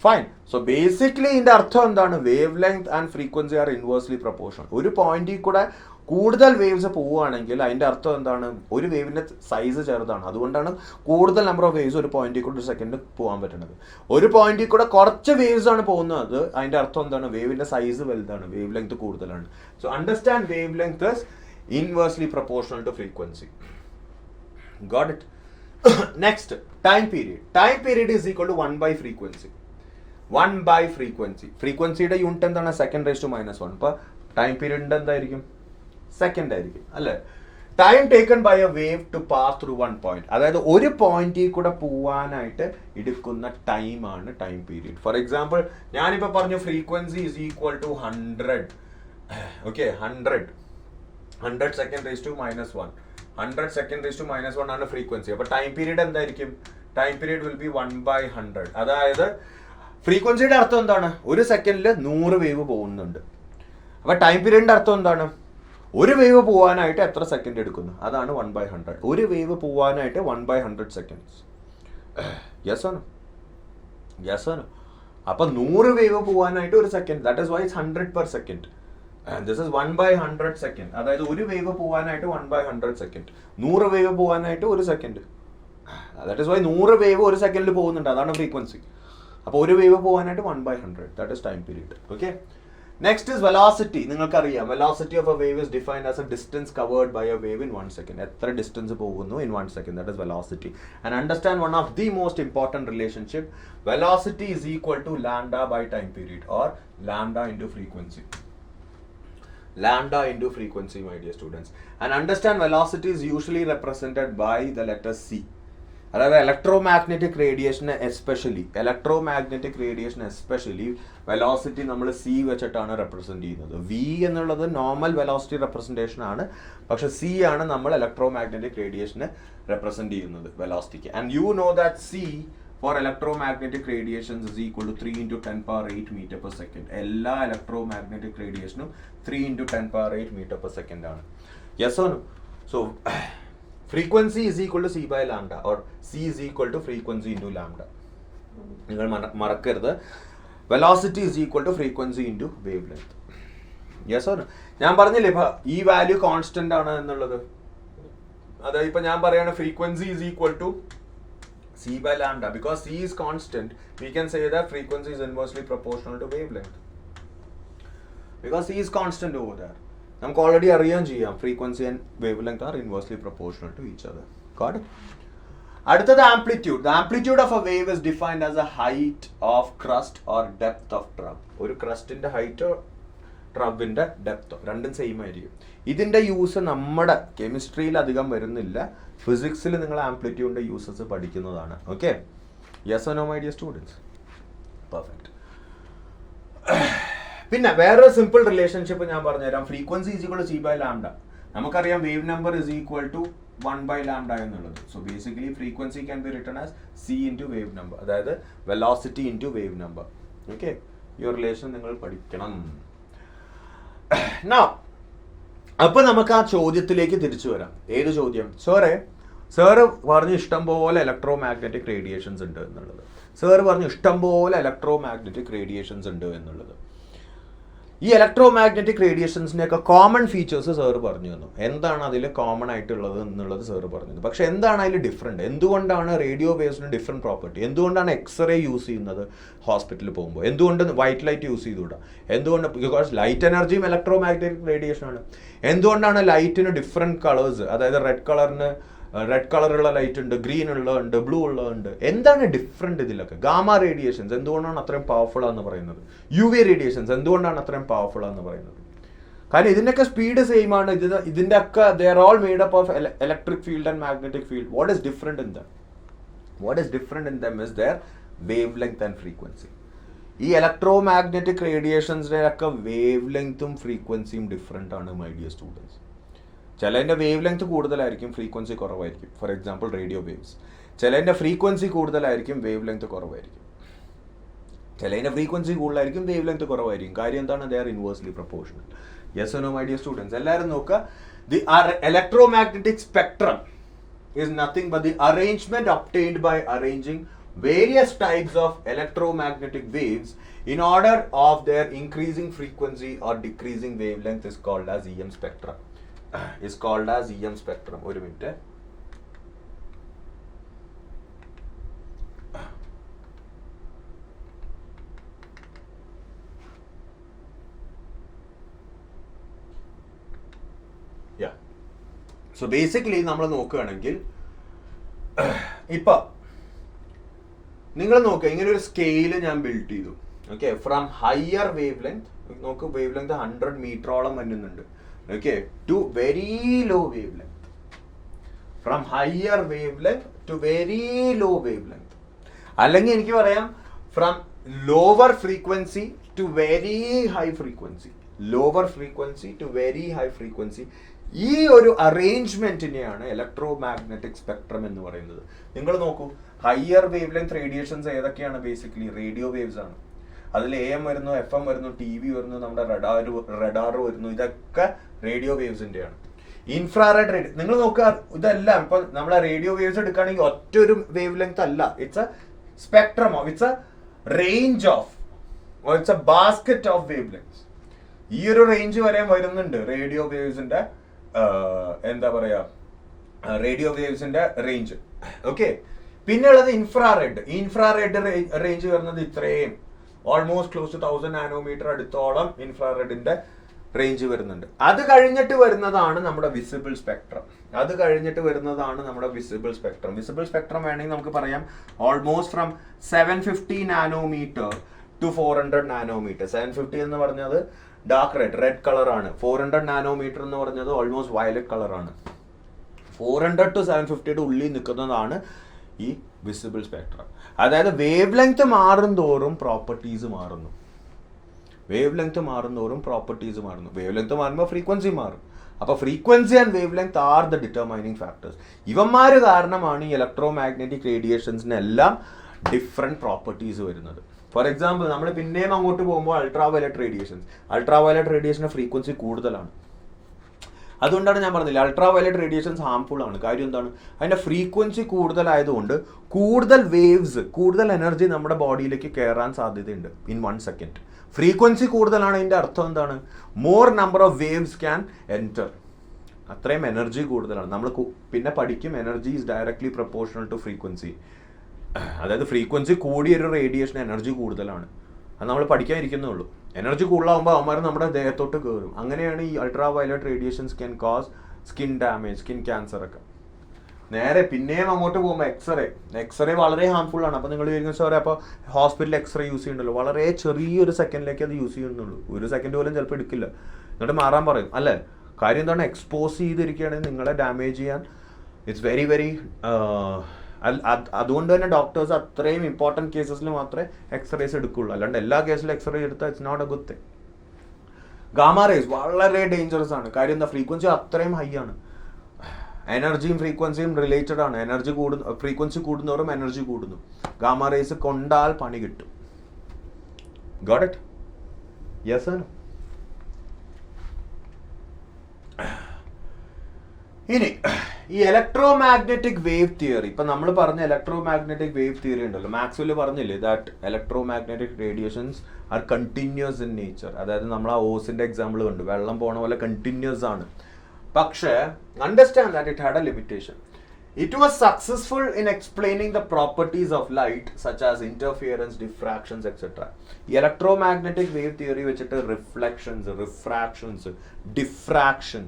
Fine. So basically ഇതിന്റെ അർത്ഥം എന്താണ്? Wavelength and frequency are inversely proportional. ഒരു പോയിന്റിൽ കൂടെ കൂടുതൽ വേവ്സ് പോവുകയാണെങ്കിൽ അതിന്റെ അർത്ഥം എന്താണ്? ഒരു വേവിന്റെ സൈസ് ചെറുതാണ്. അതുകൊണ്ടാണ് കൂടുതൽ നമ്പർ ഓഫ് വേവ്സ് ഒരു പോയിന്റിൽ കൂടെ ഒരു സെക്കൻഡ് പോകാൻ പറ്റുന്നത്. ഒരു പോയിന്റിൽ കൂടെ കുറച്ച് വേവ്സ് ആണ് പോകുന്നത്, അതിന്റെ അർത്ഥം എന്താണ്? വേവിന്റെ സൈസ് വലുതാണ്, വേവ് ലെങ്ത് കൂടുതലാണ്. So understand wavelength is inversely proportional to frequency. Got it? Next, time period. Time period is equal to 1 by frequency. 1 by frequency. ഫ്രീക്വൻസിയുടെ യൂണിറ്റ് എന്താണ്? Second raise to minus 1. അപ്പൊ time പീരീഡിന്റെ എന്തായിരിക്കും? Second ആയിരിക്കും അല്ലേ? Time taken by a wave to pass through 1 point. അതായത് ഒരു പോയിന്റിൽ കൂടെ പോവാനായിട്ട് എടുക്കുന്ന ടൈമാണ് ടൈം പീരീഡ്. ഫോർ എക്സാമ്പിൾ ഞാനിപ്പോൾ പറഞ്ഞു frequency is equal to 100. Okay, 100 second raise to minus 1. 100 second raise to minus 1 ആണ് ഫ്രീക്വൻസി. അപ്പൊ ടൈം പീരീഡ് എന്തായിരിക്കും? Time period will be 1 by 100. അതായത് ഫ്രീക്വൻസിയുടെ അർത്ഥം എന്താണ്? ഒരു സെക്കൻഡിൽ 100 വേവ് പോകുന്നുണ്ട്. അപ്പൊ ടൈം പീരീഡിന്റെ അർത്ഥം എന്താണ്? ഒരു വേവ് പോവാനായിട്ട് എത്ര സെക്കൻഡ് എടുക്കുന്നു? അതാണ് 1 by 100. ഒരു വേവ് പോവാനായിട്ട് 1 by 100 seconds. Yes or no? അപ്പൊ 100 വേവ് പോവാനായിട്ട് ഒരു second. That is why it's 100 per second. And this is 1/100 second. അതായത് ഒരു വേവ് പോകാനായിട്ട് 1/100 സെക്കൻഡ്. 100 വേവ് പോകാനായിട്ട് 1 second. That is why 100 wave ഒരു സെക്കൻഡിൽ പോകുന്നുണ്ട്. അതാണ് ഫ്രീക്വൻസി. അപ്പോൾ ഒരു വേവ് പോകാനായിട്ട് 1/100. That is time period. Okay. Next is velocity. നിങ്ങൾക്കറിയാം velocity of a wave is defined as a distance covered by a wave in 1 second. എത്ര ഡിസ്റ്റൻസ് പോകുന്നു in 1 second. That is velocity. And understand one of the most important relationship. Velocity is equal to lambda by time period or lambda into frequency. Lambda into frequency, my dear students. And understand velocity is usually represented by the letter C. അതായത് electromagnetic റേഡിയേഷന് especially velocity നമ്മൾ C വെച്ചിട്ടാണ് represent ചെയ്യുന്നത്. V എന്നുള്ളത് normal velocity representation ആണ്. പക്ഷെ C ആണ് നമ്മൾ ഇലക്ട്രോമാഗ്നറ്റിക് റേഡിയേഷന് റെപ്രസെൻറ്റ് ചെയ്യുന്നത് വെലോസിറ്റിക്ക്. And you know that C for electromagnetic radiations is equal to 3 into 10 power 8 meter per second. എല്ലാ electromagnetic radiationും 3 into 10 power 8 meter per second ആണ്. Yes or no? So frequency is equal to c by lambda or c is equal to frequency into lambda. നിങ്ങൾ മറക്കരുത്. velocity is equal to frequency into wavelength. Yes or no? ഞാൻ പറഞ്ഞില്ലേ ഇപ്പൊ ഈ value constant ആണ് എന്നുള്ളത്. അതായത് ഇപ്പൊ ഞാൻ പറയാണ് frequency is equal to c by lambda. Because c is constant, we can say that frequency is inversely proportional to wavelength. Because c is constant over there. നമുക്ക് ഓൾറെഡി അറിയാൻ ചെയ്യാം frequency and wavelength are inversely proportional to each other. Got it? അടുത്തത് amplitude. The amplitude of a wave is defined as a height of crest or depth of trough. ഒരു ക്രസ്റ്റിന്റെ ഹൈറ്റോ ട്രബിന്റെ ഡെപ്തോ രണ്ടും same ആയിരിക്കും. ഇതിന്റെ use നമ്മുടെ കെമിസ്ട്രിയിൽ അധികം വരുന്നില്ല. ഫിസിക്സിൽ നിങ്ങൾ ആംപ്ലിറ്റ്യൂഡിന്റെ യൂസസ് പഠിക്കുന്നതാണ്. Okay. Yes or no my dear students? Perfect. പിന്നെ വേറൊരു സിമ്പിൾ റിലേഷൻഷിപ്പ് ഞാൻ പറഞ്ഞുതരാം. Frequency is equal to C by lambda. നമുക്കറിയാം wave number is equal to 1 by lambda എന്നുള്ളത്. So basically frequency can be written as C into wave number. അതായത് velocity into wave number. Okay. ഈ relation നിങ്ങൾ പഠിക്കണം. അപ്പൊ നമുക്ക് ആ ചോദ്യത്തിലേക്ക് തിരിച്ചു വരാം. ഏത് ചോദ്യം? സാറ് പറഞ്ഞു ഇഷ്ടംപോലെ ഇലക്ട്രോമാഗ്നറ്റിക് റേഡിയേഷൻസ് ഉണ്ട് എന്നുള്ളത്. സാറ് പറഞ്ഞു ഇഷ്ടംപോലെ ഇലക്ട്രോമാഗ്നറ്റിക് റേഡിയേഷൻസ് ഉണ്ട് എന്നുള്ളത്. ഈ ഇലക്ട്രോമാഗ്നറ്റിക് റേഡിയേഷൻസിനെയൊക്കെ കോമൺ ഫീച്ചേഴ്സ് സാറ് പറഞ്ഞു തന്നു. എന്താണ് അതിൽ കോമൺ ആയിട്ടുള്ളത് എന്നുള്ളത് സാറ് പറഞ്ഞു തന്നു. പക്ഷെ എന്താണ് അതിൽ ഡിഫറെൻറ്റ്? എന്തുകൊണ്ടാണ് റേഡിയോ വേവ്സിന് ഡിഫറെൻറ്റ് പ്രോപ്പർട്ടി? എന്തുകൊണ്ടാണ് എക്സ്റേ യൂസ് ചെയ്യുന്നത് ഹോസ്പിറ്റലിൽ പോകുമ്പോൾ? എന്തുകൊണ്ട് വൈറ്റ് ലൈറ്റ് യൂസ് ചെയ്തുകൂടാ? എന്തുകൊണ്ട്? ബിക്കോസ് ലൈറ്റ് എനർജിയും ഇലക്ട്രോമാഗ്നറ്റിക് റേഡിയേഷനാണ്. എന്തുകൊണ്ടാണ് ലൈറ്റിന് ഡിഫറെൻറ്റ് കളേഴ്സ്? അതായത് റെഡ് കളറുള്ള ലൈറ്റ് ഉണ്ട്, ഗ്രീൻ ഉള്ളതുണ്ട്, ബ്ലൂ ഉള്ളതുണ്ട്. എന്താണ് ഡിഫറെൻറ്റ് ഇതിലൊക്കെ? ഗാമ റേഡിയേഷൻസ് എന്തുകൊണ്ടാണ് അത്രയും പവർഫുൾ ആണെന്ന് പറയുന്നത്? യു വി റേഡിയേഷൻസ് എന്തുകൊണ്ടാണ് അത്രയും പവർഫുൾ ആണെന്ന് പറയുന്നത്? കാരണം ഇതിൻ്റെയൊക്കെ സ്പീഡ് സെയിം ആണ്. ഇതിൻ്റെ ഒക്കെ they are all made up of electric field and magnetic field. What is different in them? What is different in them is their wavelength and frequency. ഈ ഇലക്ട്രോമാഗ്നറ്റിക് റേഡിയേഷൻസിൻ്റെ ഒക്കെ വേവ് ലെങ്ത്തും ഫ്രീക്വൻസിയും ഡിഫറെൻ്റ് ആണ് മൈ ഡിയർ സ്റ്റുഡൻസ്. ചിലതിൻ്റെ wavelength കൂടുതലായിരിക്കും, frequency കുറവായിരിക്കും. For example radio waves. ചിലതിൻ്റെ ഫ്രീക്വൻസി കൂടുതലായിരിക്കും, വേവ് ലെങ്ത് കുറവായിരിക്കും. ചിലതിൻ്റെ ഫ്രീക്വൻസി കൂടുതലായിരിക്കും, വേവ് ലെങ്ത് കുറവായിരിക്കും. കാര്യം എന്താണ്? They are inversely proportional. Yes or no my dear students? എല്ലാവരും നോക്കുക. The electromagnetic spectrum is nothing but the arrangement obtained by arranging various types of electromagnetic waves in order of their increasing frequency or decreasing wavelength is called as EM spectrum. Is called as EM spectrum. ഒരു minute. So basically നമ്മൾ നോക്കുകയാണെങ്കിൽ ഇപ്പൊ നിങ്ങൾ നോക്കുക, ഇങ്ങനെ ഒരു scale ഞാൻ build ചെയ്തു. Okay. From higher wave length, നോക്ക് വേവ് ലെങ്ത് 100 മീറ്ററോളം വരുന്നുണ്ട്. Okay, to very low wavelength. From higher wavelength to very low wavelength. അല്ലെങ്കിൽ എനിക്ക് പറയാം from lower frequency to very high frequency. Lower frequency to very high frequency. ഈ ഒരു അറേഞ്ച്മെന്റിനെയാണ് electromagnetic spectrum എന്ന് പറയുന്നത്. നിങ്ങൾ നോക്കൂ, ഹയർ വേവ് ലെങ്ത് റേഡിയേഷൻസ് ഏതൊക്കെയാണ്? ബേസിക്കലി റേഡിയോ വേവ്സ് ആണ്. അതിൽ AM വരുന്നു, FM വരുന്നു, TV വരുന്നു, നമ്മുടെ റഡാർ വരുന്നു. ഇതൊക്കെ റേഡിയോ വേവ്സിൻ്റെയാണ്. ഇൻഫ്രാറെഡ് റേഡിയോ നിങ്ങൾ നോക്കുക, ഇതെല്ലാം ഇപ്പൊ നമ്മളെ റേഡിയോ വേവ്സ് എടുക്കുകയാണെങ്കിൽ ഒറ്റ ഒരു വേവ് ലെങ്ത് അല്ല. It's A spectrum of, it's A range of, it's A basket of wave lengths. ഈ ഒരു റേഞ്ച് വരെ വരുന്നുണ്ട് റേഡിയോ വേവ്സിന്റെ എന്താ പറയാ റേഡിയോ വേവ്സിന്റെ റേഞ്ച്. ഓക്കെ, പിന്നെ ഉള്ളത് ഇൻഫ്രാറെഡ്. ഇൻഫ്രാറെഡ് റേഞ്ച് വരുന്നത് ഇത്രയും ഓൾമോസ്റ്റ് ക്ലോസ് ടു 1000 നാനോമീറ്റർ അടുത്തോളം ഇൻഫ്രാറെഡിന്റെ റേഞ്ച് വരുന്നുണ്ട്. അത് കഴിഞ്ഞിട്ട് വരുന്നതാണ് നമ്മുടെ വിസിബിൾ സ്പെക്ട്രം. വിസിബിൾ സ്പെക്ട്രം വേണമെങ്കിൽ നമുക്ക് പറയാം almost from 750 nanometre to 400 nanometre. 750 എന്ന് പറഞ്ഞത് ഡാർക്ക് റെഡ് കളറാണ്. 400 നാനോമീറ്റർ എന്ന് പറഞ്ഞത് ഓൾമോസ്റ്റ് വയലറ്റ് കളറാണ്. 400 to 750 ഉള്ളിൽ നിൽക്കുന്നതാണ് ഈ വിസിബിൾ സ്പെക്ട്രം. അതായത് വേവ് ലെങ്ത് മാറും തോറും പ്രോപ്പർട്ടീസ് മാറുന്നു. വേവ് ലെങ്ത് മാറുമ്പോൾ ഫ്രീക്വൻസി മാറും. അപ്പോൾ frequency and wavelength are the determining factors. ഇവന്മാർ കാരണമാണ് ഈ ഇലക്ട്രോ മാഗ്നറ്റിക് റേഡിയേഷൻസിനെല്ലാം ഡിഫറെൻറ്റ് പ്രോപ്പർട്ടീസ് വരുന്നത്. ഫോർ എക്സാമ്പിൾ, നമ്മൾ പിന്നെയും അങ്ങോട്ട് പോകുമ്പോൾ അൾട്രാ വയലറ്റ് റേഡിയേഷൻ്റെ ഫ്രീക്വൻസി കൂടുതലാണ്. അതുകൊണ്ടാണ് ഞാൻ പറഞ്ഞില്ല അൾട്രാ വയലറ്റ് റേഡിയേഷൻസ് ഹാംഫുൾ ആണ്. കാര്യം എന്താണ്? അതിൻ്റെ ഫ്രീക്വൻസി കൂടുതലായതുകൊണ്ട് കൂടുതൽ വേവ്സ്, കൂടുതൽ എനർജി നമ്മുടെ ബോഡിയിലേക്ക് കയറാൻ സാധ്യതയുണ്ട് ഇൻ 1 second. ഫ്രീക്വൻസി കൂടുതലാണ്, അതിൻ്റെ അർത്ഥം എന്താണ്? More number of waves can enter. അത്രയും എനർജി കൂടുതലാണ്. നമ്മൾ പിന്നെ പഠിക്കും energy is directly proportional to frequency. അതായത് ഫ്രീക്വൻസി കൂടിയൊരു റേഡിയേഷൻ എനർജി കൂടുതലാണ്. അത് നമ്മൾ പഠിക്കാതിരിക്കുന്നുള്ളൂ. എനർജി കൂടുതലാകുമ്പോൾ അവന്മാർ നമ്മുടെ ദേഹത്തോട്ട് കയറും. അങ്ങനെയാണ് ഈ ultra violet radiations can cos skin damage, skin cancer ഒക്കെ. നേരെ പിന്നെയും അങ്ങോട്ട് പോകുമ്പോൾ എക്സ്റേ വളരെ ഹാംഫുൾ ആണ്. അപ്പോൾ നിങ്ങൾ വിചാരിക്കും സാറേ അപ്പോൾ ഹോസ്പിറ്റലിൽ എക്സ്റേ യൂസ് ചെയ്യുന്നുണ്ടല്ലോ, വളരെ ചെറിയൊരു സെക്കൻഡിലേക്ക് അത് യൂസ് ചെയ്യുന്നുള്ളൂ. 1 second പോലും ചിലപ്പോൾ എടുക്കില്ല, എന്നിട്ട് മാറാൻ പറയും അല്ലേ. കാര്യം എന്താണ്? എക്സ്പോസ് ചെയ്തിരിക്കുകയാണെങ്കിൽ നിങ്ങളെ ഡാമേജ് ചെയ്യാൻ ഇറ്റ്സ് വെരി വെരി അതുകൊണ്ട് തന്നെ ഡോക്ടേഴ്സ് അത്രയും ഇമ്പോർട്ടൻറ്റ് കേസസിൽ മാത്രമേ എക്സ്റേസ് എടുക്കുള്ളൂ. അല്ലാണ്ട് എല്ലാ കേസിലും എക്സ്റേ എടുത്താൽ it's not a good thing. Gamma rays വളരെ ഡേഞ്ചറസ് ആണ്. കാര്യം എന്താ? ഫ്രീക്വൻസി അത്രയും ഹൈ ആണ്. എനർജിയും ഫ്രീക്വൻസിയും റിലേറ്റഡ് ആണ്. ഫ്രീക്വൻസി കൂടുന്നവരും എനർജി കൂടുന്നു. ഗാമ റേസ് കൊണ്ടാൽ പണി കിട്ടും. Got it? യെസ് ആണോ? ഇനി ഈ ഇലക്ട്രോ മാഗ്നറ്റിക് വേവ് തിയറി, ഇപ്പൊ നമ്മൾ പറഞ്ഞ ഇലക്ട്രോ മാഗ്നറ്റിക് വേവ് തിയറി ഉണ്ടല്ലോ, മാക്സ്വെൽ പറഞ്ഞില്ലേ that electro magnetic radiations R continuous in nature. അതായത് നമ്മൾ ആ ഓസിന്റെ എക്സാമ്പിൾ കണ്ടു, വെള്ളം പോണ പോലെ കണ്ടിന്യൂസ് ആണ്. പക്ഷേ understand that it had a limitation. It was successful in explaining the properties of light such as interference, diffractions etcetera. ഈ ഇലക്ട്രോ മാഗ്നറ്റിക് വേവ് തിയറി വെച്ചിട്ട് റിഫ്ലക്ഷൻസ്, റിഫ്രാക്ഷൻസ്, ഡിഫ്രാക്ഷൻ,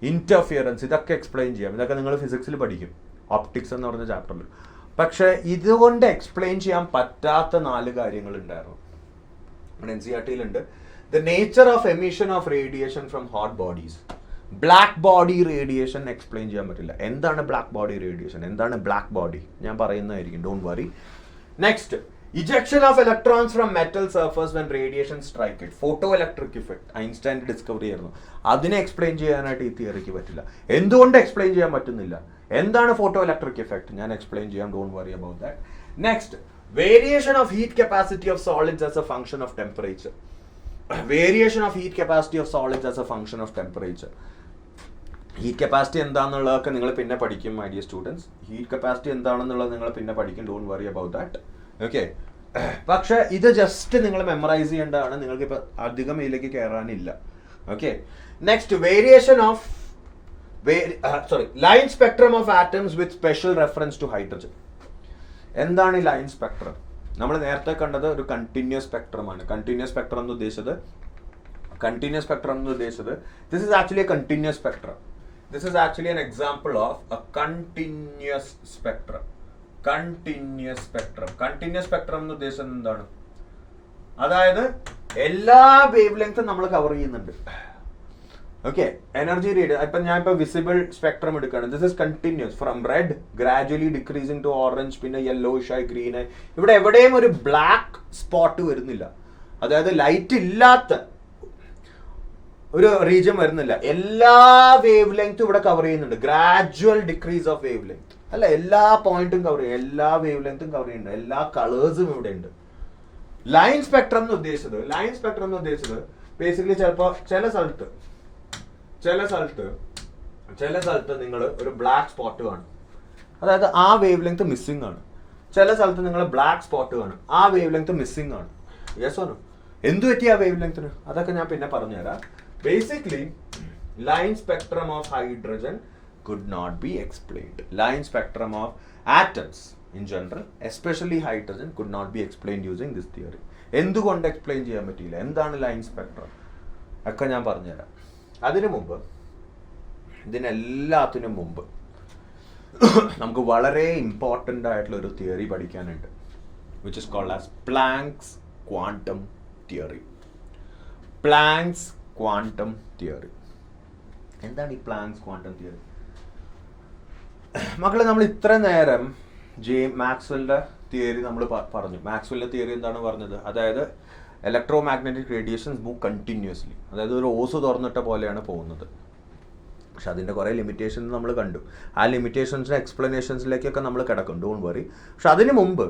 ഇന്റർഫിയറൻസ് ഇതൊക്കെ എക്സ്പ്ലെയിൻ ചെയ്യാം. ഇതൊക്കെ നിങ്ങൾ ഫിസിക്സിൽ പഠിക്കും, ഓപ്റ്റിക്സ് എന്ന് പറഞ്ഞ ചാപ്റ്ററിൽ. പക്ഷേ ഇതുകൊണ്ട് എക്സ്പ്ലെയിൻ ചെയ്യാൻ പറ്റാത്ത 4 കാര്യങ്ങളുണ്ടായിരുന്നു. NCERTയിലുണ്ട്. The nature of emission of radiation from hot bodies. Black body radiation explain ചെയ്യാൻ പറ്റില്ല. എന്താണ് ബ്ലാക്ക് ബോഡി റേഡിയേഷൻ? എന്താണ് ബ്ലാക്ക് ബോഡി? ഞാൻ പറയുന്നതായിരിക്കും, don't worry. Next, ejection of electrons from metal surface when radiation strike it. Photoelectric effect. ഐൻസ്റ്റൈൻ്റെ discovery ആയിരുന്നു. അതിനെ explain ചെയ്യാനായിട്ട് ഈ തിയറിക്ക് പറ്റില്ല. എന്തുകൊണ്ട് എക്സ്പ്ലെയിൻ ചെയ്യാൻ പറ്റുന്നില്ല? എന്താണ് ഫോട്ടോ ഇലക്ട്രിക് എഫക്ട്? ഞാൻ എക്സ്പ്ലെയിൻ ചെയ്യാം, don't worry about that. Next, variation of heat capacity of solids as a function of temperature. Variation of heat capacity of solids as a function of temperature. Heat capacity എന്താണെന്നുള്ളതൊക്കെ നിങ്ങൾ പിന്നെ പഠിക്കും my dear students. Heat capacity എന്താണെന്നുള്ളത് നിങ്ങൾ പിന്നെ പഠിക്കും, don't worry about that. Okay, പക്ഷെ ഇത് ജസ്റ്റ് നിങ്ങൾ മെമ്മറൈസ് ചെയ്യേണ്ടതാണ്. നിങ്ങൾക്ക് ഇപ്പൊ അധികം ഇതിലേക്ക് കയറാനില്ല. Okay, next, variation of line spectrum of atoms with special reference to hydrogen. എന്താണ് ഈ ലൈൻ സ്പെക്ട്രം? നമ്മൾ നേരത്തെ കണ്ടത് ഒരു കണ്ടിന്യൂസ് സ്പെക്ട്രമാണ്. കണ്ടിന്യൂസ് സ്പെക്ട്രം എന്ന് ഉദ്ദേശിച്ചത് this is actually A continuous spectrum. This is actually an example of a continuous spectrum. Continuous spectrum എന്ന് ഉദ്ദേശിച്ചത് എന്താണ്? അതായത് എല്ലാ വേവ് ലെങ്ത്തും നമ്മൾ കവർ ചെയ്യുന്നുണ്ട്. Okay, energy radio. ഞാൻ ഇപ്പൊ വിസിബിൾ സ്പെക്ട്രം എടുക്കുകയാണ്. This is continuous from red gradually decreasing to orange, പിന്നെ യെല്ലോയിഷ് ആയി ഗ്രീൻ ആയി. ഇവിടെ എവിടെയും ഒരു ബ്ലാക്ക് സ്പോട്ട് വരുന്നില്ല. അതായത് ലൈറ്റ് ഇല്ലാത്ത ഒരു റീജിയൻ വരുന്നില്ല. എല്ലാ വേവ് ലെങ്ത്തും ഇവിടെ കവർ ചെയ്യുന്നുണ്ട്. Gradual decrease of wave length അല്ല, എല്ലാ പോയിന്റും കവർ ചെയ്യും, എല്ലാ വേവ് ലെങ്ത്തും കവർ ചെയ്യുന്നുണ്ട്, എല്ലാ കളേഴ്സും ഇവിടെ ഉണ്ട്. ലൈൻ സ്പെക്ട്രം എന്ന് ഉദ്ദേശിച്ചത് ബേസിക്കലി ചിലപ്പോൾ ചില സ്ഥലത്ത് നിങ്ങൾ ഒരു ബ്ലാക്ക് സ്പോട്ട് കാണും, അതായത് ആ വേവ് ലെങ്ത് മിസ്സിംഗ് ആണ്. ചില സ്ഥലത്ത് നിങ്ങൾ ബ്ലാക്ക് സ്പോട്ട് കാണും, ആ വേവ് ലെങ്ത് മിസ്സിംഗ് ആണ്. Yes or no? എന്തു പറ്റിയ വേവ് ലെങ്ത്തിന് അതൊക്കെ ഞാൻ പിന്നെ പറഞ്ഞുതരാം. Basically line spectrum of hydrogen could not be explained. Line spectrum of atoms in general, especially hydrogen, could not be explained using this theory. എന്തുകൊണ്ട് എക്സ്പ്ലെയിൻ ചെയ്യാൻ പറ്റിയില്ല, എന്താണ് ലൈൻ സ്പെക്ട്രം ഒക്കെ ഞാൻ പറഞ്ഞുതരാം. അതിനു മുമ്പ്, ഇതിനെല്ലാത്തിനും മുമ്പ് നമുക്ക് വളരെ ഇമ്പോർട്ടൻ്റ് ആയിട്ടുള്ള ഒരു തിയറി പഠിക്കാനുണ്ട്, which is called as Planck's quantum theory. Planck's quantum theory എന്താണ് ഈ പ്ലാങ്ക്സ് ക്വാണ്ടം തിയറി? മക്കളെ, നമ്മൾ ഇത്ര നേരം മാക്സ്വെല്ലിന്റെ തിയറി നമ്മൾ പറഞ്ഞു. മാക്സ്വെല്ലിന്റെ തിയറി എന്താണ് പറഞ്ഞത്? അതായത് electro magnetic radiations move continuously, അതായത് ഒരു ഓസ് തുറന്നിട്ട പോലെയാണ് പോകുന്നത്. പക്ഷെ അതിൻ്റെ കുറേ ലിമിറ്റേഷൻസ് നമ്മൾ കണ്ടു. ആ ലിമിറ്റേഷൻസിൻ്റെ എക്സ്പ്ലനേഷൻസിലേക്കൊക്കെ നമ്മൾ കിടക്കും, ഡോണ്ട് വറി. പക്ഷെ അതിന് മുമ്പ്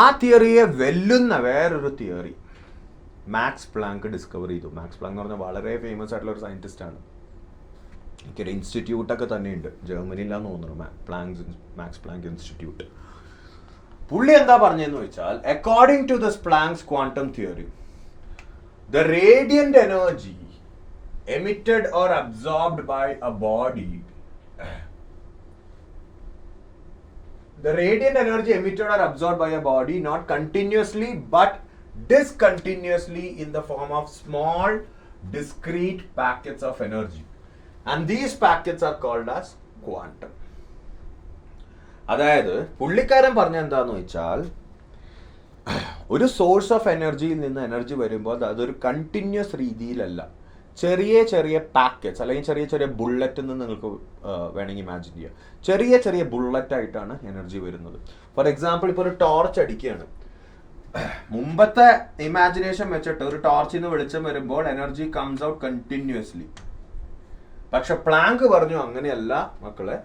ആ തിയറിയെ വെല്ലുന്ന വേറൊരു തിയറി മാക്സ് പ്ലാങ്ക് ഡിസ്കവർ ചെയ്തു. മാക്സ് പ്ലാങ്ക് എന്ന് പറഞ്ഞാൽ വളരെ ഫേമസ് ആയിട്ടുള്ള ഒരു സയൻറ്റിസ്റ്റാണ്. എനിക്കൊരു ഇൻസ്റ്റിറ്റ്യൂട്ടൊക്കെ തന്നെയുണ്ട്, ജർമ്മനിയിലാന്ന് തോന്നുന്നു, മാക്സ് പ്ലാങ്ക് ഇൻസ്റ്റിറ്റ്യൂട്ട്. പുള്ളി എന്താ പറഞ്ഞതെന്ന് വെച്ചാൽ, according to this Planck's quantum theory, the radiant energy emitted or absorbed by a body, the radiant energy emitted or absorbed by a body not continuously but discontinuously in the form of small discrete packets of energy, and these packets are called as quantum. അതായത് പുള്ളിക്കാരൻ പറഞ്ഞ എന്താന്ന് വെച്ചാൽ, ഒരു source of എനർജിയിൽ നിന്ന് energy വരുമ്പോൾ അതൊരു കണ്ടിന്യൂസ് രീതിയിലല്ല, ചെറിയ ചെറിയ പാക്കറ്റ്സ് അല്ലെങ്കിൽ ചെറിയ ചെറിയ ബുള്ളറ്റ് എന്ന് നിങ്ങൾക്ക് വേണമെങ്കിൽ ഇമാജിൻ ചെയ്യാം. ചെറിയ ചെറിയ ബുള്ളറ്റ് ആയിട്ടാണ് എനർജി വരുന്നത്. ഫോർ എക്സാമ്പിൾ, ഇപ്പോൾ ഒരു ടോർച്ച് അടിക്കുകയാണ്. മുമ്പത്തെ ഇമാജിനേഷൻ വെച്ചിട്ട് ഒരു ടോർച്ചിൽ നിന്ന് വെളിച്ചം വരുമ്പോൾ എനർജി കംസ് ഔട്ട് കണ്ടിന്യൂസ്ലി. പക്ഷെ പ്ലാങ്ക് പറഞ്ഞു അങ്ങനെയല്ല മക്കളെ,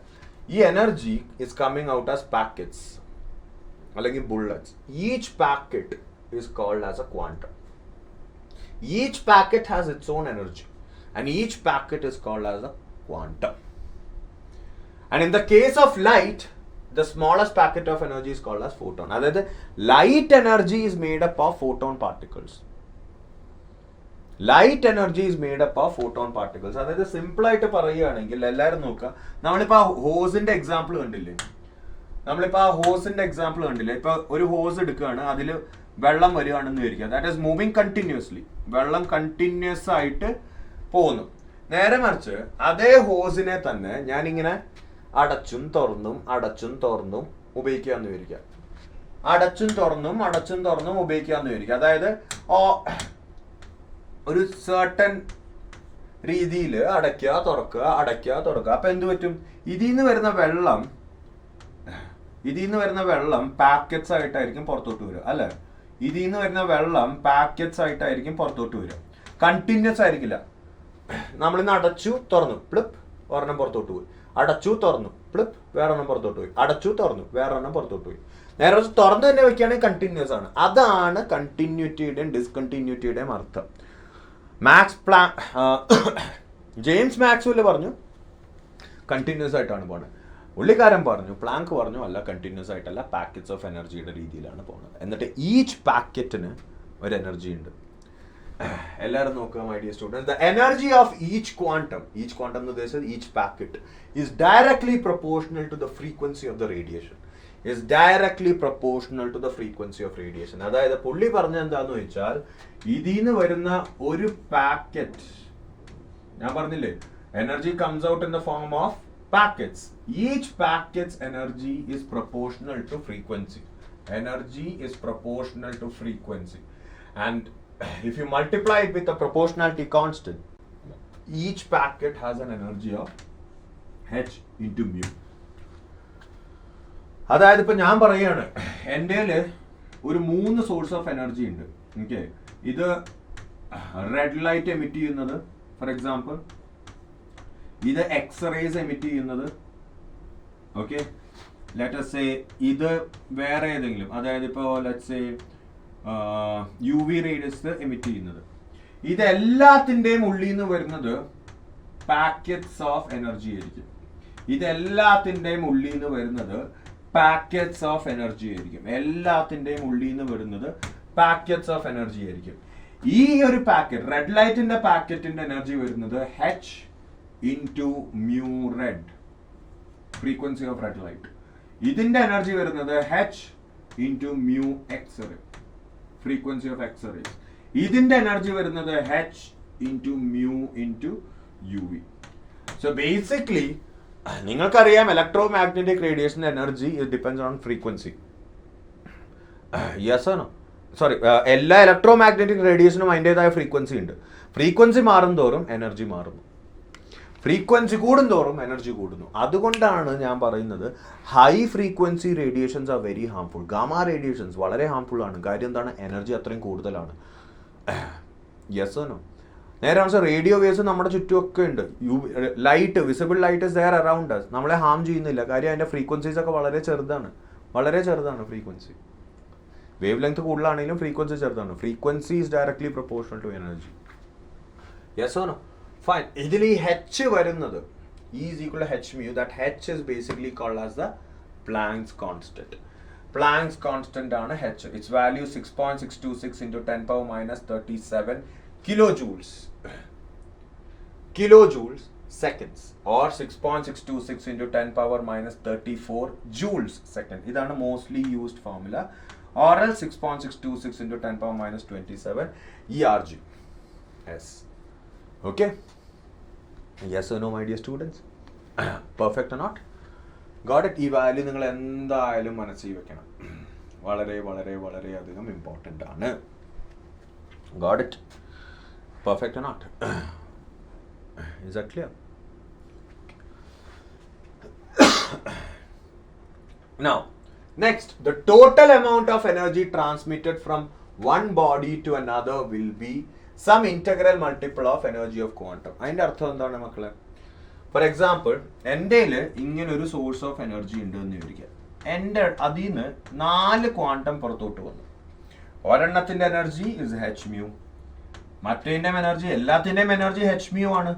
ഈ energy is coming out as packets അല്ലെങ്കിൽ bullets. Each packet is called as a quantum. Each packet has its own energy and each packet is called as a quantum. And in the case of light, the smallest packet of energy is called as photon. That is, light energy is made up of photon particles. Light energy is made up of photon particles. That is, simple ആയിട്ട് പറയുകയാണെങ്കിൽ എല്ലാവരും നോക്കുക, നമ്മളിപ്പോൾ ആ ഹോസിന്റെ example കണ്ടില്ലേ? ഇപ്പൊ ഒരു ഹോസ് എടുക്കുകയാണ്, അതിൽ വെള്ളം വരികയാണെന്ന് വിചാരിക്കുക. That is moving continuously. വെള്ളം കണ്ടിന്യൂസ് ആയിട്ട് പോകുന്നു. നേരെ മറിച്ച് അതേ ഹോസിനെ തന്നെ ഞാനിങ്ങനെ അടച്ചും തുറന്നും ഉപയോഗിക്കാന്ന് വിചാരിക്കുക. അടച്ചും തുറന്നും ഉപയോഗിക്കാന്ന് വിചാരിക്കുക. അതായത് ഒരു സർട്ടൻ രീതിയിൽ അടയ്ക്കുക തുറക്കുക. അപ്പൊ എന്ത് പറ്റും? ഇതിന്ന് വരുന്ന വെള്ളം പാക്കറ്റ്സ് ആയിട്ടായിരിക്കും പുറത്തോട്ട് വരിക, അല്ലെ? ഇതിന്ന് വരുന്ന വെള്ളം പാക്കറ്റ്സ് ആയിട്ടായിരിക്കും പുറത്തോട്ട് വരിക, കണ്ടിന്യൂസ് ആയിരിക്കില്ല. നമ്മളിന്ന് അടച്ചു തുറന്നു പ്ലിപ്പ് ഒരെണ്ണം പുറത്തോട്ട് പോയി, അടച്ചു തുറന്നു പ്ലിപ്പ് വേറെണ്ണം പുറത്തോട്ട് പോയി, അടച്ചു തുറന്നു വേറെണ്ണം പുറത്തോട്ട് പോയി. നേരെ തുറന്നു തന്നെ വെക്കുകയാണെങ്കിൽ കണ്ടിന്യൂസ് ആണ്. അതാണ് കണ്ടിന്യൂറ്റിയുടെയും ഡിസ്കണ്ടിന്യൂറ്റിയുടെയും അർത്ഥം. ജെയിംസ് മാക്സ്വെൽ പറഞ്ഞു കണ്ടിന്യൂസ് ആയിട്ടാണ് പോണത്. പുള്ളിക്കാരൻ പറഞ്ഞു, പ്ലാങ്ക് പറഞ്ഞു അല്ല, കണ്ടിന്യൂസ് ആയിട്ടല്ല, പാക്കറ്റ്സ് ഓഫ് എനർജിയുടെ രീതിയിലാണ് പോകുന്നത്. എന്നിട്ട് ഈച്ച് പാക്കറ്റിന് ഒരു എനർജി ഉണ്ട്. എല്ലാവരും നോക്കുക my dear students, the energy of each quantum എന്ന് ഉദ്ദേശിച്ചത് each packet is directly proportional to the frequency of the radiation. അതായത് പുള്ളി പറഞ്ഞ എന്താന്ന് വെച്ചാൽ, ഇതിന്ന് വരുന്ന ഒരു പാക്കറ്റ്, ഞാൻ പറഞ്ഞില്ലേ energy comes out in the form of packets. Each packet's energy is proportional to frequency. And if you multiply it with the proportionality constant, each packet has an energy of h into mu. അതായത് ഇപ്പൊ ഞാൻ പറയാണ്, എൻ്റെ ഒരു 3 source of energy ഉണ്ട്. Okay, ഇത് red light emit ചെയ്യുന്നത്, for example ഇത് എക്സ്റേസ് എമിറ്റ് ചെയ്യുന്നത്, ഓക്കെ, ലെറ്റ് us say ഇത് വേറെ ഏതെങ്കിലും, അതായത് ഇപ്പോൾ let's say UV radius emit ചെയ്യുന്നത്. ഇതെല്ലാത്തിൻ്റെയും ഉള്ളിൽ നിന്ന് വരുന്നത് പാക്കറ്റ്സ് ഓഫ് എനർജി ആയിരിക്കും. എല്ലാത്തിൻ്റെയും ഉള്ളിൽ നിന്ന് വരുന്നത് പാക്കറ്റ്സ് പാക്കറ്റ്സ് ഓഫ് എനർജി ആയിരിക്കും. ഈ ഒരു പാക്കറ്റ് റെഡ് ലൈറ്റിന്റെ പാക്കറ്റിന്റെ എനർജി വരുന്നത് h into mu red, frequency of red light. ഇതിന്റെ എനർജി വരുന്നത് h into mu X-ray, frequency of X-ray. ഇതിന്റെ എനർജി വരുന്നത് h into mu into U V. So basically നിങ്ങൾക്കറിയാം electro magnetic radiation energy it depends on frequency. Yes ആണോ? Sorry, എല്ലാ electromagnetic റേഡിയേഷനും അതിൻ്റെതായ frequency ഉണ്ട്. ഫ്രീക്വൻസി മാറുന്തോറും എനർജി മാറുന്നു, ഫ്രീക്വൻസി കൂടുന്തോറും എനർജി കൂടുന്നു. അതുകൊണ്ടാണ് ഞാൻ പറയുന്നത് high frequency radiations are very harmful. Gamma radiations വളരെ ഹാംഫുൾ ആണ്. കാര്യം എന്താണ്? എനർജി അത്രയും കൂടുതലാണ്. യെസ് ആണോ? നേരെ മറിച്ച് റേഡിയോ വേവ്സ് നമ്മുടെ ചുറ്റുമൊക്കെ ഉണ്ട്. Light, visible light is there around us. നമ്മളെ ഹാം ചെയ്യുന്നില്ല. കാര്യം അതിൻ്റെ ഫ്രീക്വൻസീസ് ഒക്കെ വളരെ ചെറുതാണ്, വളരെ ചെറുതാണ് ഫ്രീക്വൻസി. വേവ് ലെങ്ത് കൂടുതലാണെങ്കിലും ഫ്രീക്വൻസി ചെറുതാണ്. Frequency is directly proportional to energy. Yes ആണോ? ഫൈൻ. ഇതിൽ ഈ h വരുന്നത് is equal to h mu. ദാറ്റ് h is basically called as the Planck's constant. Planck's constant ആണ് h. Its value 6.626 into 10 power minus 37 kilojoules seconds, or 6.626 into 10 power minus 34 joules second. ഇതാണ് mostly used formula. or else 6.626 into 10 power minus 27 ERG. Yes. Okay? Yes or no, my dear students? Perfect or not? Got it? ഈ value നിങ്ങൾ എന്തായാലും മനസ്സിൽ വെക്കണം. വളരെ വളരെ വളരെ അധികം ഇമ്പോർട്ടൻ്റ് ആണ്. Got it? Perfect or not? Is that clear? Now, next, the total amount of energy transmitted from one body to another will be some integral multiple of energy of quantum. അതിൻ്റെ അർത്ഥം എന്താണ് മക്കളെ? For example, എൻ്റെ ഇങ്ങനൊരു source of energy ഉണ്ട് എന്ന് വിചാരിക്കുക. എൻ്റെ അതിൽ നിന്ന് 4 ക്വാണ്ടം പുറത്തോട്ട് വന്നു. ഒരെണ്ണത്തിൻ്റെ എനർജി ഇസ് h mu. മറ്റേതിൻ്റെയും എനർജി, എല്ലാത്തിൻ്റെയും എനർജി h mu ആണ്.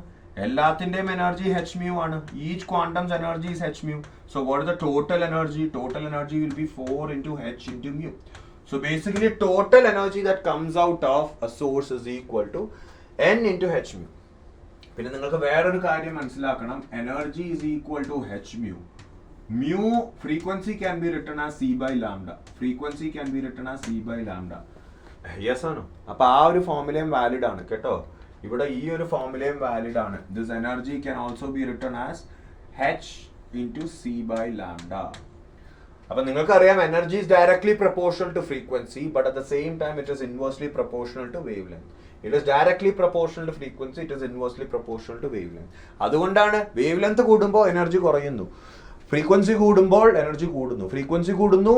എല്ലാത്തിൻ്റെയും എനർജി h mu ആണ്. Each quantum's energy is h mu. So what is the total energy? Total energy will be 4 into h into mu. So basically total energy that comes out of a source is equal to n into h mu. പിന്നെ നിങ്ങൾക്ക് വേറൊരു കാര്യം മനസ്സിലാക്കണം. Energy is equal to h mu. Mu frequency can be written as c by lambda. Frequency can be written as c by lambda. Yes ആണോ? അപ്പൊ ആ ഒരു ഫോർമുലയും valid ആണ് കേട്ടോ. ഇവിടെ ഈ ഒരു ഫോർമുലയും വാലിഡ് ആണ്. This energy can also be written as h into c by lambda. അപ്പൊ നിങ്ങൾക്കറിയാം energy is directly proportional to frequency, but at the same time it is inversely proportional to wavelength. It is directly proportional to frequency, it is inversely proportional to wavelength. അതുകൊണ്ടാണ് wave കൂടുമ്പോൾ energy കുറയുന്നു, frequency കൂടുമ്പോൾ energy കൂടുന്നു. Frequency കൂടുന്നു,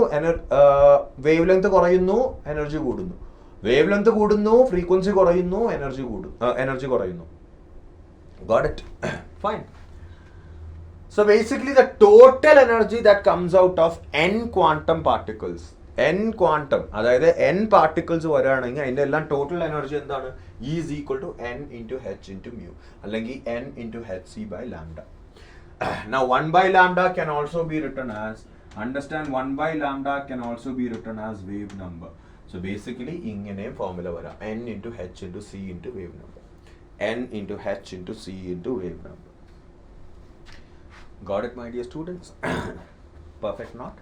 wave length കുറയുന്നു, energy കൂടുന്നു. Wave length കൂടുന്നു, frequency കുറയുന്നു, എനർജി കുറയുന്നു. Got it? Fine. So basically the total energy that comes out of n quantum particles, n quantum, അതായത് n particles വരാണെങ്കിൽ അതിൻ്റെ എല്ലാം ടോട്ടൽ എനർജി എന്താണ്? Is equal to n into h into mu, അല്ലെങ്കിൽ n into hc by lambda. Now 1 by lambda can also be written as, understand, 1 by lambda can also be written as wave number. So basically ഇങ്ങനെയും formula വരാം. n into h into c into wave number, n into h into c into wave number. Got it, my dear students? Perfect not?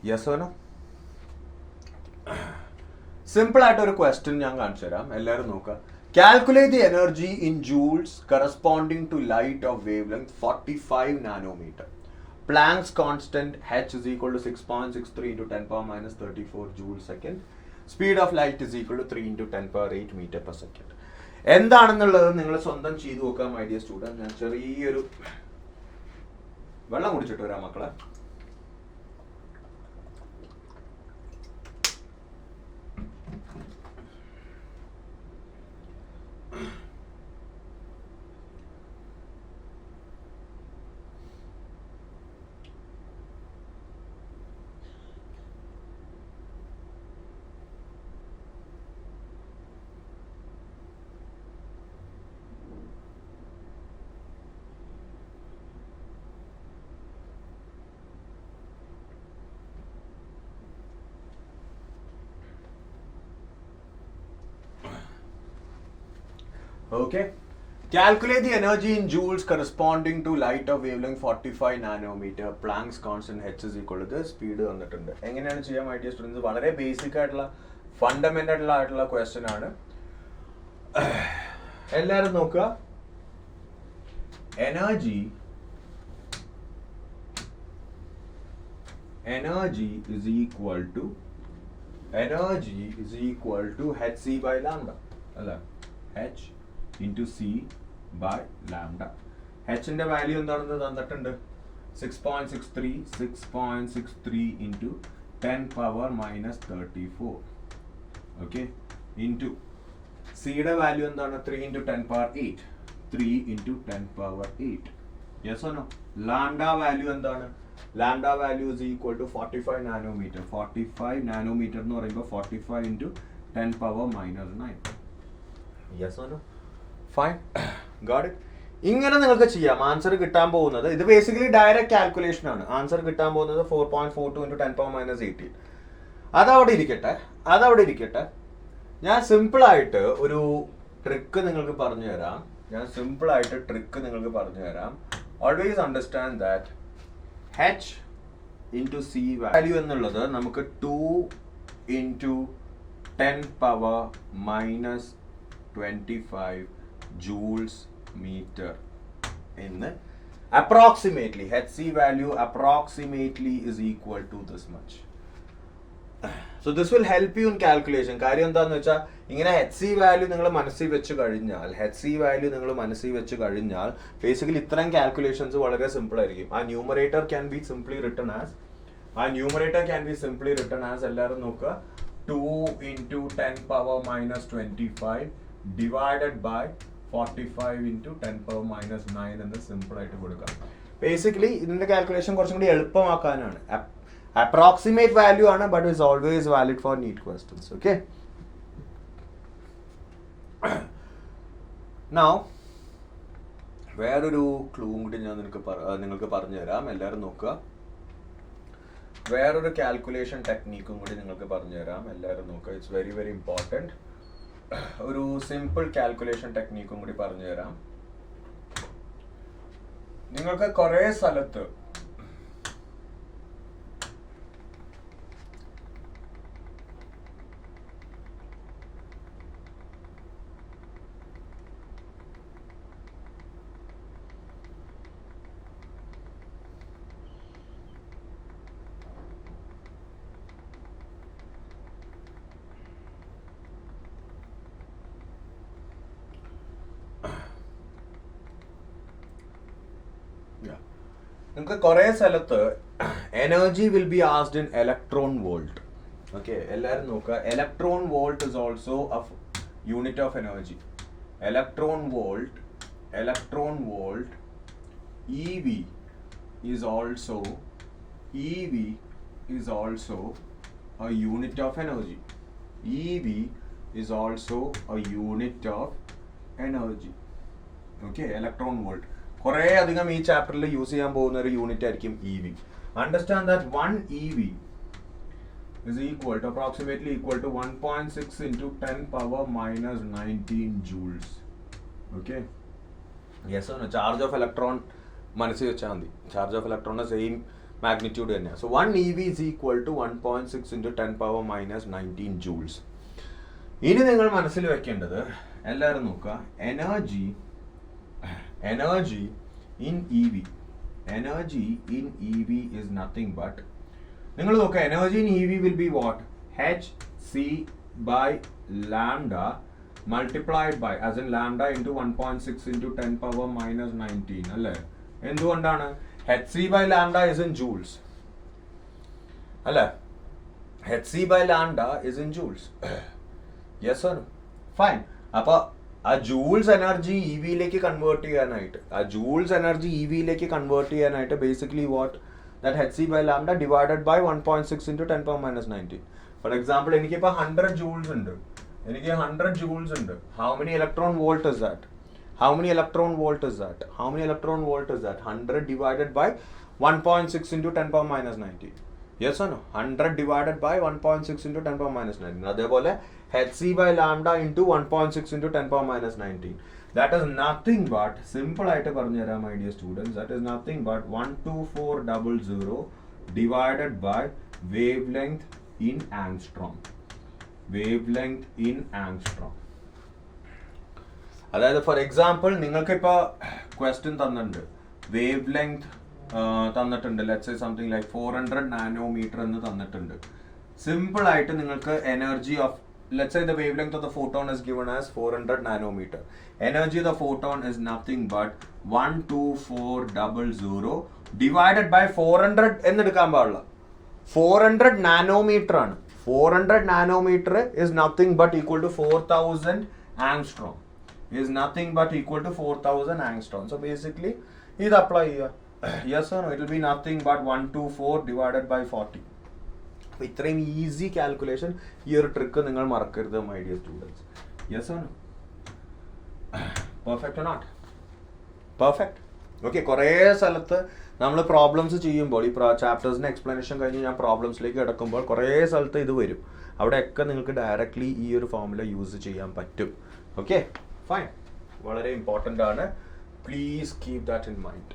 Yes or no? Simple ആയിട്ടൊരു question ഞാൻ കാണിച്ചു തരാം, എല്ലാവരും നോക്കുക. Calculate the energy in joules corresponding to light of wavelength 45 nanometer. Planck's constant h is equal to 6.63 into 10 power minus 34 joules second. Speed of light is equal to 3 into 10 power 8 meter per second. എന്താണെന്നുള്ളത് നിങ്ങൾ സ്വന്തം ചെയ്തു നോക്കാം, my dear student. ഞാൻ ചെറിയൊരു വെള്ളം കുടിച്ചിട്ട് വരാം മക്കളെ. Okay. Calculate the energy in joules corresponding to light of wavelength 45 nanometer. Planck's constant h is equal to the speed തന്നിട്ടുണ്ട്. എങ്ങനെയാണ് ചെയ്യാൻ my dear students? വളരെ ബേസിക് ആയിട്ടുള്ള ഫണ്ടമെന്റൽ ആയിട്ടുള്ള ക്വസ്റ്റ്യൻ ആണ്. എല്ലാവരും നോക്കുക. energy is equal to hc by lambda. അല്ല, h into c by lambda. h ന്റെ വാല്യൂ എന്താണെന്ന് തന്നിട്ടുണ്ട്. 6.63 into 10 power minus 34. Okay, into c യുടെ വാല്യൂ എന്താണ്? 3 into 10 power 8. 3 into 10 power 8. Yes or no? Lambda value എന്താണ്? Lambda value is equal to 45 nanometer. 45 nanometer എന്ന് പറയുമ്പോൾ 45 into 10 power minus 9. Yes or no? Fine. Got it? ഇങ്ങനെ നിങ്ങൾക്ക് ചെയ്യാം. Answer കിട്ടാൻ പോകുന്നത്, ഇത് ബേസിക്കലി ഡയറക്റ്റ് കാൽക്കുലേഷൻ ആണ്. ആൻസർ കിട്ടാൻ പോകുന്നത് 4.42 into 10 power minus 18. അതവിടെ ഇരിക്കട്ടെ. ഞാൻ സിമ്പിളായിട്ട് ഒരു ട്രിക്ക് നിങ്ങൾക്ക് പറഞ്ഞു തരാം. Always understand that h into c value എന്നുള്ളത് നമുക്ക് 2 into 10 power minus 25 joules meter എന്ന് approximately hc value approximately is equal to this much. So this will help you in calculation. കാര്യം എന്താണെന്ന് വെച്ചാൽ ഇങ്ങനെ hc value നിങ്ങൾ മനസ്സിൽ വെച്ച് കഴിഞ്ഞാൽ ബേസിക്കലി ഇത്രയും കാൽക്കുലേഷൻസ് വളരെ സിമ്പിൾ ആയിരിക്കും. ആ numerator can be simply written as എല്ലാവരും നോക്കുക 2 into 10 power minus 25 divided by 45 into 10 power minus 9 എന്ന് സിമ്പിൾ ആയിട്ട് കൊടുക്കാം. ബേസിക്കലി ഇതിന്റെ കാൽക്കുലേഷൻ കുറച്ചും കൂടി എളുപ്പമാക്കാനാണ്. Approximate value ആണ്, but is always valid for NEET questions. Okay. Now, വേറൊരു ക്ലൂ കൂടി ഞാൻ നിങ്ങൾക്ക് പറഞ്ഞു തരാം. എല്ലാവരും നോക്കുക. വേറൊരു കാൽക്കുലേഷൻ ടെക്നീക്കും കൂടി നിങ്ങൾക്ക് പറഞ്ഞു തരാം. എല്ലാവരും നോക്കുക. It's very very important. ഒരു സിമ്പിൾ കാൽക്കുലേഷൻ ടെക്നീക്കും കൂടി പറഞ്ഞു തരാം. നിങ്ങൾക്ക് കുറേ സ്ഥലത്ത് energy will be asked in electron volt. Okay, എല്ലാവരും നോക്കുക. electron volt is also a unit of energy. electron volt EV is also a unit of energy. Okay, electron volt കുറേ അധികം ഈ ചാപ്റ്ററിൽ യൂസ് ചെയ്യാൻ പോകുന്ന ഒരു യൂണിറ്റ് ആയിരിക്കും EV. Understand that 1 EV is approximately equal to 1.6 into 10 power minus 19 joules. Okay. Yes or no? Charge of electron മനസ്സിൽ വെച്ചാൽ മതി. Charge of electron same magnitude തന്നെയാണ്. So 1 EV is equal to 1.6 into 10 power minus 19 joules. ഇനി നിങ്ങൾ മനസ്സിൽ വെക്കേണ്ടത്, എല്ലാവരും നോക്കുക, energy in EV is nothing but, നിങ്ങൾ നോക്കുക, energy in EV will be what? hc by lambda multiplied by, as in lambda into 1.6 into 10 power minus 19 അല്ലേ? എന്തുകൊണ്ടാണ്? hc by lambda is in joules അല്ലേ? hc by lambda is in joules. Yes or no? Fine. അപ്പോൾ ആ joules energy ഇ വിയിലേക്ക് convert ചെയ്യാനായിട്ട് basically what that hc by lambda divided by 1.6 into 10 power minus 19. For example എനിക്കിപ്പോൾ 100 joules ഉണ്ട്. How many electron volt is that? 100 divided by 1.6 into 10 power minus 19. Yes or no? 100 divided by 1.6 into 10 power minus 19. അതേപോലെ hc by lambda into 1.6 into 10 power minus 19. That is nothing but, simple ആയിട്ട് പറഞ്ഞു തരാം my dear students, that is nothing but 12400 divided by wavelength in angstrom. Wavelength in angstrom. അതായത് for example നിങ്ങൾക്ക് ഇപ്പോൾ question തന്നിട്ടുണ്ട്, wavelength തന്നിട്ടുണ്ട്, let's say something like 400 nanometre എന്ന് തന്നിട്ടുണ്ട്. സിമ്പിൾ ആയിട്ട് നിങ്ങൾക്ക് energy of, let's say the wavelength of the photon is given as 400 nanometer. Energy of the photon is nothing but 12400 divided by 400 എന്നെടുക്കാൻ പാടില്ല. 400 nanometre ആണ്. 400 nanometre is nothing but equal to 4000 angstrom. Is nothing but equal to 4000 angstrom. So basically ഇത് apply ചെയ്യുക. Yes or no? It will be nothing but 124 divided by 40. അപ്പോൾ ഇത്രയും easy calculation, ഈ ഒരു trick നിങ്ങൾ മറക്കരുത് my dear students. Yes or no? Perfect or not? Perfect. Okay, കുറേ സ്ഥലത്ത് നമ്മൾ പ്രോബ്ലംസ് ചെയ്യുമ്പോൾ, ഈ ചാപ്റ്റേഴ്സിൻ്റെ എക്സ്പ്ലനേഷൻ കഴിഞ്ഞ് ഞാൻ പ്രോബ്ലംസിലേക്ക് കിടക്കുമ്പോൾ കുറേ സ്ഥലത്ത് ഇത് വരും. അവിടെയൊക്കെ നിങ്ങൾക്ക് ഡയറക്റ്റ്ലി ഈ ഒരു ഫോമുല യൂസ് ചെയ്യാൻ പറ്റും. Okay, fine. വളരെ ഇമ്പോർട്ടൻ്റ് ആണ്. Please keep that in mind.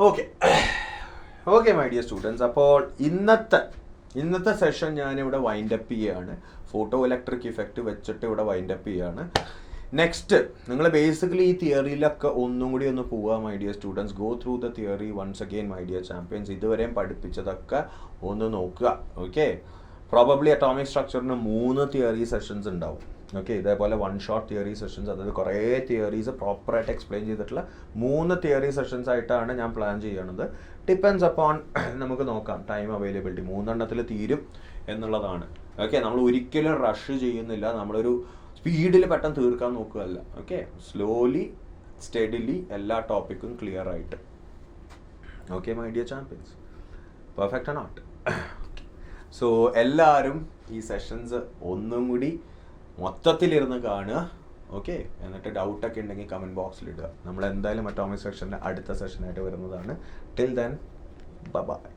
Okay okay my dear students, അപ്പോൾ ഇന്നത്തെ സെഷൻ ഞാനിവിടെ വൈൻഡ് അപ്പ് ചെയ്യുകയാണ്. ഫോട്ടോ ഇലക്ട്രിക് ഇഫക്റ്റ് വെച്ചിട്ട് ഇവിടെ വൈൻഡ് അപ്പ് ചെയ്യുകയാണ്. നെക്സ്റ്റ് നിങ്ങൾ ബേസിക്കലി ഈ തിയറിയിലൊക്കെ ഒന്നും കൂടി ഒന്ന് പോവുക my dear students. Go through the theory once again my dear champions. ഇതുവരെയും പഠിപ്പിച്ചതൊക്കെ ഒന്ന് നോക്കുക. ഓക്കെ, പ്രോബബ്ലി അറ്റോമിക് സ്ട്രക്ചറിന് 3 തിയറി സെഷൻസ് ഉണ്ടാവും. ഓക്കെ, ഇതേപോലെ 1 ഷോട്ട് തിയറി സെഷൻസ്, അതായത് കുറേ തിയറീസ് പ്രോപ്പറായിട്ട് എക്സ്പ്ലെയിൻ ചെയ്തിട്ടുള്ള 3 തിയറി സെഷൻസ് ആയിട്ടാണ് ഞാൻ പ്ലാൻ ചെയ്യണത്. ഡിപ്പെൻസ് അപ്പോൺ നമുക്ക് നോക്കാം ടൈം അവൈലബിലിറ്റി. 3 എണ്ണത്തിൽ തീരും എന്നുള്ളതാണ്. ഓക്കെ, നമ്മൾ ഒരിക്കലും റഷ് ചെയ്യുന്നില്ല, നമ്മളൊരു സ്പീഡിൽ പെട്ടെന്ന് തീർക്കാൻ നോക്കുകയല്ല. ഓക്കെ, സ്ലോലി സ്റ്റഡിലി എല്ലാ ടോപ്പിക്കും ക്ലിയർ ആയിട്ട്. Okay my dear champions, perfect or not? So എല്ലാവരും ഈ സെഷൻസ് ഒന്നും കൂടി മൊത്തത്തിലിരുന്ന് കാണുക. ഓക്കെ, എന്നിട്ട് ഡൗട്ടൊക്കെ ഉണ്ടെങ്കിൽ കമൻറ്റ് ബോക്സിൽ ഇടുക. നമ്മൾ എന്തായാലും അറ്റോമിക് സെക്ഷനിൽ അടുത്ത സെഷനായിട്ട് വരുന്നതാണ്. Till then bye.